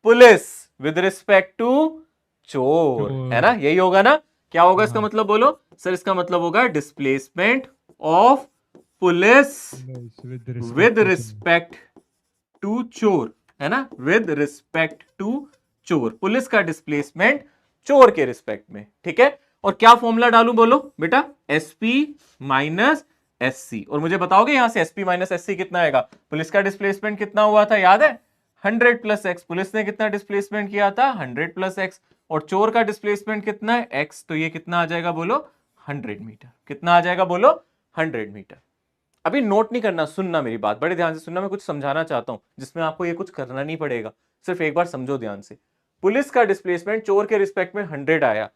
police with respect to चोर, है ना, यही होगा ना। क्या होगा इसका मतलब बोलो? सर इसका मतलब होगा displacement of police with respect to चोर, है ना, विद रिस्पेक्ट टू चोर, पुलिस का डिस्प्लेसमेंट चोर के रिस्पेक्ट में, ठीक है। और क्या फॉर्मूला डालूं बोलो बेटा? एसपी माइनस एससी, और मुझे बताओगे यहां से एसपी माइनस एससी कितना आएगा? पुलिस का डिस्प्लेसमेंट कितना हुआ था याद है? 100 प्लस एक्स। पुलिस ने कितना डिस्प्लेसमेंट किया था? 100 प्लस एक्स। और चोर का डिस्प्लेसमेंट कितना है? एक्स। तो ये कितना आ जाएगा बोलो? 100 मीटर। कितना आ जाएगा बोलो? 100 मीटर। अभी नोट नहीं करना, सुनना मेरी बात, बड़े ध्यान से सुनना, मैं कुछ समझाना चाहता हूं जिसमें आपको ये कुछ करना नहीं पड़ेगा, सिर्फ एक बार समझो ध्यान से। पुलिस का डिस्प्लेसमेंट चोर के रिस्पेक्ट में 100 आया,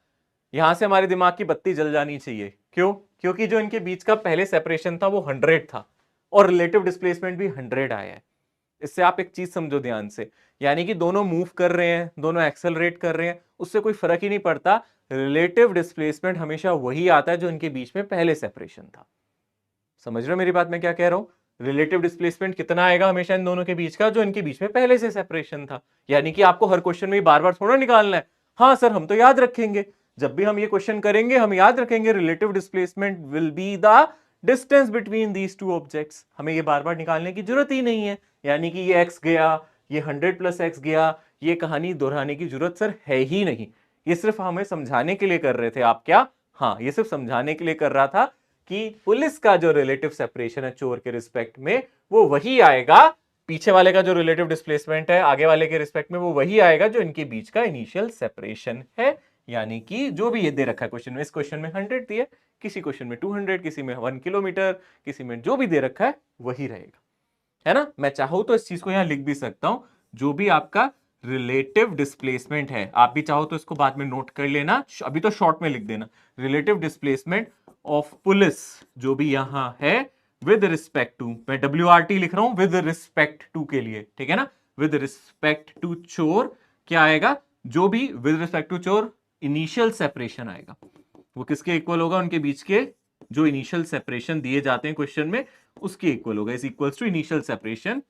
यहां से हमारे दिमाग की बत्ती जल जानी चाहिए। क्यों? क्योंकि जो इनके बीच का पहले सेपरेशन था वो 100 था और रिलेटिव डिस्प्लेसमेंट भी 100 आया है। इससे आप एक चीज समझो ध्यान से, यानी कि दोनों मूव कर रहे हैं, दोनों एक्सेलरेट कर रहे हैं, उससे कोई फर्क ही नहीं पड़ता। रिलेटिव डिस्प्लेसमेंट हमेशा वही आता है जो इनके बीच में पहले सेपरेशन था। समझ रहे हो मेरी बात मैं क्या कह रहा हूं? रिलेटिव डिस्प्लेसमेंट कितना आएगा हमेशा इन दोनों के बीच का? जो इनके बीच में पहले से सेपरेशन था। यानी कि आपको हर क्वेश्चन में बार बार थोड़ा निकालना है। हाँ सर हम तो याद रखेंगे, जब भी हम ये क्वेश्चन करेंगे हम याद रखेंगे relative displacement will be the distance between these two objects. हमें ये बार बार निकालने की जरूरत ही नहीं है। यानी कि ये x गया, ये 100 प्लस एक्स गया, ये कहानी दोहराने की जरूरत सर है ही नहीं। ये सिर्फ हमें समझाने के लिए कर रहे थे आप क्या? हाँ, ये सिर्फ समझाने के लिए कर रहा था कि पुलिस का जो रिलेटिव सेपरेशन है चोर के रिस्पेक्ट में वो वही आएगा, पीछे वाले का जो रिलेटिव डिस्प्लेसमेंट है आगे वाले के रिस्पेक्ट में वो वही आएगा जो इनके बीच का इनिशियल सेपरेशन है। यानी कि जो भी ये दे रखा है क्वेश्चन में, इस क्वेश्चन में 100 दिया, किसी क्वेश्चन में 200, किसी में 1 किलोमीटर, किसी में जो भी दे रखा है वही रहेगा, है ना। मैं चाहूं तो इस चीज को यहां लिख भी सकता हूं, जो भी आपका रिलेटिव डिस्प्लेसमेंट है, आप भी चाहो तो इसको बाद में नोट कर लेना, अभी तो शॉर्ट में लिख देना, रिलेटिव डिस्प्लेसमेंट ऑफ पुलिस जो भी यहां है विद रिस्पेक्ट टू, मैं WRT लिख रहा हूं विद रिस्पेक्ट टू के लिए, ठीक है ना, विद रिस्पेक्ट टू चोर, क्या आएगा? जो भी विद रिस्पेक्ट टू चोर इनिशियल सेपरेशन आएगा वो किसके इक्वल होगा? उनके बीच के जो इनिशियल सेपरेशन दिए जाते हैं क्वेश्चन में उसके इक्वल होगा, is equals to initial separation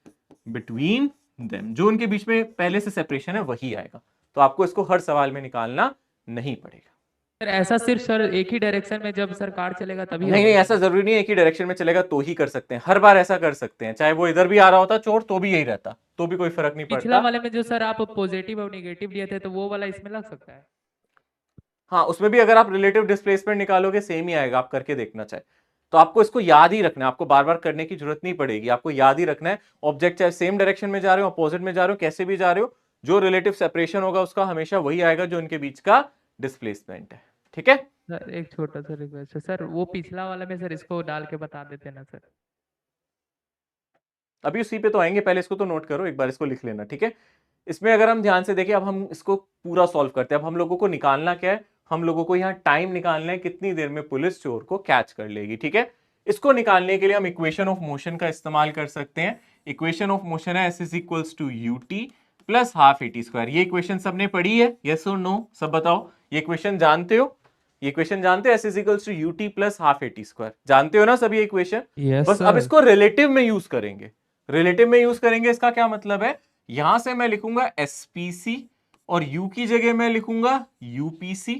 between them. जो उनके बीच में पहले से सेपरेशन है वही आएगा। तो आपको इसको हर सवाल में निकालना नहीं पड़ेगा। सर ऐसा सिर्फ सर एक ही डायरेक्शन में जब सर कार चलेगा तभी नहीं नहीं, ऐसा जरूरी नहीं है कि डायरेक्शन में चलेगा तो ही कर सकते हैं, हर बार ऐसा कर सकते हैं, चाहे वो इधर भी आ रहा होता चोर तो भी यही रहता, तो भी कोई फर्क नहीं पिछला पड़ता। वाले में जो सर आप पॉजिटिव और नेगेटिव लिए थे तो वो वाला इसमें लग सकता है। हाँ, उसमें भी अगर आप रिलेटिव डिस्प्लेसमेंट निकालोगे सेम ही आएगा, आप करके देखना चाहे। तो आपको इसको याद ही रखना है, आपको बार बार करने की जरूरत नहीं पड़ेगी, आपको याद ही रखना है। ऑब्जेक्ट चाहे सेम डायरेक्शन में जा रहे हो, अपोजिट में जा रहे हो, कैसे भी जा रहे हो, जो रिलेटिव सेपरेशन होगा उसका हमेशा वही आएगा जो इनके बीच का डिस्प्लेसमेंट है। ठीक है, सर एक छोटा सा रिक्वेस्ट है सर, वो पिछला वाला में सर इसको डाल के बता देते ना सर। अभी उसी पे तो आएंगे, पहले इसको तो नोट करो, एक बार इसको लिख लेना। ठीक है, इसमें अगर हम ध्यान से देखें, अब हम इसको पूरा सॉल्व करते हैं। अब हम लोगों को निकालना क्या है, हम लोगों को यहाँ टाइम निकालना है, कितनी देर में पुलिस चोर को कैच कर लेगी। ठीक है, इसको निकालने के लिए हम इक्वेशन ऑफ मोशन का इस्तेमाल कर सकते हैं। इक्वेशन ऑफ मोशन है s = ut plus half at²। ये इक्वेशन सबने पढ़ी है, यस और नो, सब बताओ। ये इक्वेशन जानते हो, ये इक्वेशन जानते हो, s = ut plus half at², जानते हो ना सब ये इक्वेशन। यस बस अब इसको रिलेटिव में यूज करेंगे। रिलेटिव में यूज करेंगे, इसका क्या मतलब है, यहां से मैं लिखूंगा SPC और U की जगह मैं लिखूंगा UPC।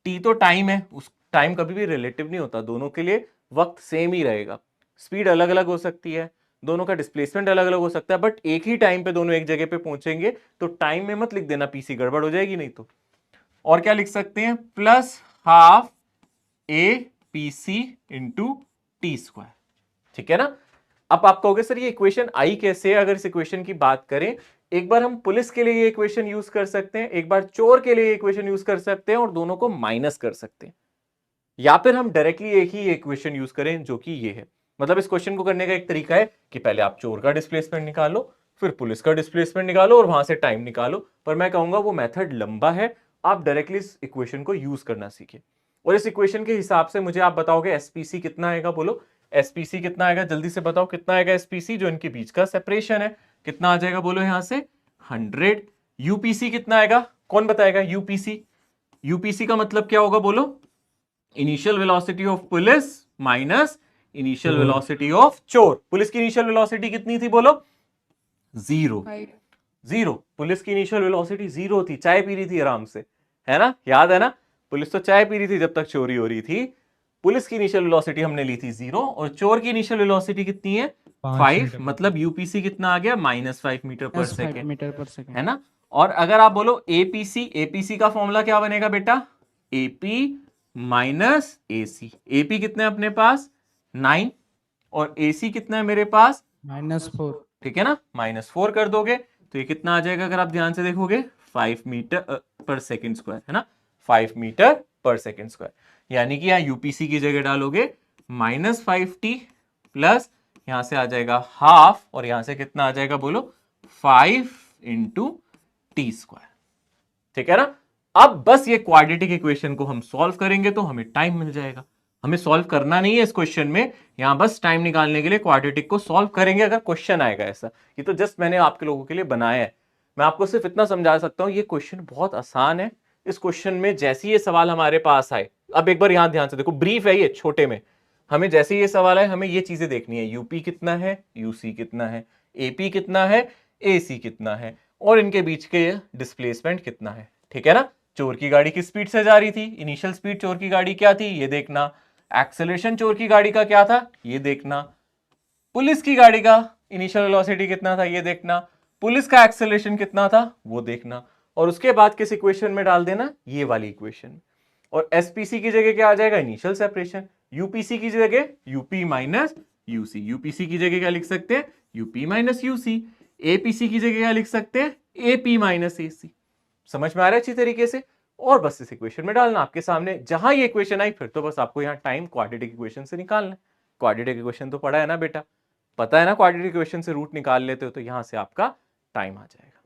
T तो टाइम है, उस टाइम कभी भी रिलेटिव नहीं होता, दोनों के लिए वक्त सेम ही रहेगा। स्पीड अलग अलग हो सकती है, दोनों का डिस्प्लेसमेंट अलग अलग हो सकता है, बट एक ही टाइम पे दोनों एक जगह पे पहुंचेंगे। तो टाइम में मत लिख देना PC, गड़बड़ हो जाएगी नहीं तो। और क्या लिख सकते हैं, प्लस हाफ APC × T²। ठीक है ना। अब आप कहोगे सर ये इक्वेशन आई कैसे है। अगर इस इक्वेशन की बात करें, एक बार हम पुलिस के लिए ये इक्वेशन यूज कर सकते हैं, एक बार चोर के लिए इक्वेशन यूज कर सकते हैं, और दोनों को माइनस कर सकते हैं, या फिर हम डायरेक्टली एक ही इक्वेशन यूज करें जो कि ये है। मतलब इस क्वेश्चन को करने का एक तरीका है कि पहले आप चोर का डिस्प्लेसमेंट निकालो, फिर पुलिस का डिस्प्लेसमेंट निकालो और वहां से टाइम निकालो। पर मैं कहूंगा वो मेथड लंबा है, आप डायरेक्टली इस इक्वेशन को यूज करना सीखिए। और इस इक्वेशन के हिसाब से मुझे आप बताओगे SPC कितना आएगा, बोलो SPC कितना आएगा, जल्दी से बताओ कितना आएगा SPC, जो इनके बीच का सेपरेशन है, कितना आ जाएगा, बोलो यहां से 100। UPC कितना आएगा, कौन बताएगा, UPC का मतलब क्या होगा, बोलो initial velocity of police minus initial velocity of चोर। पुलिस की इनिशियल वेलोसिटी कितनी थी, बोलो 0। पुलिस की इनिशियल वेलोसिटी 0 थी, चाय पी रही थी आराम से, है ना, याद है ना, पुलिस तो चाय पी रही थी जब तक चोरी हो रही थी। पुलिस की इनिशियल वेलोसिटी हमने ली थी 0, और चोर की इनिशियल वेलोसिटी कितनी है, 5। मतलब UPC कितना आ गया, -5 मीटर पर सेकेंड, है ना। और अगर आप बोलो APC का फॉर्मूला क्या बनेगा बेटा, AP माइनस AC। AP कितने अपने पास 9, और AC कितना है मेरे पास -4। ठीक है ना, -4 कर दोगे तो ये कितना आ जाएगा, अगर आप ध्यान से देखोगे 5 मीटर पर सेकेंड स्क्वायर, है ना, 5 मीटर पर सेकेंड स्क्वायर। यानी कि यहाँ UPC की जगह डालोगे -5T प्लस यहां से आ जाएगा हाफ, और यहां से कितना आ जाएगा, बोलो 5 × T²। ठीक है ना। अब बस ये क्वाड्रेटिक इक्वेशन को हम सॉल्व करेंगे तो हमें टाइम मिल जाएगा। हमें सॉल्व करना नहीं है इस क्वेश्चन में, यहां बस टाइम निकालने के लिए क्वाड्रेटिक को सॉल्व करेंगे अगर क्वेश्चन आएगा ऐसा। ये तो जस्ट मैंने आपके लोगों के लिए बनाया है। मैं आपको सिर्फ इतना समझा सकता हूं, ये क्वेश्चन बहुत आसान है। इस क्वेश्चन में जैसे ये सवाल हमारे पास आए, अब एक बार यहां ध्यान से देखो, ब्रीफ है ये, छोटे में हमें जैसे ये सवाल है हमें ये चीजें देखनी है, UP कितना है, UC कितना है, AP कितना है, AC कितना है, और इनके बीच के डिस्प्लेसमेंट कितना है। ठीक है ना। चोर की गाड़ी किस स्पीड से जा रही थी, इनिशियल स्पीड चोर की गाड़ी क्या थी, ये देखना। एक्सेलरेशन चोर की गाड़ी का क्या था, ये देखना। पुलिस की गाड़ी का इनिशियल वेलोसिटी कितना था, ये देखना। पुलिस का एक्सेलरेशन कितना था, वो देखना। और उसके बाद किस इक्वेशन में डाल देना, ये वाली इक्वेशन। और SPC की जगह क्या आ जाएगा, इनिशियल सेपरेशन। UPC की जगह UP माइनस UC। UPC की जगह क्या लिख सकते हैं, UP माइनस UC। APC की जगह क्या लिख सकते हैं, AP माइनस AC। समझ में आ रहा है अच्छी तरीके से। और बस इस इक्वेशन में डालना आपके सामने, जहां ये इक्वेशन आई फिर तो बस आपको यहाँ टाइम क्वाड्रेटिक इक्वेशन से निकालना है। क्वाड्रेटिक इक्वेशन तो पढ़ा है ना बेटा, पता है ना, क्वाड्रेटिक इक्वेशन से रूट निकाल लेते हो तो यहां से आपका टाइम आ जाएगा।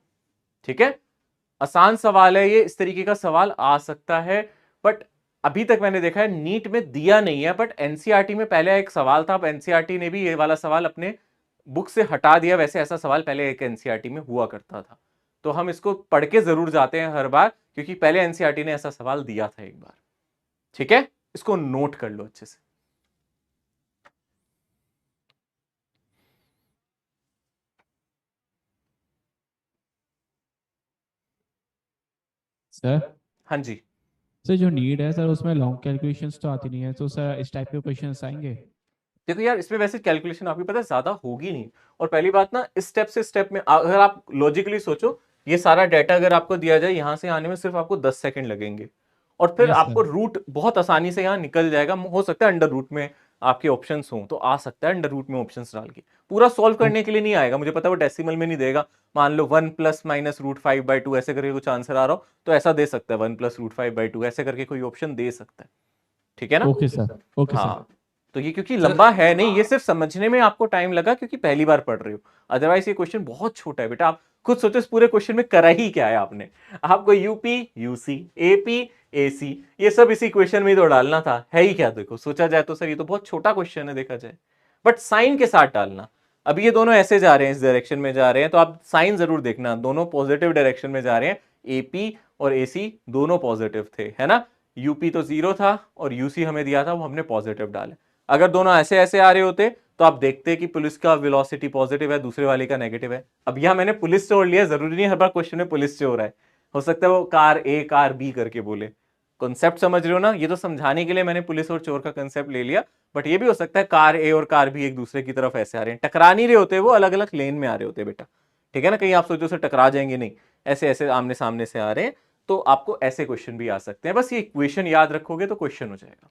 ठीक है, आसान सवाल है ये, इस तरीके का सवाल आ सकता है, बट अभी तक मैंने देखा है नीट में दिया नहीं है। बट NCERT में पहले एक सवाल था, अब NCERT ने भी ये वाला सवाल अपने बुक से हटा दिया। वैसे ऐसा सवाल पहले एक NCERT में हुआ करता था, तो हम इसको पढ़ के जरूर जाते हैं हर बार, क्योंकि पहले NCERT ने ऐसा सवाल दिया था एक बार। ठीक है, इसको नोट कर लो अच्छे से। सर हाँ जी, सर जो नीड है सर उसमें लॉन्ग कैलकुलेशंस तो आती नहीं है, तो सर इस टाइप के क्वेश्चंस आएंगे। देखो यार, इसमें वैसे कैलकुलेशन आपको पता है ज्यादा होगी नहीं। और पहली बात ना, इस स्टेप से स्टेप में अगर आप लॉजिकली सोचो, ये सारा डाटा अगर आपको दिया जाए, यहां से आने में सिर्फ आपको 10 सेकंड लगेंगे, और फिर Yes, आपको sir. रूट बहुत आसानी से यहाँ निकल जाएगा। हो सकता है अंडर रूट में आपके ऑप्शंस हों तो आ सकता है अंडर रूट में ऑप्शंस डाल के। पूरा सॉल्व करने के लिए नहीं आएगा, मुझे पता है वो डेसिमल में नहीं देगा। मान लो 1 प्लस माइनस रूट 5/2 ऐसे करके कुछ आंसर आ रहा हो तो ऐसा दे सकता है, 1 प्लस रूट 5/2 ऐसे करके कोई ऑप्शन दे सकता है, ठीक है ना? Okay sir, okay sir. हाँ, तो ये क्योंकि लंबा है नहीं, ये सिर्फ समझने में आपको टाइम लगा क्योंकि पहली बार पढ़ रहे हो, अदरवाइज ये क्वेश्चन बहुत छोटा है बेटा। आप खुद सोचो इस पूरे क्वेश्चन में करा ही क्या है आपने। आपको यूपी, यूसी, एपी, एसी ये सब इसी क्वेश्चन में ही तो डालना था, है ही क्या? देखो सोचा जाए तो सर ये तो बहुत छोटा क्वेश्चन है देखा जाए, बट साइन के साथ डालना। अभी ये दोनों ऐसे जा रहे हैं, इस डायरेक्शन में जा रहे हैं, तो आप साइन जरूर देखना, दोनों पॉजिटिव डायरेक्शन में जा रहे हैं। एपी और एसी दोनों पॉजिटिव थे, है ना? यूपी तो 0 था और यूसी हमें दिया था, वो हमने पॉजिटिव डाले। अगर दोनों ऐसे ऐसे आ रहे होते तो आप देखते कि पुलिस का वेलोसिटी पॉजिटिव है, दूसरे वाले का नेगेटिव है। अब यहां मैंने पुलिस से जोड़ लिया, जरूरी नहीं हर बार क्वेश्चन में पुलिस से हो रहा है, हो सकता है वो कार ए कार बी करके बोले। कॉन्सेप्ट समझ रहे हो ना? ये तो समझाने के लिए मैंने पुलिस और चोर का कंसेप्ट ले लिया, बट ये भी हो सकता है कार ए और कार बी एक दूसरे की तरफ ऐसे आ रहे हैं, टकरा नहीं रहे होते, वो अलग अलग लेन में आ रहे होते बेटा, ठीक है ना? कहीं आप सोचो से टकरा जाएंगे, नहीं, ऐसे ऐसे आमने सामने से आ रहे हैं, तो आपको ऐसे क्वेश्चन भी आ सकते हैं। बस ये इक्वेशन याद रखोगे तो क्वेश्चन हो जाएगा।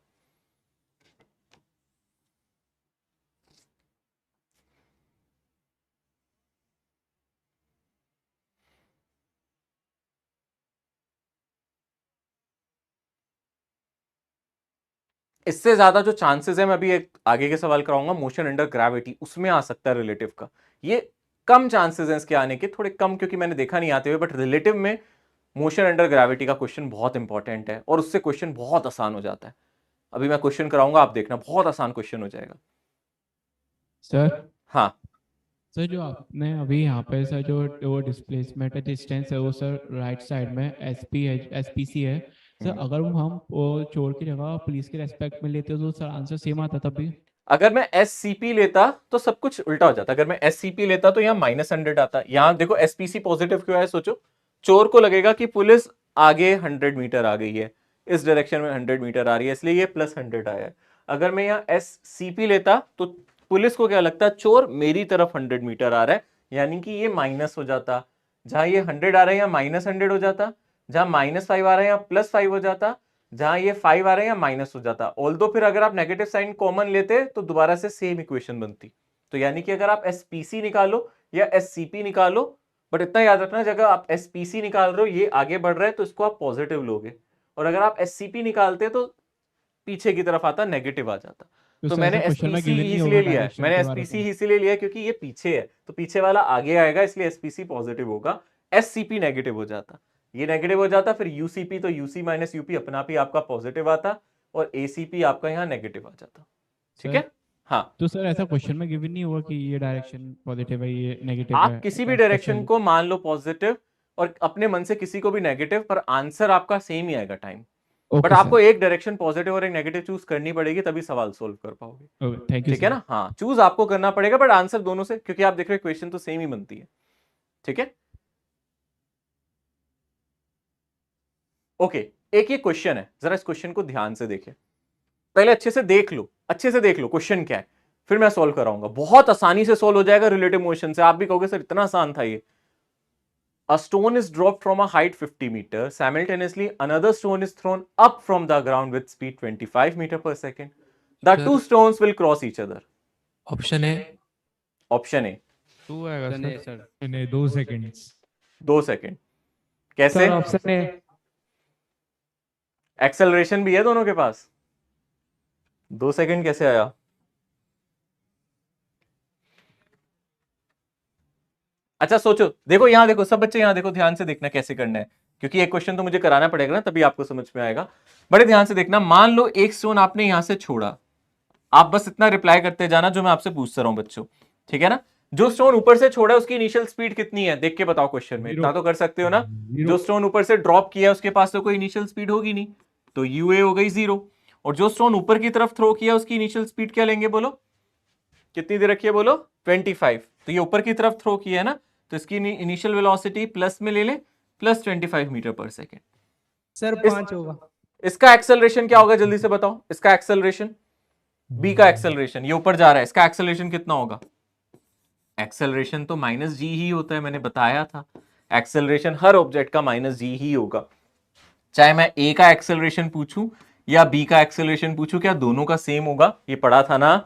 इससे ज्यादा जो चांसेस है, मैं अभी एक आगे के सवाल कराऊंगा मोशन अंडर ग्रेविटी, उसमें आ सकता है रिलेटिव का। ये कम चांसेस हैं इसके आने के, थोड़े कम, क्योंकि मैंने देखा नहीं आते हुए, बट रिलेटिव में मोशन अंडर ग्रेविटी का क्वेश्चन बहुत इंपॉर्टेंट है और उससे क्वेश्चन बहुत आसान हो जाता है। अभी मैं क्वेश्चन कराऊंगा, आप देखना, बहुत आसान क्वेश्चन हो जाएगा। सर, हाँ सर जो आपने अभी यहाँ पे सर जो वो डिस्प्लेसमेंट है, डिस्टेंस है, वो सर राइट साइड में एसपी है, एसपीसी है सर। अगर हम वो चोर की जगह पुलिस के रेस्पेक्ट में लेते तो सर आंसर सेम आता तब भी? अगर मैं एससीपी लेता तो सब कुछ उल्टा हो जाता। अगर मैं एससीपी लेता तो यहाँ -100 आता। यहाँ देखो एसपीसी पॉजिटिव क्यों है, सोचो। चोर को लगेगा कि पुलिस आगे 100 मीटर आ गई है, इस डायरेक्शन में 100 मीटर आ रही है, इसलिए ये +100 आया है। अगर मैं यहाँ एससीपी लेता तो पुलिस को क्या लगता है, चोर मेरी तरफ 100 मीटर आ रहा है, यानी कि ये माइनस हो जाता। जहां ये 100 आ रहा है यहाँ -100 हो जाता, जहां -5 आ रहा है यहाँ +5 हो जाता, जहां ये 5 आ रहे हैं या माइनस हो जाता। ऑल्दो फिर अगर आप नेगेटिव साइन कॉमन लेते तो दोबारा से सेम इक्वेशन बनती। तो यानी कि अगर आप एसपीसी निकालो या एससीपी निकालो, बट इतना याद रखना जब आप एसपीसी निकाल रहे हो ये आगे बढ़ रहा है तो इसको आप पॉजिटिव लोगे, और अगर आप एससीपी निकालते तो पीछे की तरफ आता, नेगेटिव आ जाता। तो मैंने एसपीसी इसलिए लिया है, मैंने एसपीसी इसलिए लिया है क्योंकि ये पीछे है, तो पीछे वाला आगे आएगा, इसलिए एसपीसी पॉजिटिव होगा, एससीपी नेगेटिव हो जाता, ये नेगेटिव हो जाता। फिर यूसीपी तो यूसी माइनस यूपी अपना आप ही आपका पॉजिटिव आता, और एसीपी आपका यहाँ नेगेटिव आ जाता, ठीक है? हाँ, तो सर ऐसा क्वेश्चन में गिवन नहीं हुआ कि ये डायरेक्शन पॉजिटिव है, ये नेगेटिव है? आप किसी भी डायरेक्शन को मान लो पॉजिटिव और अपने मन से किसी को भी नेगेटिव, पर आंसर आपका सेम ही आएगा टाइम। बट आपको एक डायरेक्शन पॉजिटिव और एक नेगेटिव चूज करनी पड़ेगी, तभी सवाल सोल्व कर पाओगे, थैंक यू, ठीक है ना? हाँ, चूज आपको करना पड़ेगा, बट आंसर दोनों से, क्योंकि आप देख रहे हो क्वेश्चन तो सेम ही बनती है, ठीक है? ओके, एक ये क्वेश्चन है, जरा इस क्वेश्चन को ध्यान से देखिए, पहले अच्छे से देख लो, अच्छे से देख लो क्वेश्चन क्या है, फिर मैं सॉल्व कराऊंगा। बहुत आसानी से सॉल्व हो जाएगा रिलेटिव मोशन से। आप भी कहोगे सर इतना आसान था ये। A stone is dropped from a height 50 meters. Simultaneously, another stone is thrown up from the ground with speed 25 meters per second. The two stones will cross each other. Option है Option A, 2 आएगा नहीं सर। सर, नहीं 2 सेकंड्स। 2 सेकंड। कैसे? सर ऑप्शन है एक्सेलरेशन भी है दोनों के पास, 2 सेकंड कैसे आया? अच्छा सोचो, देखो यहां देखो, सब बच्चे यहां देखो, ध्यान से देखना कैसे करना है, क्योंकि एक क्वेश्चन तो मुझे कराना पड़ेगा ना, तभी आपको समझ में आएगा। बड़े ध्यान से देखना, मान लो एक स्टोन आपने यहां से छोड़ा, आप बस इतना रिप्लाई करते जाना जो मैं आपसे पूछता रहा हूं बच्चों, ठीक है ना? जो स्टोन ऊपर से छोड़ा है उसकी इनिशियल स्पीड कितनी है, देख के बताओ क्वेश्चन में, इतना तो कर सकते हो ना? जो स्टोन ऊपर से ड्रॉप किया उसके पास तो कोई इनिशियल स्पीड होगी नहीं, तो यूए हो गई 0। और जो स्टोन ऊपर की तरफ थ्रो किया उसकी इनिशियल स्पीड क्या लेंगे, बोलो कितनी दे रखी है, बोलो 25। तो ये ऊपर की तरफ थ्रो किया है ना, तो इसकी इनिशियल वेलोसिटी प्लस में ले ले, +25 मीटर पर सेकेंड। सर 5 होगा। इसका एक्सेलरेशन क्या होगा, जल्दी से बताओ। इसका एक्सेलरेशन, बी का एक्सेलरेशन, ये ऊपर जा रहा है, इसका एक्सेलरेशन कितना होगा? एक्सेलरेशन तो -g ही होता है, मैंने बताया था। एक्सेलरेशन हर ऑब्जेक्ट का -g ही होगा, चाहे मैं ए का एक्सेलरेशन पूछूं या बी का एक्सेलरेशन पूछूं, क्या दोनों का सेम होगा? ये पढ़ा था ना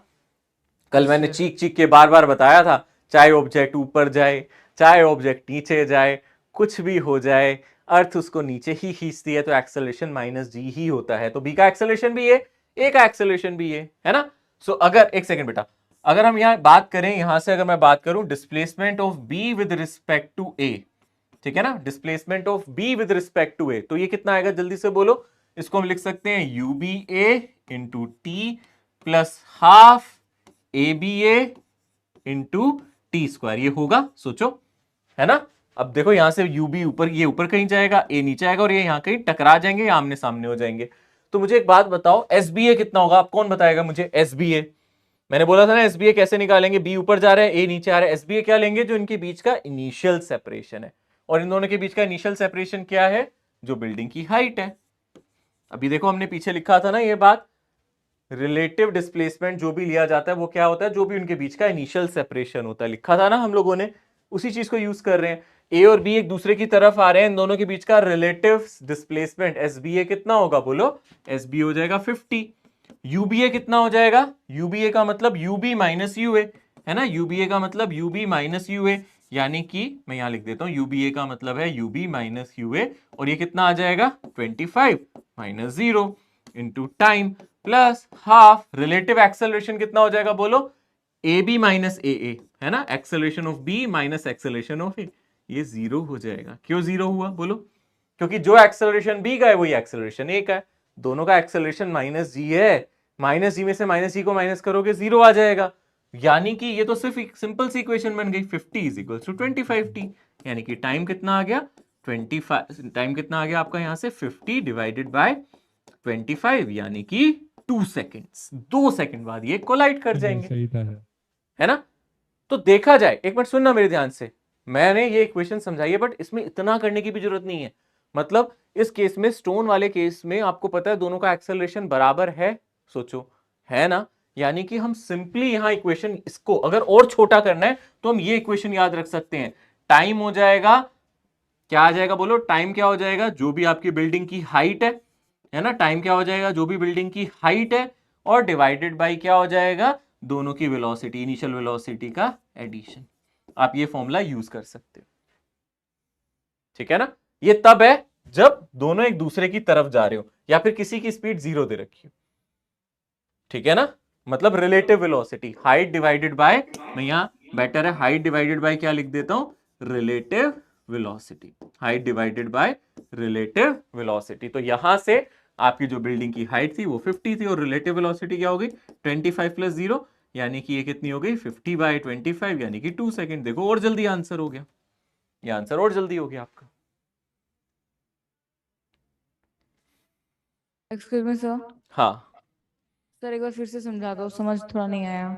कल, मैंने चीख चीख के बार बार बताया था, चाहे ऑब्जेक्ट ऊपर जाए चाहे ऑब्जेक्ट नीचे जाए, कुछ भी हो जाए, अर्थ उसको नीचे ही खींचती है, तो एक्सेलरेशन माइनस जी ही होता है। तो बी का एक्सेलरेशन भी ये, ए का एक्सेलरेशन भी ये है ना। सो अगर एक सेकंड बेटा, अगर हम यहां बात करें, यहां से अगर मैं बात करूं displacement of B with respect to A, ठीक है ना, displacement of B with respect to A, तो ये कितना आएगा जल्दी से बोलो। इसको हम लिख सकते हैं u B A into t plus half a B A into t square, ये होगा, सोचो, है ना। अब देखो यहां से यू बी ऊपर, ये ऊपर कहीं जाएगा, ए नीचे आएगा, और ये यहां कहीं टकरा जाएंगे या आमने सामने हो जाएंगे। तो मुझे एक बात बताओ, एस बी ए कितना होगा? आप कौन बताएगा मुझे एस बी ए? मैंने बोला था ना एस बी ए कैसे निकालेंगे, बी ऊपर जा रहा है ए नीचे आ रहा है, एस बी ए क्या लेंगे? जो इनके बीच का इनिशियल सेपरेशन है, और इन दोनों के बीच का इनिशियल सेपरेशन क्या है? जो बिल्डिंग की हाइट है। अभी देखो हमने पीछे लिखा था ना ये बात, रिलेटिव डिस्प्लेसमेंट जो भी लिया जाता है वो क्या होता है? जो भी उनके बीच का इनिशियल सेपरेशन होता है, लिखा था ना हम लोगों ने, उसी चीज को यूज कर रहे हैं। ए और बी एक दूसरे की तरफ आ रहे हैं, इन दोनों के बीच का रिलेटिव डिस्प्लेसमेंट एस बी ए कितना होगा? बोलो, एस बी हो जाएगा 50। यू बी ए कितना हो जाएगा? यू बी ए का मतलब यू बी माइनस यू ए, है ना, यू बी ए का मतलब यू बी माइनस यू ए, यानी कि मैं यहां लिख देता हूं यू बी ए का मतलब है यू बी माइनस यू ए, और ये कितना आ जाएगा? 25 minus 0 into time plus half, relative acceleration कितना हो जाएगा? बोलो, A B minus A A, है ना, acceleration of B minus acceleration of A, ये 0 हो जाएगा। क्यों 0 हुआ? बोलो, क्योंकि जो एक्सेलरेशन बी का है वही एक्सेलरेशन ए का है, दोनों का एक्सेलरेशन माइनस जी है, माइनस जी में से माइनस जी को माइनस करोगे 0 आ जाएगा, यानी कि ये तो सिर्फ एक सिंपल सी इक्वेशन बन गई, 50 इज इक्वल टू 25t, यानी कि टाइम कितना आ गया? 25, टाइम कितना आ गया आपका यहां से? 50 डिवाइडेड बाय 25, यानी कि 2 सेकेंड्स, 2 सेकंड बाद ये कोलाइड कर जाएंगे, सही था। है ना। तो देखा जाए, एक मिनट सुनना मेरे ध्यान से, मैंने ये इक्वेशन समझाई है, बट इसमें इतना करने की भी जरूरत नहीं है। मतलब इस केस में, स्टोन वाले केस में आपको पता है दोनों का एक्सेलरेशन बराबर है, सोचो, है ना, यानी कि हम सिंपली यहां इक्वेशन, इसको अगर और छोटा करना है तो हम ये इक्वेशन याद रख सकते हैं। टाइम हो जाएगा, क्या आ जाएगा? बोलो, टाइम क्या हो जाएगा? जो भी आपकी बिल्डिंग की हाइट है ना, टाइम क्या हो जाएगा? जो भी बिल्डिंग की हाइट है, और डिवाइडेड बाय क्या हो जाएगा? दोनों की वेलोसिटी, इनिशियल वेलोसिटी का एडिशन। आप ये फॉर्मूला यूज कर सकते हो, ठीक है ना। ये तब है जब दोनों एक दूसरे की तरफ जा रहे हो, या फिर किसी की स्पीड 0 दे रखी हो, ठीक है ना, मतलब relative velocity, height divided by, मैं यहां बेटर है हाइट डिवाइडेड बाय क्या लिख देता हूं? Relative velocity, height divided by relative velocity. तो यहां से आपकी जो बिल्डिंग की हाइट थी वो 50 थी, और रिलेटिव वेलोसिटी क्या हो गई? 25 प्लस 0, यानी कि ये कितनी हो गई? 50 बाय 25, यानी कि 2 सेकंड। देखो और जल्दी आंसर हो गया, ये आंसर और जल्दी हो गया आपका। Excuse me sir. हाँ सर एक बार फिर से समझा दो, समझ थोड़ा नहीं आया।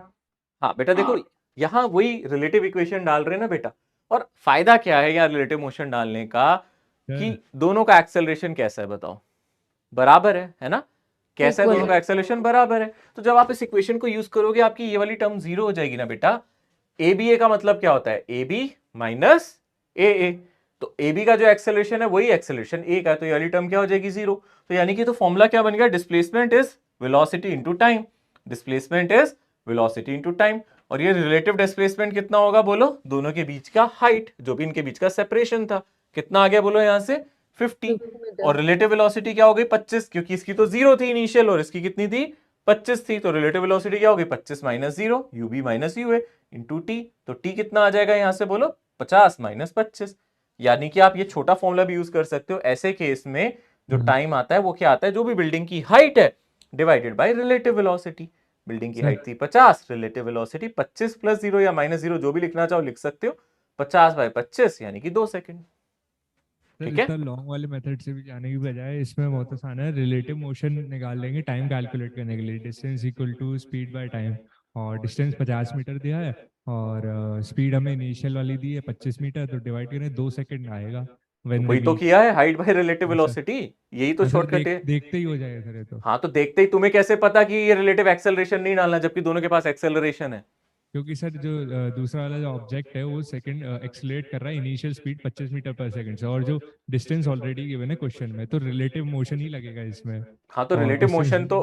हाँ बेटा, देखो यहां वही रिलेटिव इक्वेशन डाल रहे हैं ना बेटा, और फायदा क्या है यार रिलेटिव मोशन डालने का, कि दोनों का एक्सेलरेशन कैसा है बताओ? बराबर है ना, कैसा है? दोनों का एक्सेलरेशन बराबर है। तो जब आप इस इक्वेशन को यूज करोगे, आपकी ये वाली टर्म 0 हो जाएगी ना बेटा। ए बी ए का मतलब क्या होता है? ए बी माइनस ए ए, तो ए बी का जो एक्सेलरेशन है वही एक्सेलरेशन ए का है, तो ये वाली टर्म क्या हो जाएगी? 0। तो यानी कि तो फॉर्मूला क्या बन गया? Displacement is velocity into time, displacement is velocity into time. और ये रिलेटिव डिस्प्लेसमेंट कितना होगा? बोलो, दोनों के बीच का हाइट, जो भी इनके बीच का सेपरेशन था, कितना आ गया? बोलो यहां से 50, और रिलेटिव वेलोसिटी क्या हो गई? 25, क्योंकि इसकी तो 0 थी इनिशियल, और इसकी कितनी थी? 25 थी, तो रिलेटिव वेलोसिटी क्या हो गई? 25 minus 0, u B minus u A into t. तो टी कितना आ जाएगा यहां से? बोलो 50 माइनस 25, यानी कि आप ये छोटा फॉर्मूला भी यूज कर सकते हो। ऐसे केस में जो टाइम आता है वो क्या आता है? जो भी बिल्डिंग की हाइट है divided by relative velocity. Building की हाइट थी 50, रिलेटिव वेलोसिटी 25 प्लस 0 या माइनस 0, जो भी लिखना चाहो लिख सकते हो, 50 बाय 25 यानी कि 2 सेकंड। ठीक है, लॉन्ग वाले मेथड से भी जाने की बजाय इसमें बहुत आसान है, रिलेटिव मोशन निकाल लेंगे टाइम कैलकुलेट करने के लिए। Distance equal to speed by time, और डिस्टेंस 50 मीटर दिया है, और स्पीड हमें इनिशियल वाली दी है 25 मीटर, तो डिवाइड करें 2 सेकंड आएगा। वही तो किया है, हाइट बाय रिलेटिव वेलोसिटी, यही तो शॉर्टकट है। देखते ही हो जाएगा सर। तो हाँ, तो देखते ही तुम्हें कैसे पता कि ये रिलेटिव एक्सेलरेशन नहीं डालना, जबकि दोनों के पास एक्सेलरेशन है? क्योंकि सर जो दूसरा वाला जो ऑब्जेक्ट है वो सेकंड एक्सेलरेट कर रहा है इनिशियल स्पीड 25 मीटर पर सेकंड से, और जो डिस्टेंस ऑलरेडी गिवन है क्वेश्चन में, तो रिलेटिव मोशन ही लगेगा इसमें। हाँ तो और रिलेटिव distance- मोशन तो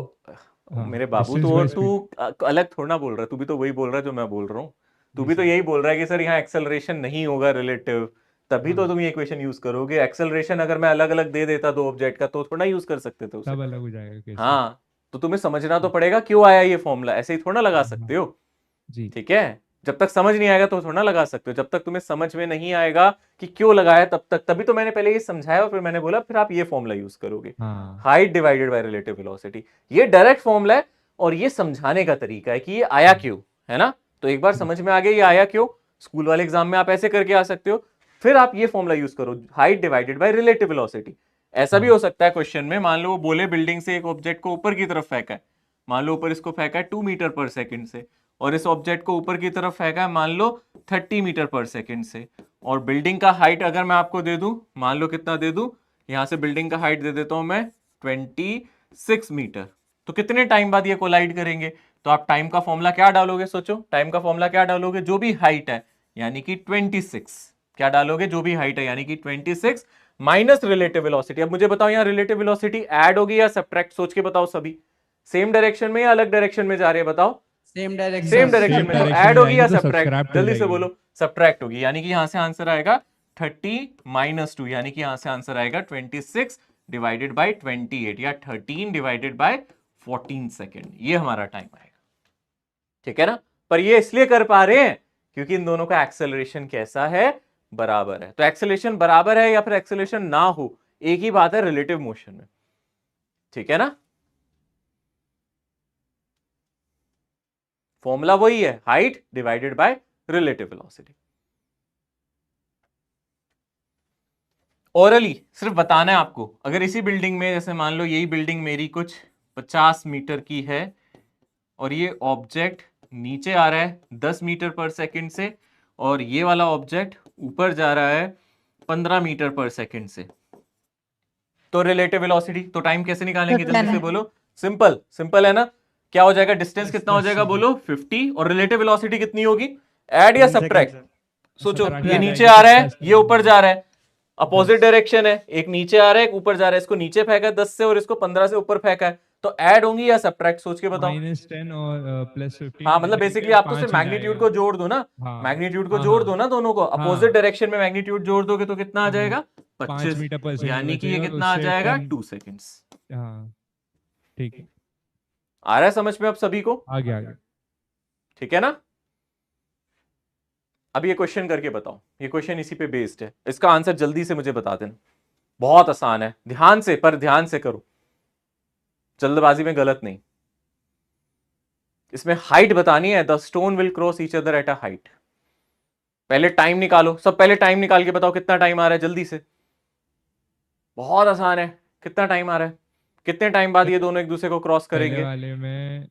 हाँ, मेरे बाबू distance तो, और by तू अलग थोड़ा ना बोल रहा है, तू भी तो वही बोल रहा है जो मैं बोल रहा हूँ। तू जी भी तो सर। यही बोल रहा है कि सर यहाँ एक्सेलरेशन नहीं होगा रिलेटिव, तभी तो हाँ। तुम ये इक्वेशन यूज करोगे। एक्सेलरेशन अगर मैं अलग अलग दे देता दो ऑब्जेक्ट का तो थोड़ा यूज कर सकते थे उसे। सब अलग हो जाएगा कैसे? हाँ तो तुम्हें समझना तो पड़ेगा क्यों आया ये फॉर्मूला, ऐसे ही थोड़ा लगा सकते हो। जी ठीक है, जब तक समझ नहीं आएगा तो थोड़ा लगा सकते हो, जब तक तुम्हें समझ में नहीं आएगा कि क्यों लगाया तब तक, तभी तो मैंने पहले ये समझाया और फिर मैंने बोला फिर आप ये फॉर्मूला यूज करोगे, हाँ height divided by relative velocity. ये डायरेक्ट फॉर्मूला है और ये समझाने का तरीका है कि ये आया क्यों, है ना। तो एक बार समझ में आ गया ये आया क्यों, स्कूल वाले एग्जाम में आप ऐसे करके आ सकते हो, फिर आप ये फॉर्मूला यूज करो, height divided by relative velocity. ऐसा भी हो सकता है क्वेश्चन में, मान लो वो बोले बिल्डिंग से एक ऑब्जेक्ट को ऊपर की तरफ फेंका है, मान लो ऊपर इसको फेंका है 2 मीटर पर सेकंड से, और इस ऑब्जेक्ट को ऊपर की तरफ फेंका है मान लो 30 मीटर पर सेकंड से, और बिल्डिंग का हाइट अगर मैं आपको दे दूं, मान लो कितना दे दूं, यहां से बिल्डिंग का हाइट दे देता हूं मैं 26 मीटर, तो कितने टाइम बाद ये कोलाइड करेंगे। तो आप टाइम का फॉर्मूला क्या डालोगे, सोचो टाइम का फॉर्मूला क्या डालोगे, जो भी हाइट है यानी कि 26, क्या डालोगे, जो भी हाइट है यानी कि 26 माइनस रिलेटिव वेलोसिटी। अब मुझे बताओ यहाँ रिलेटिव वेलोसिटी ऐड होगी या सब्ट्रैक्ट, सोच के बताओ सभी, सेम डायरेक्शन में या अलग डायरेक्शन में जा रहे हैं, बताओ। सेम डायरेक्शन सेम डायरेक्शन में, तो direction ऐड में होगी या जाएगी तो सब्ट्रैक्ट, subtract हो जल्दी से जाएगी। बोलो, सब्ट्रैक्ट होगी, यानी कि यहां से आंसर आएगा 30 माइनस 2, यानी कि यहां से आंसर आएगा 26 डिवाइडेड बाय 28 या 13 डिवाइडेड बाय 14 सेकेंड, ये हमारा टाइम आएगा। ठीक है ना, पर ये इसलिए कर पा रहे हैं क्योंकि इन दोनों का एक्सेलरेशन कैसा है, बराबर है। तो एक्सेलरेशन बराबर है या फिर एक्सेलरेशन ना हो, एक ही बात है रिलेटिव मोशन में। ठीक है ना, फॉर्मूला वही है, height divided by relative velocity. Orally सिर्फ बताना है आपको, अगर इसी बिल्डिंग में, जैसे मान लो यही बिल्डिंग मेरी कुछ 50 मीटर की है और ये ऑब्जेक्ट नीचे आ रहा है 10 मीटर पर सेकंड से, और ये वाला ऑब्जेक्ट ऊपर जा रहा है 15 मीटर पर सेकंड से, तो रिलेटिव वेलोसिटी, तो टाइम कैसे निकालेंगे, जल्दी से बोलो। सिंपल सिंपल है ना, क्या हो जाएगा, डिस्टेंस कितना हो जाएगा बोलो 50, और रिलेटिव वेलोसिटी कितनी होगी, ऐड या 10 सेकंड सब्ट्रैक्ट। सर। सोचो Subtract ये आ नीचे जाएगी, आ रहा है 50 ये ऊपर जा रहा है, अपोजिट डायरेक्शन है, एक नीचे आ रहा है एक ऊपर जा रहा है, इसको नीचे फेंका है 10 से और इसको 15 से ऊपर फेंका है, तो ऐड होंगी या सब्ट्रैक्ट, सोच के बताओ। -10 और +15। हाँ मतलब बेसिकली आप तो सिर्फ मैग्नीट्यूड को जोड़ दो ना, हाँ। मैग्नीट्यूड को हाँ, जोड़ हाँ। दो ना दोनों को, अपोजिट डायरेक्शन में मैग्नीट्यूड जोड़ दोगे तो कितना आ तो जाएगा 5 25, मीटर पर सेकंड यानी कि ये बचेगा, कितना आ उससे जाएगा 10 2 सेकेंड्स। हाँ ठीक है, आ रहा है समझ में अब सभी को, आगे आगे। ठीक है ना। अब ये क्वेश्चन करके बताओ, ये क्वेश्चन इसी पे बेस्ड है, इसका आंसर जल्दी से मुझे बता देना, बहुत आसान है, ध्यान से, पर ध्यान से करो, जल्दबाजी में गलत नहीं। इसमें हाइट बतानी है, the stone will cross each other at a height. पहले टाइम निकालो, सब पहले टाइम निकाल के बताओ कितना टाइम आ रहा है जल्दी से, बहुत आसान है, कितना टाइम आ रहा है, कितने टाइम बाद ये दोनों एक दूसरे को क्रॉस पहले करेंगे, वाले में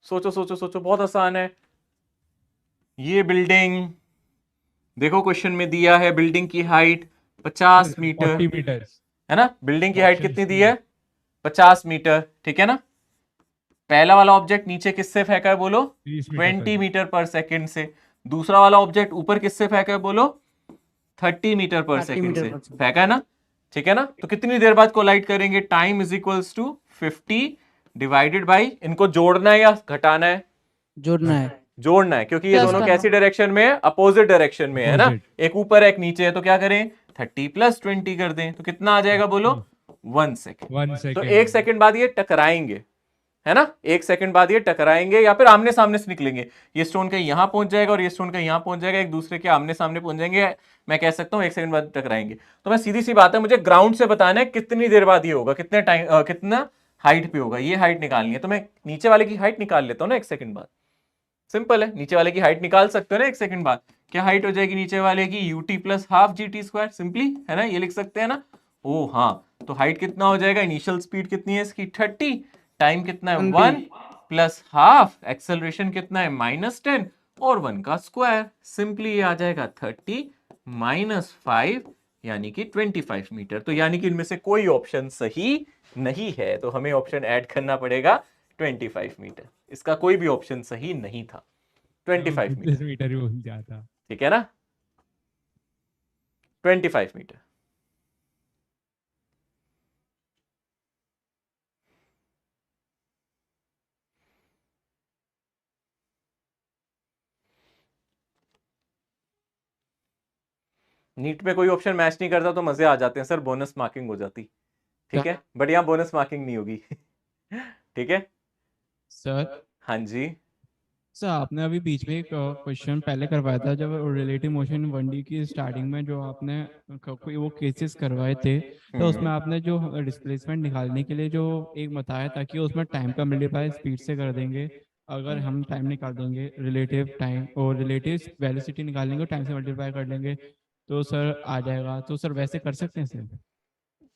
सोचो सोचो सोचो, बहुत आसान है। ये बिल्डिंग देखो क्वेश्चन में दिया है, बिल्डिंग की हाइट 50 मीटर 40 मीटर है ना, बिल्डिंग की हाइट Options कितनी दी दिए। है 50 मीटर, ठीक है ना। पहला वाला ऑब्जेक्ट नीचे किससे फेंका है बोलो 30 20 मीटर पर सेकंड से, दूसरा वाला ऑब्जेक्ट ऊपर किससे फेंका है बोलो 30 मीटर पर 30 सेकंड मीटर से पर सेकंड। फेंका है ना, ठीक है ना। तो कितनी देर बाद कोलाइड करेंगे, time is equals to 50 divided by, इनको जोड़ना है या घटाना है, जोड़ना है। जोड़ना है, क्योंकि ये Plus दोनों करना। कैसी डायरेक्शन में है, अपोजिट डायरेक्शन में है ना, Opposite। एक ऊपर है एक नीचे है, तो क्या करें 30 + 20 कर दें, तो कितना आ जाएगा बोलो 1 सेकेंड। 1 तो सेकंड 1 सेकंड बाद ये टकराएंगे, है ना, 1 सेकंड बाद ये टकराएंगे या फिर आमने सामने से निकलेंगे, ये स्टोन का यहां पहुंच जाएगा और ये स्टोन का यहां पहुंच जाएगा, एक दूसरे के आमने सामने पहुंच जाएंगे, मैं कह सकता हूं 1 सेकंड बाद टकराएंगे। तो मैं सीधी सी बात है, मुझे ग्राउंड से बताना है कितनी देर बाद ये होगा, कितने टाइम कितना हाइट पे होगा, ये हाइट निकालनी है, तो मैं नीचे वाले की हाइट निकाल लेता हूं ना 1 सेकंड बाद, सिंपल है, नीचे वाले की हाइट निकाल सकते हो ना 1 सेकंड बाद, क्या हाइट हो जाएगी नीचे वाले की ut + ½ gt², सिंपली है ना, ये लिख सकते हैं ना। ओ हाँ, तो हाइट कितना हो जाएगा, इनिशियल स्पीड कितनी है इसकी 30, टाइम कितना है 1 + ½ एक्सेलरेशन कितना है -10 और 1 का स्क्वायर, सिंपली ये आ जाएगा 30 - 5 यानी कि 25 मीटर। तो यानी कि इनमें से कोई ऑप्शन सही नहीं है, तो हमें ऑप्शन ऐड करना पड़ेगा 25 मीटर। इसका कोई भी ऑप्शन सही नहीं था। 25 मीटर, मीटर ही बोल जाता। ठीक है ना, 25 मीटर। नीट में कोई ऑप्शन मैच नहीं करता तो मजे आ जाते हैं सर, बोनस मार्किंग हो जाती, ठीक है, बट यहाँ बोनस मार्किंग नहीं होगी। ठीक है सर हाँ जी, सर आपने अभी बीच में एक क्वेश्चन पहले करवाया था जब रिलेटिव मोशन 1D की स्टार्टिंग में जो आपने कोई वो केसेस करवाए थे, तो उसमें आपने जो डिस्प्लेसमेंट निकालने के लिए जो एक बताया था कि उसमें टाइम का मल्टीप्लाई स्पीड से कर देंगे। अगर हम टाइम निकाल देंगे रिलेटिव टाइम और रिलेटिव वेलोसिटी निकालेंगे टाइम से मल्टीप्लाई कर लेंगे तो सर आ जाएगा। तो सर वैसे कर सकते हैं सर?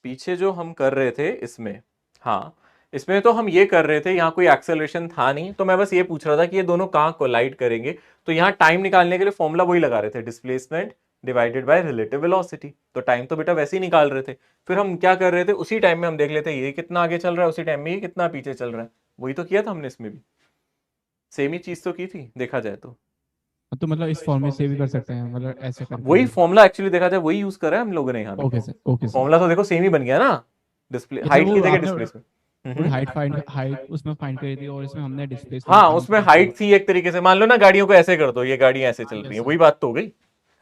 पीछे जो हम कर रहे थे इसमें, हाँ इसमें तो हम ये कर रहे थे, यहाँ कोई एक्सेलरेशन था नहीं, तो मैं बस ये पूछ रहा था कि ये दोनों कहाँ कोलाइड करेंगे, तो यहाँ टाइम निकालने के लिए फॉर्मूला वही लगा रहे थे, displacement divided by relative velocity. तो टाइम तो बेटा वैसे ही निकाल रहे थे, फिर हम क्या कर रहे थे, उसी टाइम में हम देख लेते ये कितना आगे चल रहा है, उसी टाइम में ये कितना पीछे चल रहा है, वही तो किया था हमने इसमें भी, सेम ही चीज तो की थी देखा जाए तो मतलब इस फॉर्मेट से भी कर सकते हैं, मतलब ऐसे करके वही फॉर्मूला एक्चुअली देखा जाए वही यूज कर रहे हैं हम लोगों ने यहाँ पे। Okay sir, okay sir. Formula तो देखो सेम ही बन गया ना, डिस्प्ले हाइट की जगह डिस्प्लेसमेंट, हाइट उसमें फाइंड करी थी और इसमें हमने डिस्प्लेसमेंट, हाँ उसमें हाइट थी एक तरीके से, मान लो ना गाड़ियों को ऐसे कर दो, ये गाड़ियां ऐसे चल रही हैं, वही बात तो हो गई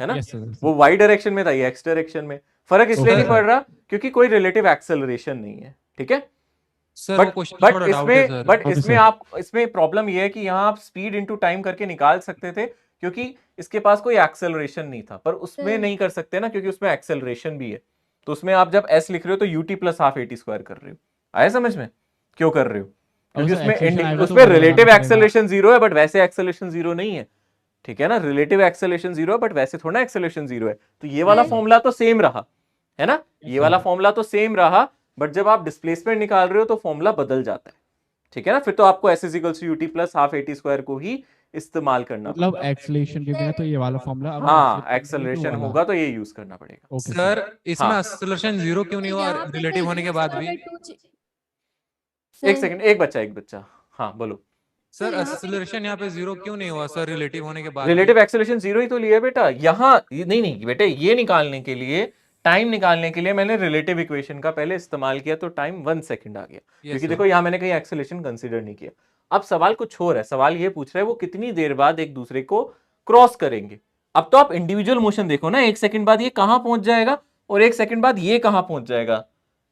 है ना, वो वाई डायरेक्शन में था, ये एक्स डायरेक्शन में, फर्क इसलिए नहीं पड़ रहा क्योंकि कोई रिलेटिव एक्सेलरेशन नहीं है, ठीक है। सर बट इसमें आप, इसमें प्रॉब्लम ये है कि यहाँ आप स्पीड इनटू टाइम करके निकाल सकते थे क्योंकि इसके पास कोई एक्सेलरेशन नहीं था, पर उसमें नहीं कर सकते ना क्योंकि उसमें एक्सेलरेशन भी है, तो उसमें आप जब एस लिख रहे हो तो UT plus half a t square कर रहे हो, आया समझ में क्यों कर रहे हो, क्योंकि उसमें रिलेटिव एक्सेलरेशन जीरो है बट वैसे एक्सेलरेशन जीरो नहीं है, ठीक है ना, रिलेटिव एक्सेलरेशन जीरो है बट वैसे थोड़ा एक्सेलरेशन जीरो है, तो ये वाला फॉर्मूला तो सेम रहा है ना, ये वाला फॉर्मूला तो सेम रहा, बट जब आप डिस्प्लेसमेंट निकाल रहे हो तो फॉर्मूला बदल जाता है, ठीक है ना, फिर तो आपको s is equals to u t plus half a t square को ही इस्तेमाल करना, मतलब एक्सेलरेशन के बिना तो ये वाला फॉर्मूला, हाँ एक्सेलरेशन होगा तो ये यूज करना पड़ेगा। सर इसमें एक्सेलरेशन जीरो क्यों नहीं हुआ रिलेटिव होने के बाद भी? एक सेकंड, एक बच्चा, हाँ बोलो सर, एक्सेलरेशन यहाँ पे जीरो क्यों नहीं हुआ सर रिलेटिव होने के बाद? रिलेटिव एक्सेलरेशन जीरो ही तो लिया बेटा, यहाँ नहीं बेटे, ये निकालने के लिए, टाइम निकालने के लिए मैंने रिलेटिव इक्वेशन का पहले इस्तेमाल किया तो टाइम 1 सेकंड आ गया, क्योंकि देखो यहाँ मैंने कहीं एक्सेलरेशन कंसीडर नहीं किया। अब सवाल कुछ और है, सवाल ये पूछ रहा है वो कितनी देर बाद एक दूसरे को क्रॉस करेंगे। अब तो आप इंडिविजुअल मोशन देखो ना, 1 सेकंड बाद ये कहां पहुंच जाएगा और 1 सेकंड बाद ये कहां पहुंच जाएगा,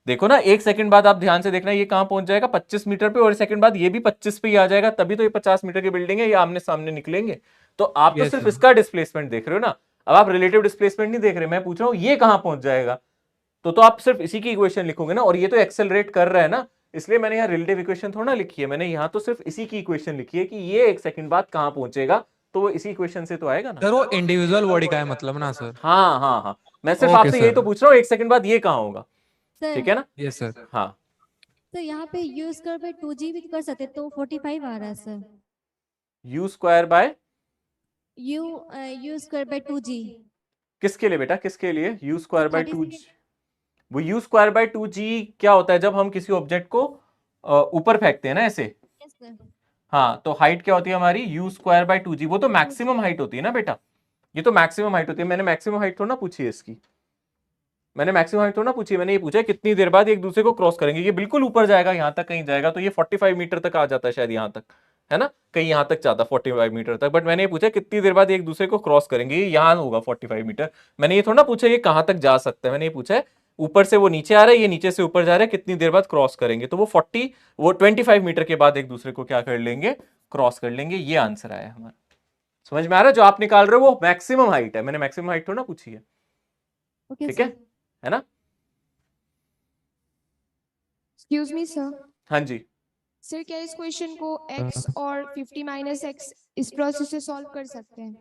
देखो ना 1 सेकंड बाद आप ध्यान से देखना ये कहां पहुंच जाएगा 25 मीटर पे, और 1 सेकंड बाद ये भी 25 पे ही आ जाएगा, तभी तो ये 50 मीटर की बिल्डिंग है, ये आमने सामने निकलेंगे। तो आप तो सिर्फ इसका डिस्प्लेसमेंट देख रहे हो ना, अब आप रिलेटिव डिस्प्लेसमेंट नहीं देख रहे, मैं पूछ रहा हूं ये कहां पहुंच जाएगा, तो आप सिर्फ इसी की इक्वेशन लिखोगे ना, और ये तो एक्सेलरेट कर रहा है ना, इसलिए मैंने यहाँ रिलेटिव इक्वेशन थोड़ा ना लिखी है, मैंने यहाँ तो सिर्फ इसी की इक्वेशन लिखी है कि ये 1 सेकंड बाद कहां पहुंचेगा, तो वो इसी इक्वेशन से तो आएगा ना सर, वो इंडिविजुअल बॉडी का है मतलब ना सर? हाँ मैं सिर्फ आपसे यही तो पूछ रहा हूँ 1 सेकंड बाद ये कहां होगा, ठीक है ना। Yes sir. हाँ तो यहाँ पे यू स्क्वायर बाय 2g भी कर सकते, तो 45 आ रहा है sir. You square by you square by 2g किसके लिए बेटा, किसके लिए यू स्क्वायर बाय 2g, वो यू स्क्वायर बाय 2g क्या होता है, जब हम किसी ऑब्जेक्ट को ऊपर फेंकते हैं ना ऐसे, हाँ तो हाइट क्या होती है हमारी यू स्क्वायर बाय 2g, वो तो मैक्सिमम हाइट होती है ना बेटा, ये तो मैक्सिमम हाइट होती है, मैंने मैक्सिमम हाइट थोड़ा ना पूछी है इसकी, मैंने मैक्सिमम हाइट थोड़ा ना पूछी, मैंने ये पूछा है कितनी देर बाद एक दूसरे को क्रॉस करेंगे, ये बिल्कुल ऊपर जाएगा यहाँ तक कहीं जाएगा, तो ये 45 मीटर तक आ जाता है शायद यहाँ तक, है ना, कहीं यहाँ तक जाता 45 मीटर तक, बट मैंने ये पूछा कितनी देर बाद एक दूसरे को क्रॉस करेंगे, ये यहाँ होगा 45 मीटर, मैंने ये थोड़ा ना पूछा ये कहाँ तक जा सकता है, मैंने ये पूछा है ऊपर से वो नीचे आ रहा है, ये नीचे से ऊपर जा रहा है, कितनी देर बाद क्रॉस करेंगे, तो वो 25 मीटर के बाद एक दूसरे को क्या कर लेंगे, क्रॉस कर लेंगे, ये आंसर आया हमारा। समझ में आ रहा है, जो आप निकाल रहे हो वो मैक्सिमम हाइट है, मैंने मैक्सिमम हाइट थोड़ा ना पूछी है, ठीक है ना। Excuse me sir. हाँ जी सर, क्या इस क्वेश्चन को x और 50 - x इस प्रोसेस से सॉल्व कर सकते हैं?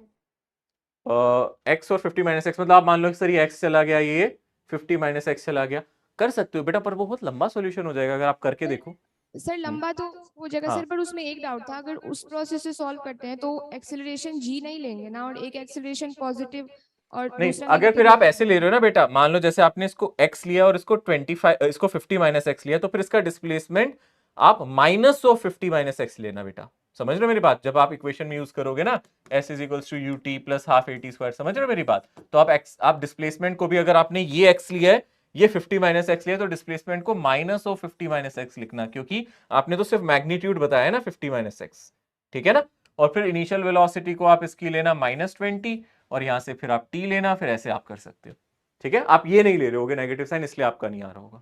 x और 50 - x मतलब आप मान लो कि सर ये x चला गया, ये 50 - x चला गया, कर सकते हो बेटा, पर वो बहुत लंबा सॉल्यूशन हो जाएगा अगर आप करके देखो। सर लंबा तो हो जाएगा हाँ। सर, पर उसमें एक डाउट था, अगर उस प्रोसेस से सॉल्व करते हैं तो एक्सेलरेशन g नहीं लेंगे ना, और एक एक्सेलरेशन पॉजिटिव और नहीं, दूसरा अगर negative फिर आप लेंगे। ऐसे ले रहे हो ना बेटा, मान लो जैसे आपने इसको x लिया और इसको 25 इसको 50 - x लिया, तो फिर इसका डिस्प्लेसमेंट आप माइनस ऑफ 50 माइनस एक्स लेना बेटा। समझ रहे हो मेरी बात? जब आप इक्वेशन में यूज करोगे ना s is equals to u t plus half a t square, समझ रहे हो मेरी बात? तो आप डिस्प्लेसमेंट को भी अगर आपने ये x लिया है, ये 50 माइनस एक्स लिया, तो डिस्प्लेसमेंट को माइनस ऑफ 50 माइनस एक्स लिखना, क्योंकि आपने तो सिर्फ मैग्नीट्यूड बताया ना 50 माइनस एक्स, ठीक है ना। और फिर इनिशियल वेलोसिटी को आप इसकी लेना -20 और यहां से फिर आप t लेना, फिर ऐसे आप कर सकते हो, ठीक है। आप ये नहीं ले रहे होगे नेगेटिव साइन, इसलिए आपका नहीं आ रहा होगा,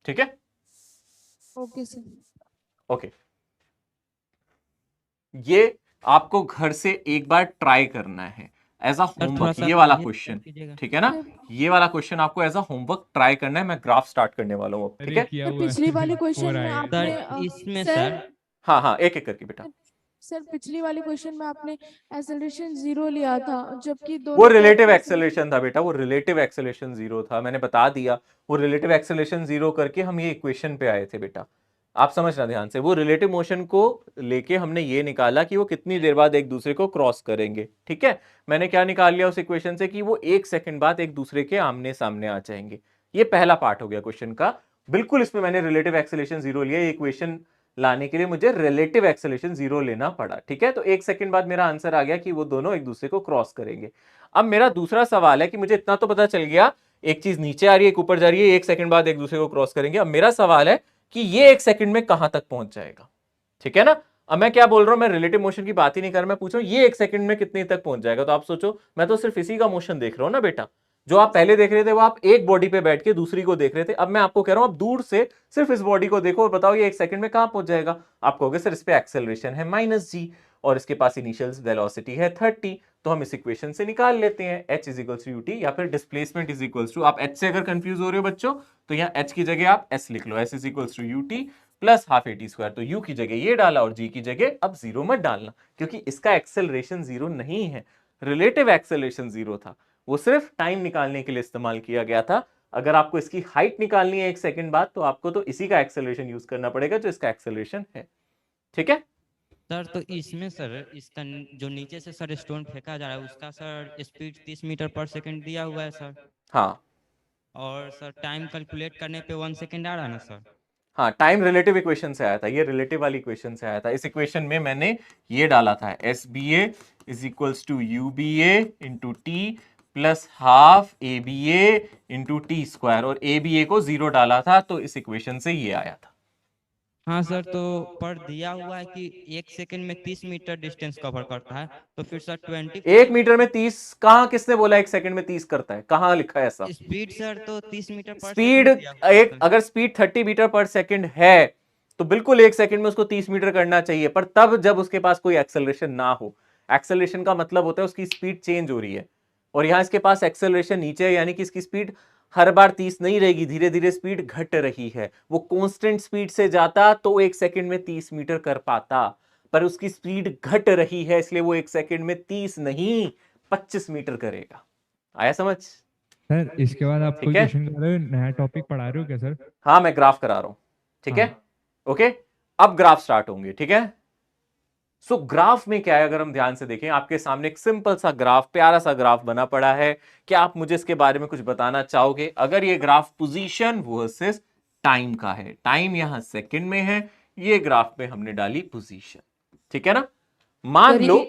ठीक है। Okay sir. ओके, ये आपको घर से एक बार ट्राई करना है एज अ थोड़ा होमवर्क, सा ये वाला ये क्वेश्चन, कीजिएगा। ठीक है ना। ये वाला क्वेश्चन आपको एज अ होमवर्क ट्राई करना है। मैं ग्राफ स्टार्ट करने वाला हूँ, ठीक अरे है। किया सर हुआ है पिछली वाली क्वेश्चन हो में रहा है। आपने इसमें सर सर हाँ हाँ, एक एक करके बेटा। सर पिछली वाली क्वेश्चन में आपने एक्सेलरेशन 0 लिया था, जबकि वो दोनों रिलेटिव तरफ एक्सेलरेशन था बेटा, वो रिलेटिव एक्सेलरेशन 0 था, मैंने बता दिया। वो रिलेटिव एक्सेलरेशन 0 करके हम ये इक्वेशन पे आए थे बेटा, आप समझना ध्यान से। वो रिलेटिव मोशन को लेके हमने ये निकाला कि वो कितनी देर बाद एक दूसरे को क्रॉस करेंगे, ठीक है। मैंने क्या निकाल लिया उस इक्वेशन से कि वो 1 सेकंड बाद एक दूसरे के आमने सामने आ जाएंगे। ये पहला पार्ट हो गया क्वेश्चन का। बिल्कुल इसमें मैंने रिलेटिव एक्सेलरेशन 0 लिया। ये इक्वेशन लाने के लिए मुझे रिलेटिव एक्सेलरेशन 0 लेना पड़ा, ठीक है। तो 1 सेकंड बाद मेरा आंसर आ गया कि वो दोनों एक दूसरे को क्रॉस करेंगे। अब मेरा दूसरा सवाल है कि मुझे इतना तो पता चल गया, एक चीज नीचे आ रही है, एक ऊपर जा रही है, 1 सेकंड बाद एक दूसरे को क्रॉस करेंगे। अब मेरा सवाल है कि ये 1 सेकंड में कहां तक पहुंच जाएगा, ठीक है ना। अब मैं क्या बोल रहा हूं, मैं रिलेटिव मोशन की बात ही नहीं कर रहा, मैं पूछ रहा हूं ये 1 सेकंड में कितने तक पहुंच जाएगा। तो आप सोचो, मैं तो सिर्फ इसी का मोशन देख रहा हूं ना बेटा। जो आप पहले देख रहे थे वो आप एक बॉडी पे बैठ के दूसरी को देख रहे थे। अब मैं आपको कह रहा हूं आप दूर से सिर्फ इस बॉडी को देखो और बताओ ये 1 सेकंड में कहां पहुंच जाएगा। आप कहोगे सर इस पे एक्सेलरेशन है -g और इसके पास इनिशियल वेलोसिटी है 30, तो हम इस इक्वेशन से निकाल लेते हैं h is equals to u t, या फिर डिस्प्लेसमेंट इज इक्वल्स टू, आप h से अगर कंफ्यूज हो रहे हो बच्चों तो यहाँ h की जगह आप s लिख लो, s is equals to u t plus half a t square. तो u की जगह ये डाला और g की जगह अब 0 मत डालना, क्योंकि इसका एक्सेलरेशन 0 नहीं है, रिलेटिव एक्सेलरेशन 0 था। वो सिर्फ टाइम निकालने के लिए इस्तेमाल किया गया था। अगर आपको इसकी हाइट निकालनी है 1 सेकंड बाद, तो आपको तो इसी का एक्सेलरेशन यूज करना पड़ेगा जो इसका एक्सेलरेशन है, ठीक है। सर तो इसमें सर इसका जो नीचे से सर स्टोन फेंका जा रहा है उसका सर स्पीड 30 मीटर पर सेकंड दिया हुआ है सर। हाँ, और सर टाइम कैलकुलेट करने पे 1 सेकंड आ रहा है ना सर। हाँ, टाइम रिलेटिव इक्वेशन से आया था, ये रिलेटिव वाली इक्वेशन से आया था। इस इक्वेशन में मैंने ये डाला था s B A is equals to u B A into t plus half a B A into t square, और ए बी ए को 0 डाला था, तो इस इक्वेशन से ये आया था। हाँ सर, तो पर दिया हुआ है कि 1 सेकंड में 30 मीटर डिस्टेंस कवर करता है, तो फिर सर 20 1 मीटर में 30 कहाँ, किसने बोला 1 सेकंड में 30 करता है, कहाँ लिखा है ऐसा? स्पीड सर तो 30 मीटर पर स्पीड सेकंड दिया हुआ है एक, सर। अगर स्पीड 30 मीटर पर सेकंड है तो बिल्कुल 1 सेकंड में उसको 30 मीटर करना चाहिए, पर तब जब उसके पास कोई एक्सेलरेशन ना हो। एक्सेलरेशन का मतलब होता है उसकी स्पीड चेंज हो रही है, और यहां इसके पास एक्सेलरेशन नीचे है, यानी कि इसकी स्पीड हर बार 30 नहीं रहेगी, धीरे धीरे स्पीड घट रही है। वो कांस्टेंट स्पीड से जाता तो 1 सेकंड में 30 मीटर कर पाता, पर उसकी स्पीड घट रही है, इसलिए वो 1 सेकंड में 30 नहीं 25 मीटर करेगा। आया समझ? सर इसके बाद आप कोई ठीक है? क्वेश्चन कर रहे हो, नया टॉपिक पढ़ा रहे हो क्या सर? हाँ, मैं ग्राफ करा रहा हूं, ठीक है। ओके, अब ग्राफ स्टार्ट होंगे, ठीक है। सो ग्राफ में क्या है, अगर हम ध्यान से देखें, आपके सामने एक सिंपल सा ग्राफ, प्यारा सा ग्राफ बना पड़ा है। क्या आप मुझे इसके बारे में कुछ बताना चाहोगे? अगर ये ग्राफ पोजीशन वर्सेस टाइम का है, टाइम यहां सेकंड में है, ये ग्राफ में हमने डाली पोजीशन, ठीक है ना। मान लो,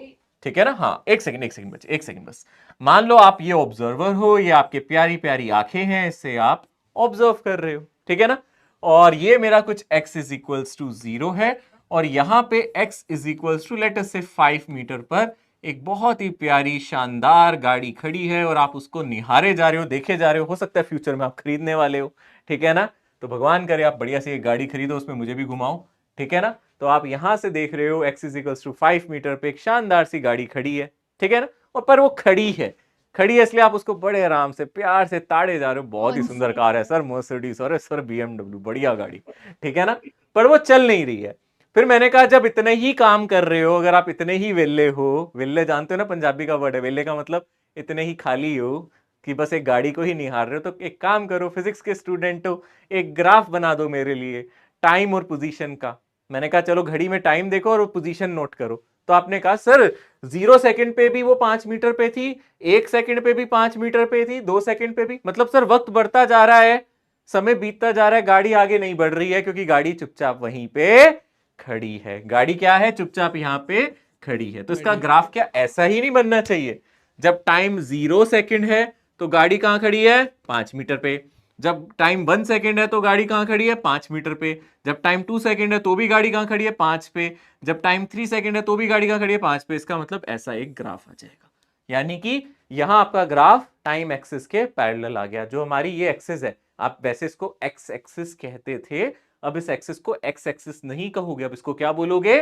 ठीक है ना, हाँ एक सेकंड बच्चे, एक सेकंड बस। मान लो आप ये ऑब्जर्वर हो, ये आपके प्यारी प्यारी आंखें हैं, इससे आप ऑब्जर्व कर रहे हो, ठीक है ना। और ये मेरा कुछ x इज इक्वल्स टू 0 है, और यहां पे x is equals to let us say 5 metre पर एक बहुत ही प्यारी शानदार गाड़ी खड़ी है, और आप उसको निहारे जा रहे हो, देखे जा रहे हो सकता है फ्यूचर में आप खरीदने वाले हो, ठीक है ना। तो भगवान करे आप बढ़िया सी एक गाड़ी खरीदो, उसमें मुझे भी घुमाओ, ठीक है ना। तो आप यहां से देख रहे हो x is equals to 5 meter पे एक शानदार सी गाड़ी खड़ी है, ठीक है ना। और पर वो खड़ी है इसलिए आप उसको बड़े आराम से प्यार से ताड़े जा रहे हो। बहुत ही सुंदर कार है सर, मर्सिडीज और सर BMW, बढ़िया गाड़ी, ठीक है ना। पर वो चल नहीं रही है। फिर मैंने कहा जब इतने ही काम कर रहे हो, अगर आप इतने ही वेल्ले हो, वेल्ले जानते हो ना पंजाबी का वर्ड है वेल्ले का मतलब इतने ही खाली हो कि बस एक गाड़ी को ही निहार रहे हो, तो एक काम करो, फिजिक्स के स्टूडेंट हो, एक ग्राफ बना दो मेरे लिए टाइम और पोजीशन का। मैंने कहा चलो घड़ी में टाइम देखो और पोजीशन नोट करो। तो आपने कहा सर 0 सेकंड पे भी वो 5 मीटर पे थी, 1 सेकंड पे भी 5 मीटर पे थी, 2 सेकंड पे भी, मतलब सर वक्त बढ़ता जा रहा है, समय बीतता जा रहा है, गाड़ी आगे नहीं बढ़ रही है क्योंकि गाड़ी चुपचाप वहीं पे खड़ी है। गाड़ी क्या है, चुपचाप यहां पे खड़ी है। तो इसका ग्राफ क्या ऐसा ही नहीं बनना चाहिए? जब टाइम 0 सेकंड है तो गाड़ी कहां खड़ी है, 5 मीटर पे। जब टाइम 1 सेकंड है तो गाड़ी कहां खड़ी है, 5 मीटर पे। जब टाइम 2 सेकंड है तो भी गाड़ी कहां खड़ी है, 5 पे। जब टाइम 3 सेकंड है तो भी गाड़ी कहां खड़ी है, 5 पे। इसका मतलब ऐसा एक ग्राफ आ जाएगा, यानी कि यहां आपका ग्राफ टाइम एक्सिस के पैरेलल आ गया। जो हमारी ये एक्सिस है, आप वैसे इसको एक्स एक्सिस कहते थे, अब इस एक्सिस को एक्स एक्सिस नहीं कहोगे, अब इसको क्या बोलोगे,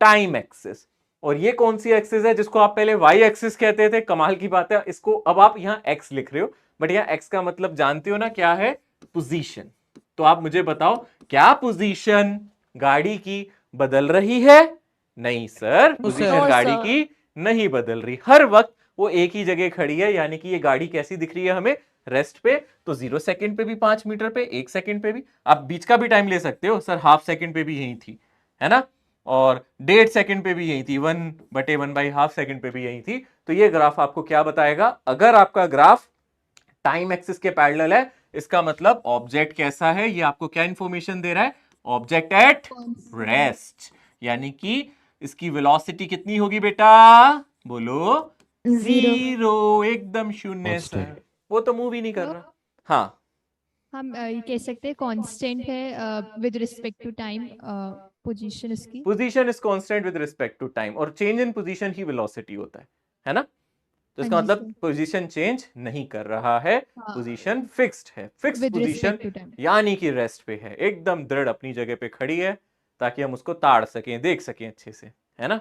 टाइम एक्सिस। और ये कौन सी एक्सिस है जिसको आप पहले वाई एक्सिस कहते थे? कमाल की बात है, इसको अब आप यहां एक्स लिख रहे हो, बट यहां एक्स का मतलब जानते हो ना क्या है, पोजीशन। तो आप मुझे बताओ, क्या पोजीशन गाड़ी की बदल रही है? नहीं सर, पोजीशन गाड़ी की नहीं बदल रही, हर वक्त वो एक ही जगह खड़ी है। यानी कि ये गाड़ी कैसी दिख रही है हमें, रेस्ट पे। तो 0 सेकंड पे भी 5 मीटर पे, 1 सेकंड पे भी, आप बीच का भी टाइम ले सकते हो सर, हाफ सेकंड पे भी यही थी, है ना, और 1.5 सेकंड पे भी यही थी, 1/1/2 सेकंड पे भी यही थी। तो ये ग्राफ आपको क्या बताएगा, अगर आपका ग्राफ टाइम एक्सिस के पैरेलल है, इसका मतलब ऑब्जेक्ट कैसा है, ये आपको क्या इंफॉर्मेशन दे रहा है, ऑब्जेक्ट एट रेस्ट। यानी कि इसकी वेलोसिटी कितनी होगी बेटा, बोलो, 0, एकदम शून्य सर, वो तो मूव ही नहीं कर रहा। हाँ, हम ये कह सकते हैं कांस्टेंट है with respect to time, position इसकी। Position is constant with respect to time, और चेंज इन पोजीशन ही वेलोसिटी होता है ना। तो इसका मतलब पोजीशन चेंज नहीं कर रहा है, पोजीशन फिक्स्ड है, फिक्स्ड पोजीशन, यानी कि रेस्ट पे है, एकदम दृढ़ अपनी जगह पे खड़ी है, ताकि हम उसको ताड़ सकें, देख सकें अच्छे से, है ना।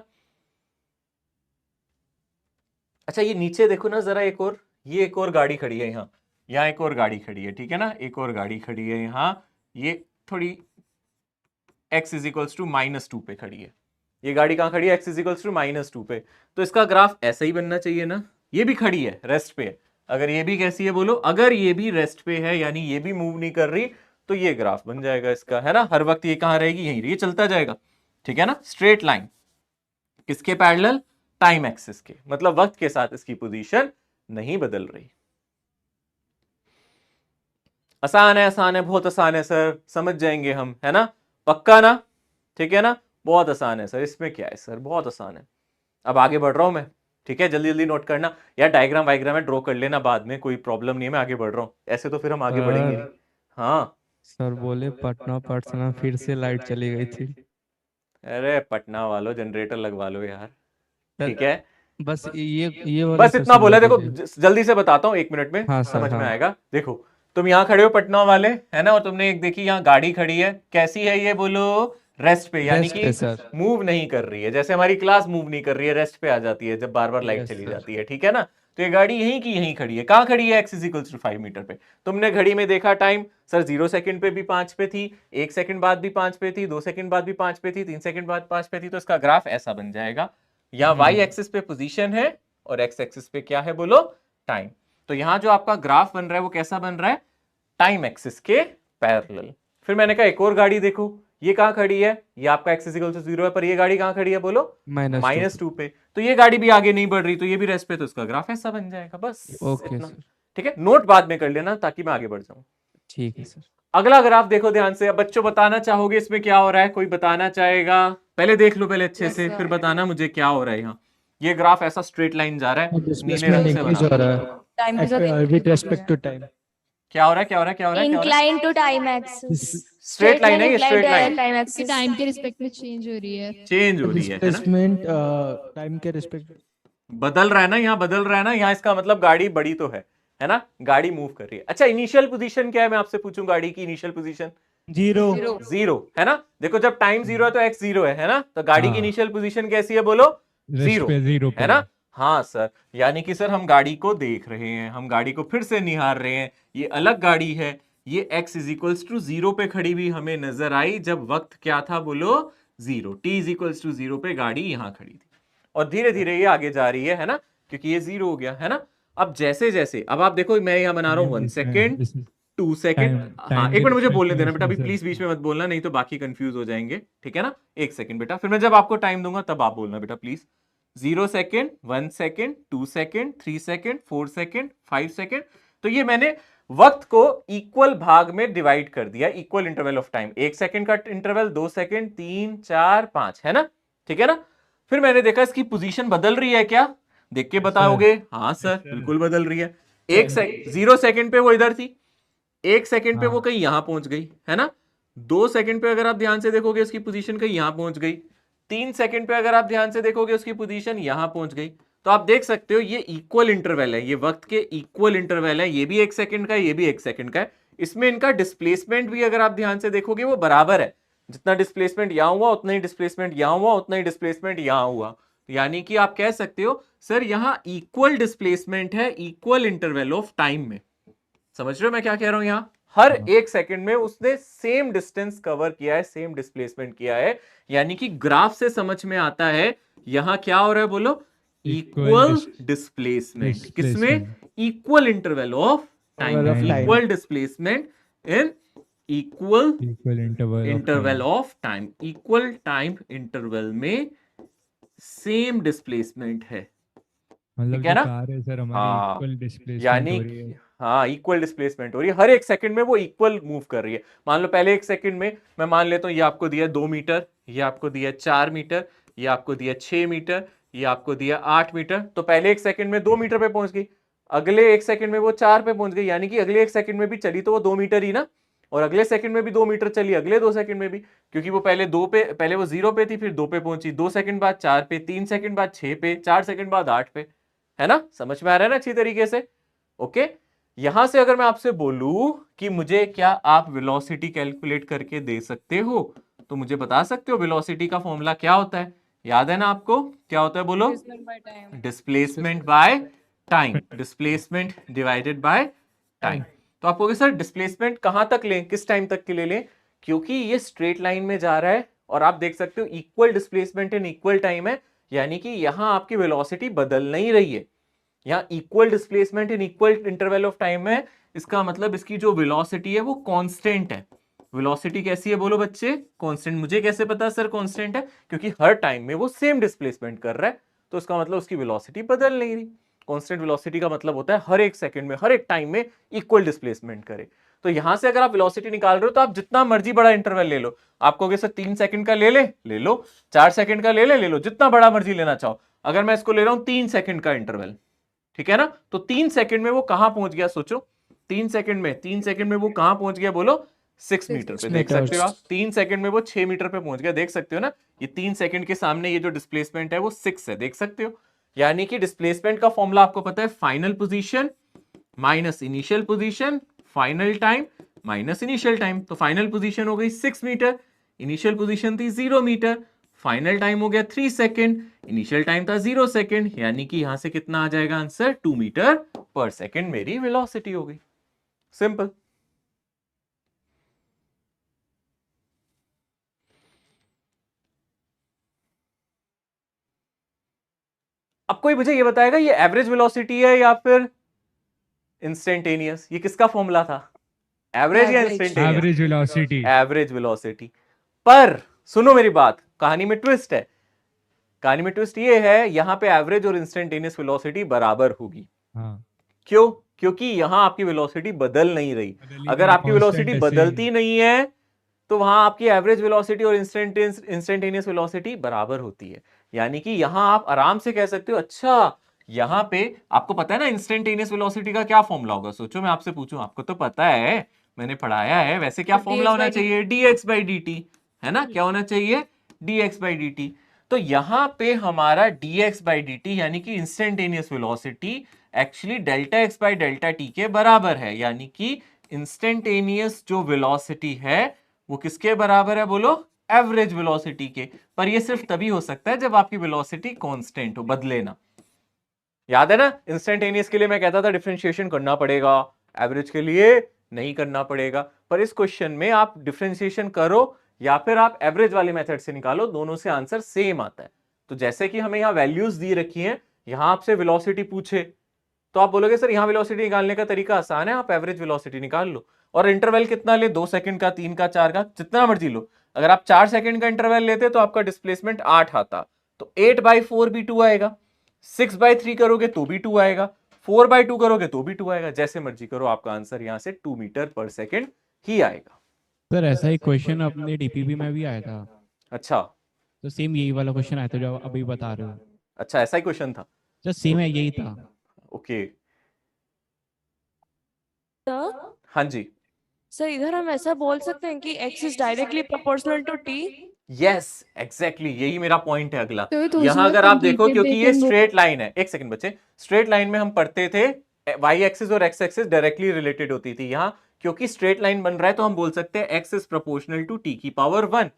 अच्छा, ये नीचे देखो ना जरा, एक और, ये एक और गाड़ी खड़ी है यहाँ एक और गाड़ी खड़ी है, ठीक है ना, एक और गाड़ी खड़ी है यहाँ, ये थोड़ी x इज इक्वल्स टू -2 पे खड़ी है। ये गाड़ी कहाँ खड़ी है, x इज इक्वल्स टू -2 पे। तो इसका ग्राफ ऐसा ही बनना चाहिए ना, ये भी खड़ी है, रेस्ट पे है। अगर ये भी कैसी है बोलो, अगर ये भी रेस्ट पे है, यानी ये भी मूव नहीं कर रही, तो ये ग्राफ बन जाएगा इसका, है ना। हर वक्त ये कहाँ रहेगी, यहीं ये चलता जाएगा, ठीक है ना, स्ट्रेट लाइन। किसके पैरेलल, टाइम एक्सिस के, मतलब वक्त के साथ इसकी पोजीशन नहीं बदल रही। आसान है, आसान है, बहुत आसान है सर, समझ जाएंगे हम, है ना, पक्का ना, ठीक है ना, बहुत आसान है सर, इसमें क्या है सर, बहुत आसान है। अब आगे बढ़ रहा हूं मैं, ठीक है, जल्दी जल्दी नोट करना यार, डायग्राम वाइग्राम में ड्रॉ कर लेना बाद में, कोई प्रॉब्लम नहीं है, मैं आगे बढ़ रहा हूँ, ऐसे तो फिर हम आगे बढ़ेंगे नहीं। हाँ सर बोले पटना पटना फिर से लाइट चली गई थी। अरे पटना वालों, जनरेटर लगवा लो यार, ठीक है, बस ये बस इतना बोला। देखो जल्दी से बताता हूँ, 1 मिनट में हाँ समझ में हाँ। आएगा। देखो तुम यहाँ खड़े हो पटना वाले, है ना, और तुमने एक देखी यहाँ गाड़ी खड़ी है, कैसी है ये बोलो, रेस्ट पे, यानी कि मूव नहीं कर रही है, जैसे हमारी क्लास मूव नहीं कर रही है, रेस्ट पे आ जाती है जब बार बार लाइट चली जाती है, ठीक है ना। तो ये गाड़ी यहीं की यहीं खड़ी है, कहाँ खड़ी है, x is equal to 5 meter पे। तुमने घड़ी में देखा टाइम, सर 0 सेकंड पे भी 5 पे थी, 1 सेकंड बाद भी 5 पे थी, 2 सेकंड बाद भी 5 पे थी, 3 सेकंड बाद 5 पे थी। तो इसका ग्राफ ऐसा बन जाएगा, यहाँ y एक्सिस पे पोजीशन है और x एक्सिस पे क्या है बोलो, टाइम। तो यहाँ जो आपका ग्राफ बन रहा है वो कैसा बन रहा है, टाइम एक्सिस के पैरेलल। फिर मैंने कहा एक और गाड़ी देखो, ये कहाँ खड़ी है, ये आपका x इक्वल टू 0 है, पर ये गाड़ी कहाँ खड़ी है बोलो, -2 पे। तो ये गाड़ी भी आगे नहीं बढ़ रही, तो ये भी रेस्ट पे, तो इसका ग्राफ ऐसा बन जाएगा, बस ओके इतना, सर, ठीक है। नोट बाद में कर लेना ताकि मैं आगे बढ़ जाऊं। ठीक है सर। अगला ग्राफ देखो ध्यान से। अब बच्चों बताना चाहोगे इसमें क्या हो रहा है, कोई बताना चाहेगा, पहले देख लो पहले अच्छे से, फिर बताना मुझे क्या हो रहा है। यहाँ ये ग्राफ ऐसा स्ट्रेट लाइन जा रहा है, नीले रंग से बना, विद रिस्पेक्ट टू टाइम। क्या हो रहा है, क्या हो रहा है, क्या हो रहा है, incline to time axis, straight line है ये, straight line time axis, time के रिस्पेक्ट में चेंज हो रही है, चेंज हो रही है ना, डिस्प्लेसमेंट टाइम के रिस्पेक्ट बदल रहा है ना, यहाँ बदल रहा है ना, यहाँ इसका मतलब गाड़ी बड़ी तो है ना, गाड़ी मूव कर रही है। अच्छा, इनिशियल पोजीशन क्या है, मैं आपसे पूछूं, गाड़ी की इनिशियल पोजीशन 0 है ना। देखो जब टाइम 0 है तो x 0 है ना, तो गाड़ी की इनिशियल पोजीशन कैसी है बोलो, 0 है ना। हाँ सर, यानी कि सर हम गाड़ी को देख रहे हैं, हम गाड़ी को फिर से निहार रहे हैं, ये अलग गाड़ी है, ये x इज इक्वल्स टू 0 पे खड़ी हुई हमें नजर आई जब वक्त क्या था बोलो, 0, t इज इक्वल्स टू 0 पे गाड़ी यहाँ खड़ी थी, और धीरे धीरे ये आगे जा रही है ना, क्योंकि ये 0 हो गया है ना। अब जैसे जैसे, अब आप देखो मैं यहाँ बना रहा हूँ 1 सेकेंड, 2 सेकेंड, हाँ 1 मिनट मुझे बोलने देना बेटा, अभी प्लीज बीच में मत बोलना, नहीं तो बाकी कंफ्यूज हो जाएंगे, ठीक है ना। 1 सेकेंड बेटा, फिर मैं जब आपको टाइम दूंगा तब आप बोलना बेटा please. 0 second, 1 second, 2 second, 3 second, 4 second, 5 second. तो ये मैंने वक्त को इक्वल भाग में डिवाइड कर दिया, equal interval of time, 1 second का इंटरवल, 2 सेकंड, 3, 4, 5, है ना, ठीक है ना। फिर मैंने देखा इसकी पोजीशन बदल रही है क्या, देख के बताओगे। हाँ सर बिल्कुल बदल रही है। 0 सेकंड पे वो इधर थी, 1 सेकंड पे वो कहीं यहां पहुंच गई, है ना। 2 सेकंड पे अगर आप ध्यान से देखोगे उसकी पोजीशन कहीं यहां पहुंच गई। 3 सेकंड पे अगर आप ध्यान से देखोगे उसकी पोजीशन यहां पहुंच गई। तो आप देख सकते हो ये इक्वल इंटरवल है, ये वक्त के इक्वल इंटरवल है, ये भी 1 सेकंड का है, ये भी 1 सेकंड का है। इसमें इनका डिस्प्लेसमेंट भी अगर आप ध्यान से देखोगे वो बराबर है, जितना डिस्प्लेसमेंट यहां हुआ उतना ही डिस्प्लेसमेंट यहां हुआ, उतना ही डिस्प्लेसमेंट यहां हुआ। यानी कि आप कह सकते हो सर यहां इक्वल डिस्प्लेसमेंट है इक्वल इंटरवल ऑफ टाइम में। समझ रहे हो मैं क्या कह रहा हूं, यहां हर 1 सेकंड में उसने सेम डिस्टेंस कवर किया है, सेम डिस्प्लेसमेंट किया है। यानी कि ग्राफ से समझ में आता है यहां क्या हो रहा है, बोलो इक्वल डिस्प्लेसमेंट। किसमें, equal interval of time, equal displacement in equal interval of time, equal time interval में सेम डिस्प्लेसमेंट है, मतलब ठीक है ना। कार है सर हमारी इक्वल डिस्प्लेसमेंट यानी हो रही है। हाँ इक्वल डिस्प्लेसमेंट हो रही है, हर 1 सेकंड में वो इक्वल मूव कर रही है। मान लो पहले 1 सेकंड में मैं मान लेता हूँ ये आपको दिया 2 मीटर, ये आपको दिया 4 मीटर, ये आपको दिया 6 मीटर, ये आपको दिया 8 मीटर। तो पहले 1 सेकंड में 2 मीटर पे पहुंच गई, अगले 1 सेकंड में वो 4 पे पहुंच गई, यानी कि अगले 1 सेकंड में भी चली तो वो 2 मीटर ही ना, और अगले सेकंड में भी 2 मीटर चली, अगले 2 सेकंड में भी, क्योंकि वो पहले वो 0 पे थी, फिर 2 पे पहुंची, 2 सेकंड बाद 4 पे, 3 सेकंड बाद 6 पे, 4 सेकंड बाद 8 पे, है ना। समझ में आ रहा है ना अच्छी तरीके से। ओके, यहां से अगर मैं आपसे बोलूं कि मुझे क्या आप वेलोसिटी कैलकुलेट करके दे सकते हो, तो मुझे बता सकते हो वेलोसिटी का फॉर्मूला क्या होता है, याद है ना आपको, क्या होता है बोलो, displacement by time, displacement divided by time. तो आप कहोगे सर डिस्प्लेसमेंट कहां तक लें, किस टाइम तक के लिए लें, क्योंकि ये स्ट्रेट लाइन में जा रहा है और आप देख सकते हो equal displacement in equal time है, यानी कि यहां आपकी वेलोसिटी बदल नहीं रही है, यहाँ equal displacement in equal interval of time है। इसका मतलब इसकी जो वेलोसिटी है वो कांस्टेंट है। वेलोसिटी कैसी है बोलो बच्चे, कांस्टेंट। मुझे कैसे पता सर कांस्टेंट है, क्योंकि हर टाइम में वो सेम डिस्प्लेसमेंट कर रहा है, तो इसका मतलब उसकी वेलोसिटी बदल नहीं रही। कांस्टेंट वेलोसिटी का मतलब होता है हर 1 सेकंड में, हर एक टाइम में इक्वल डिस्प्लेसमेंट करे। तो यहां से अगर आप वेलोसिटी निकाल रहे हो तो आप जितना मर्जी बड़ा इंटरवल ले लो, आप कहोगे सर 3 सेकंड का ले लो, 4 सेकंड का ले लो, जितना बड़ा मर्जी लेना चाहो। अगर मैं इसको ले रहा हूं 3 सेकंड का इंटरवल, ठीक है ना, तो 3 सेकंड में वो कहां पहुंच गया, सोचो 3 सेकंड में वो कहां पहुंच गया, बोलो 6 मीटर पे। देख सकते हो आप 3 सेकंड में वो 6 मीटर पे पहुंच गया, देख सकते हो ना। ये 3 सेकंड के सामने ये जो डिस्प्लेसमेंट है वो 6 है, देख सकते हो। यानी कि डिस्प्लेसमेंट का फॉर्मूला आपको पता है, final position minus initial position, final time minus initial time. तो फाइनल पोजीशन हो गई 6 मीटर, इनिशियल पोजीशन थी 0 मीटर, फाइनल टाइम हो गया 3 सेकंड, इनिशियल टाइम था 0 सेकंड, यानी कि यहां से कितना आ जाएगा आंसर, 2 मीटर पर सेकंड मेरी वेलोसिटी हो गई। सिंपल। अब कोई मुझे ये बताएगा ये एवरेज वेलोसिटी है या फिर इंस्टेंटेनियस, ये किसका फॉर्मूला था, एवरेज या instantaneous, average velocity, average velocity. पर सुनो मेरी बात, कहानी में ट्विस्ट है, कहानी में ट्विस्ट ये है, यहां पे एवरेज और इंस्टेंटेनियस वेलोसिटी बराबर होगी। हाँ। क्यों, क्योंकि यहां आपकी वेलोसिटी बदल नहीं रही। अगर आपकी वेलोसिटी बदलती नहीं है तो वहां आपकी एवरेज वेलोसिटी और इंस्टेंटेनियस वेलोसिटी बराबर होती है। यानी कि यहां आप आराम से कह सकते हो, अच्छा यहां पे आपको पता है ना इंस्टेंटेनियस वेलोसिटी का क्या फॉर्मूला होगा, सोचो मैं आपसे पूछूं, आपको तो पता है, मैंने पढ़ाया है, वैसे क्या फॉर्मूला होना चाहिए, dx/dt, है ना, क्या होना चाहिए, dx/dt। तो यहां पे हमारा dx/dt यानी कि instantaneous velocity actually delta x by delta T के बराबर है। यानी कि इंस्टेंटेनियस जो वेलोसिटी है वो किसके बराबर है, बोलो एवरेज वेलोसिटी के। पर ये सिर्फ तभी हो सकता है जब आपकी वेलोसिटी कांस्टेंट हो, बदले ना। याद है ना, इंस्टेंटेनियस के लिए मैं कहता था डिफरेंशिएशन करना पड़ेगा, एवरेज के लिए नहीं करना पड़ेगा। पर इस क्वेश्चन में आप डिफरेंशिएशन करो या फिर आप एवरेज वाले मेथड से निकालो, दोनों से आंसर सेम आता है। तो जैसे कि हमें यहाँ वैल्यूज दी रखी हैं, यहां आपसे वेलोसिटी पूछे तो आप बोलोगे सर यहां वेलोसिटी निकालने का तरीका आसान है, आप एवरेज वेलोसिटी निकाल लो। और इंटरवल कितना ले, 2 सेकंड का, 3 का, 4 का, जितना मर्जी लो। अगर आप 4 सेकंड का इंटरवल लेते तो आपका डिस्प्लेसमेंट 8 आता, तो 8/4 भी 2 आएगा, 6/3 करोगे तो भी 2 आएगा, 4/2 करोगे तो भी 2 आएगा, जैसे मर्जी करो, आपका आंसर यहाँ से 2 मीटर पर सेकेंड ही आएगा। सर ऐसा ही क्वेश्चन अपने डीपीपी में भी आया था। अच्छा, तो सेम यही वाला क्वेश्चन आया था जो आप अभी बता रहे हो। अच्छा ऐसा ही क्वेश्चन था। सर सेम है, यही था। ओके, सर हाँ जी, सर इधर हम ऐसा बोल सकते हैं कि x is directly proportional to t। Yes exactly, यही मेरा पॉइंट है अगला। तो ये तो यहाँ उसमें अगर आप हम देखो, detail क्योंकि ये देखेंगे। स्ट्रेट लाइन है, एक सेकंड बच्चे, स्ट्रेट लाइन में हम पढ़ते थे वाई एक्सिस और एक्स एक्सिस डायरेक्टली रिलेटेड होती थी। यहाँ क्योंकि स्ट्रेट लाइन बन रहा है तो हम बोल सकते हैं x is proportional to t की पावर 1,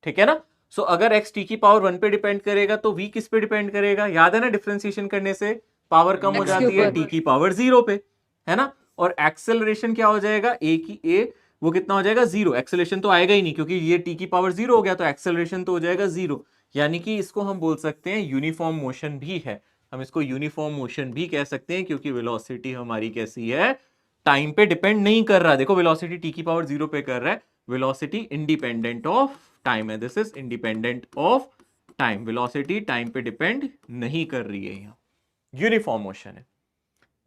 ठीक है ना। सो अगर एक्स टी की पावर 1 पे डिपेंड करेगा तो वी किस पे डिपेंड करेगा, याद है ना, डिफरेंशिएशन करने से पावर कम हो X के जाती है ऊपर। टी की पावर 0 पे, है ना। और एक्सेलरेशन क्या हो जाएगा, ए वो कितना हो जाएगा 0, एक्सेलरेशन तो आएगा ही नहीं क्योंकि ये टी की पावर 0 हो गया, तो एक्सेलरेशन तो हो जाएगा 0। यानी कि इसको हम बोल सकते हैं यूनिफॉर्म मोशन भी है, हम इसको यूनिफॉर्म मोशन भी कह सकते हैं, क्योंकि वेलोसिटी हमारी कैसी है, टाइम पे डिपेंड नहीं कर रहा। देखो वेलोसिटी टी की पावर 0 पे कर रहा है, वेलोसिटी इंडिपेंडेंट ऑफ टाइम है, this is independent of time, velocity time पे डिपेंड नहीं कर रही है, यहाँ यूनिफॉर्म मोशन है।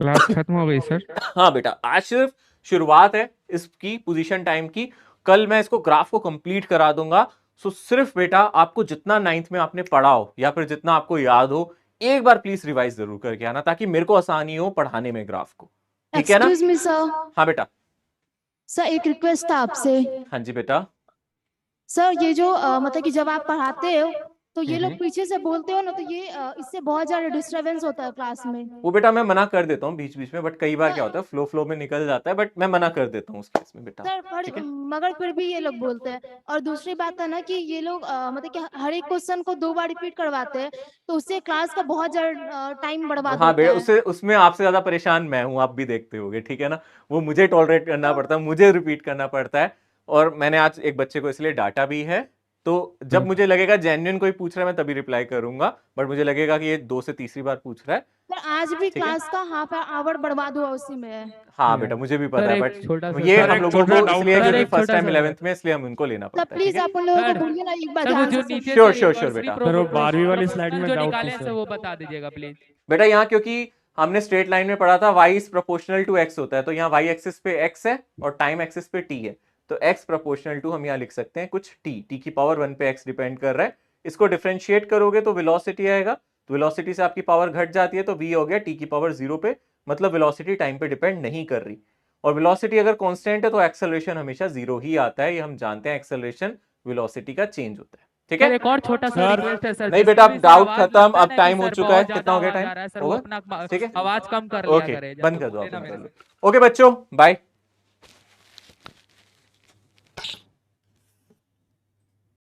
क्लास खत्म हो गई सर। हाँ बेटा, आज सिर्फ शुरुआत है इसकी पोजीशन टाइम की, कल मैं इसको ग्राफ को कंप्लीट करा दूंगा। सो सिर्फ बेटा आपको जितना 9th में आपने पढ़ा हो या फिर जितना आपको याद हो, एक बार प्लीज रिवाइज जरूर करके आना, ताकि मेरे को आसानी हो पढ़ाने में ग्राफ को, ठीक है ना। एक्सक्यूज मी सर, हाँ बेटा। सर एक रिक्वेस्ट था आपसे। हाँ जी बेटा। सर ये जो मतलब कि जब आप पढ़ाते हो तो ये लोग हम्म। पीछे से बोलते हो ना, तो ये इससे बहुत ज्यादा डिस्टर्बेंस होता है क्लास में। वो बेटा मैं मना कर देता हूँ बीच बीच में, बट कई बार क्या होता है फ्लो में निकल जाता है, बट मैं मना कर देता हूँ उस केस में बेटा। सर मगर फिर भी ये लोग बोलते हैं। और दूसरी बात है ना कि ये लोग मतलब कि हर एक क्वेश्चन को 2 बार रिपीट करवाते हैं, तो उससे क्लास का बहुत ज्यादा टाइम बर्बाद हाँ होता बेटा, है। उससे उसमें आपसे ज्यादा परेशान मैं हूँ, आप भी देखते होगे, ठीक है ना। वो मुझे टॉलरेट करना पड़ता है, मुझे रिपीट करना पड़ता है, और मैंने आज एक बच्चे को इसलिए डांटा भी है। तो जब मुझे लगेगा जेन्युइन कोई पूछ रहा है मैं तभी रिप्लाई करूंगा, बट मुझे लगेगा कि ये 2 से तीसरी बार पूछ रहा है। पर आज भी ठीक है। क्लास का हाफ आवर बर्बाद हुआ उसी में। हाँ बेटा मुझे भी पता सर, है, एक बट छोटा सा- ये सर, हम एक लोगों छोटा को doubt इसलिए है। सर, क्योंकि एक फर्स्ट छोटा टाइम सा- 11th में, इसलिए हम उनको लेना तो पड़ता है, प्लीज ठीक है। आप उन लोगों को सर, बोलिए ना एक बार सर वो ध्यान जो से नीचे Sure, से sure, reversely बेटा। सर, वो proportional 12वीं वाली स्लाइड में जो डाउट निकाले है हैं सर। सर वो बता दीजिएगा प्लीज। बेटा यहाँ क्योंकि हमने स्ट्रेट लाइन में पढ़ा था y is proportional to x होता है, तो यहाँ y एक्सिस पे x है और टाइम एक्सिस पे t है, तो x प्रोपोर्शनल टू हम यहाँ लिख सकते हैं कुछ t की पावर 1 पे x डिपेंड कर रहा है। इसको डिफरेंशिएट करोगे तो वेलोसिटी आएगा, तो वेलोसिटी से आपकी पावर घट जाती है तो v हो गया t की पावर 0 पे, मतलब वेलोसिटी टाइम पे डिपेंड नहीं कर रही। और वेलोसिटी अगर कांस्टेंट है तो एक्सेलरेशन हमेशा 0 ही आता है, ये हम जानते हैं, एक्सेलरेशन वेलोसिटी का चेंज होता है, ठीक सर है। एक और छोटा सा सर, रिक्वेस्ट है सर, नहीं जिसको बेटा, भी अब सर डाउट आवाज खत्म, लगता है अब ना टाइम कि हो सर चुका है, बहुत कितना हो गया ज्यादा टाइम, आवाज आ रहा है सर, वो ओवर, अपना ठीक है, आवाज कम कर लिया ओके करे जब बंद कर दो बोले ना आप, मेरे से। ओके बच्चों बाय।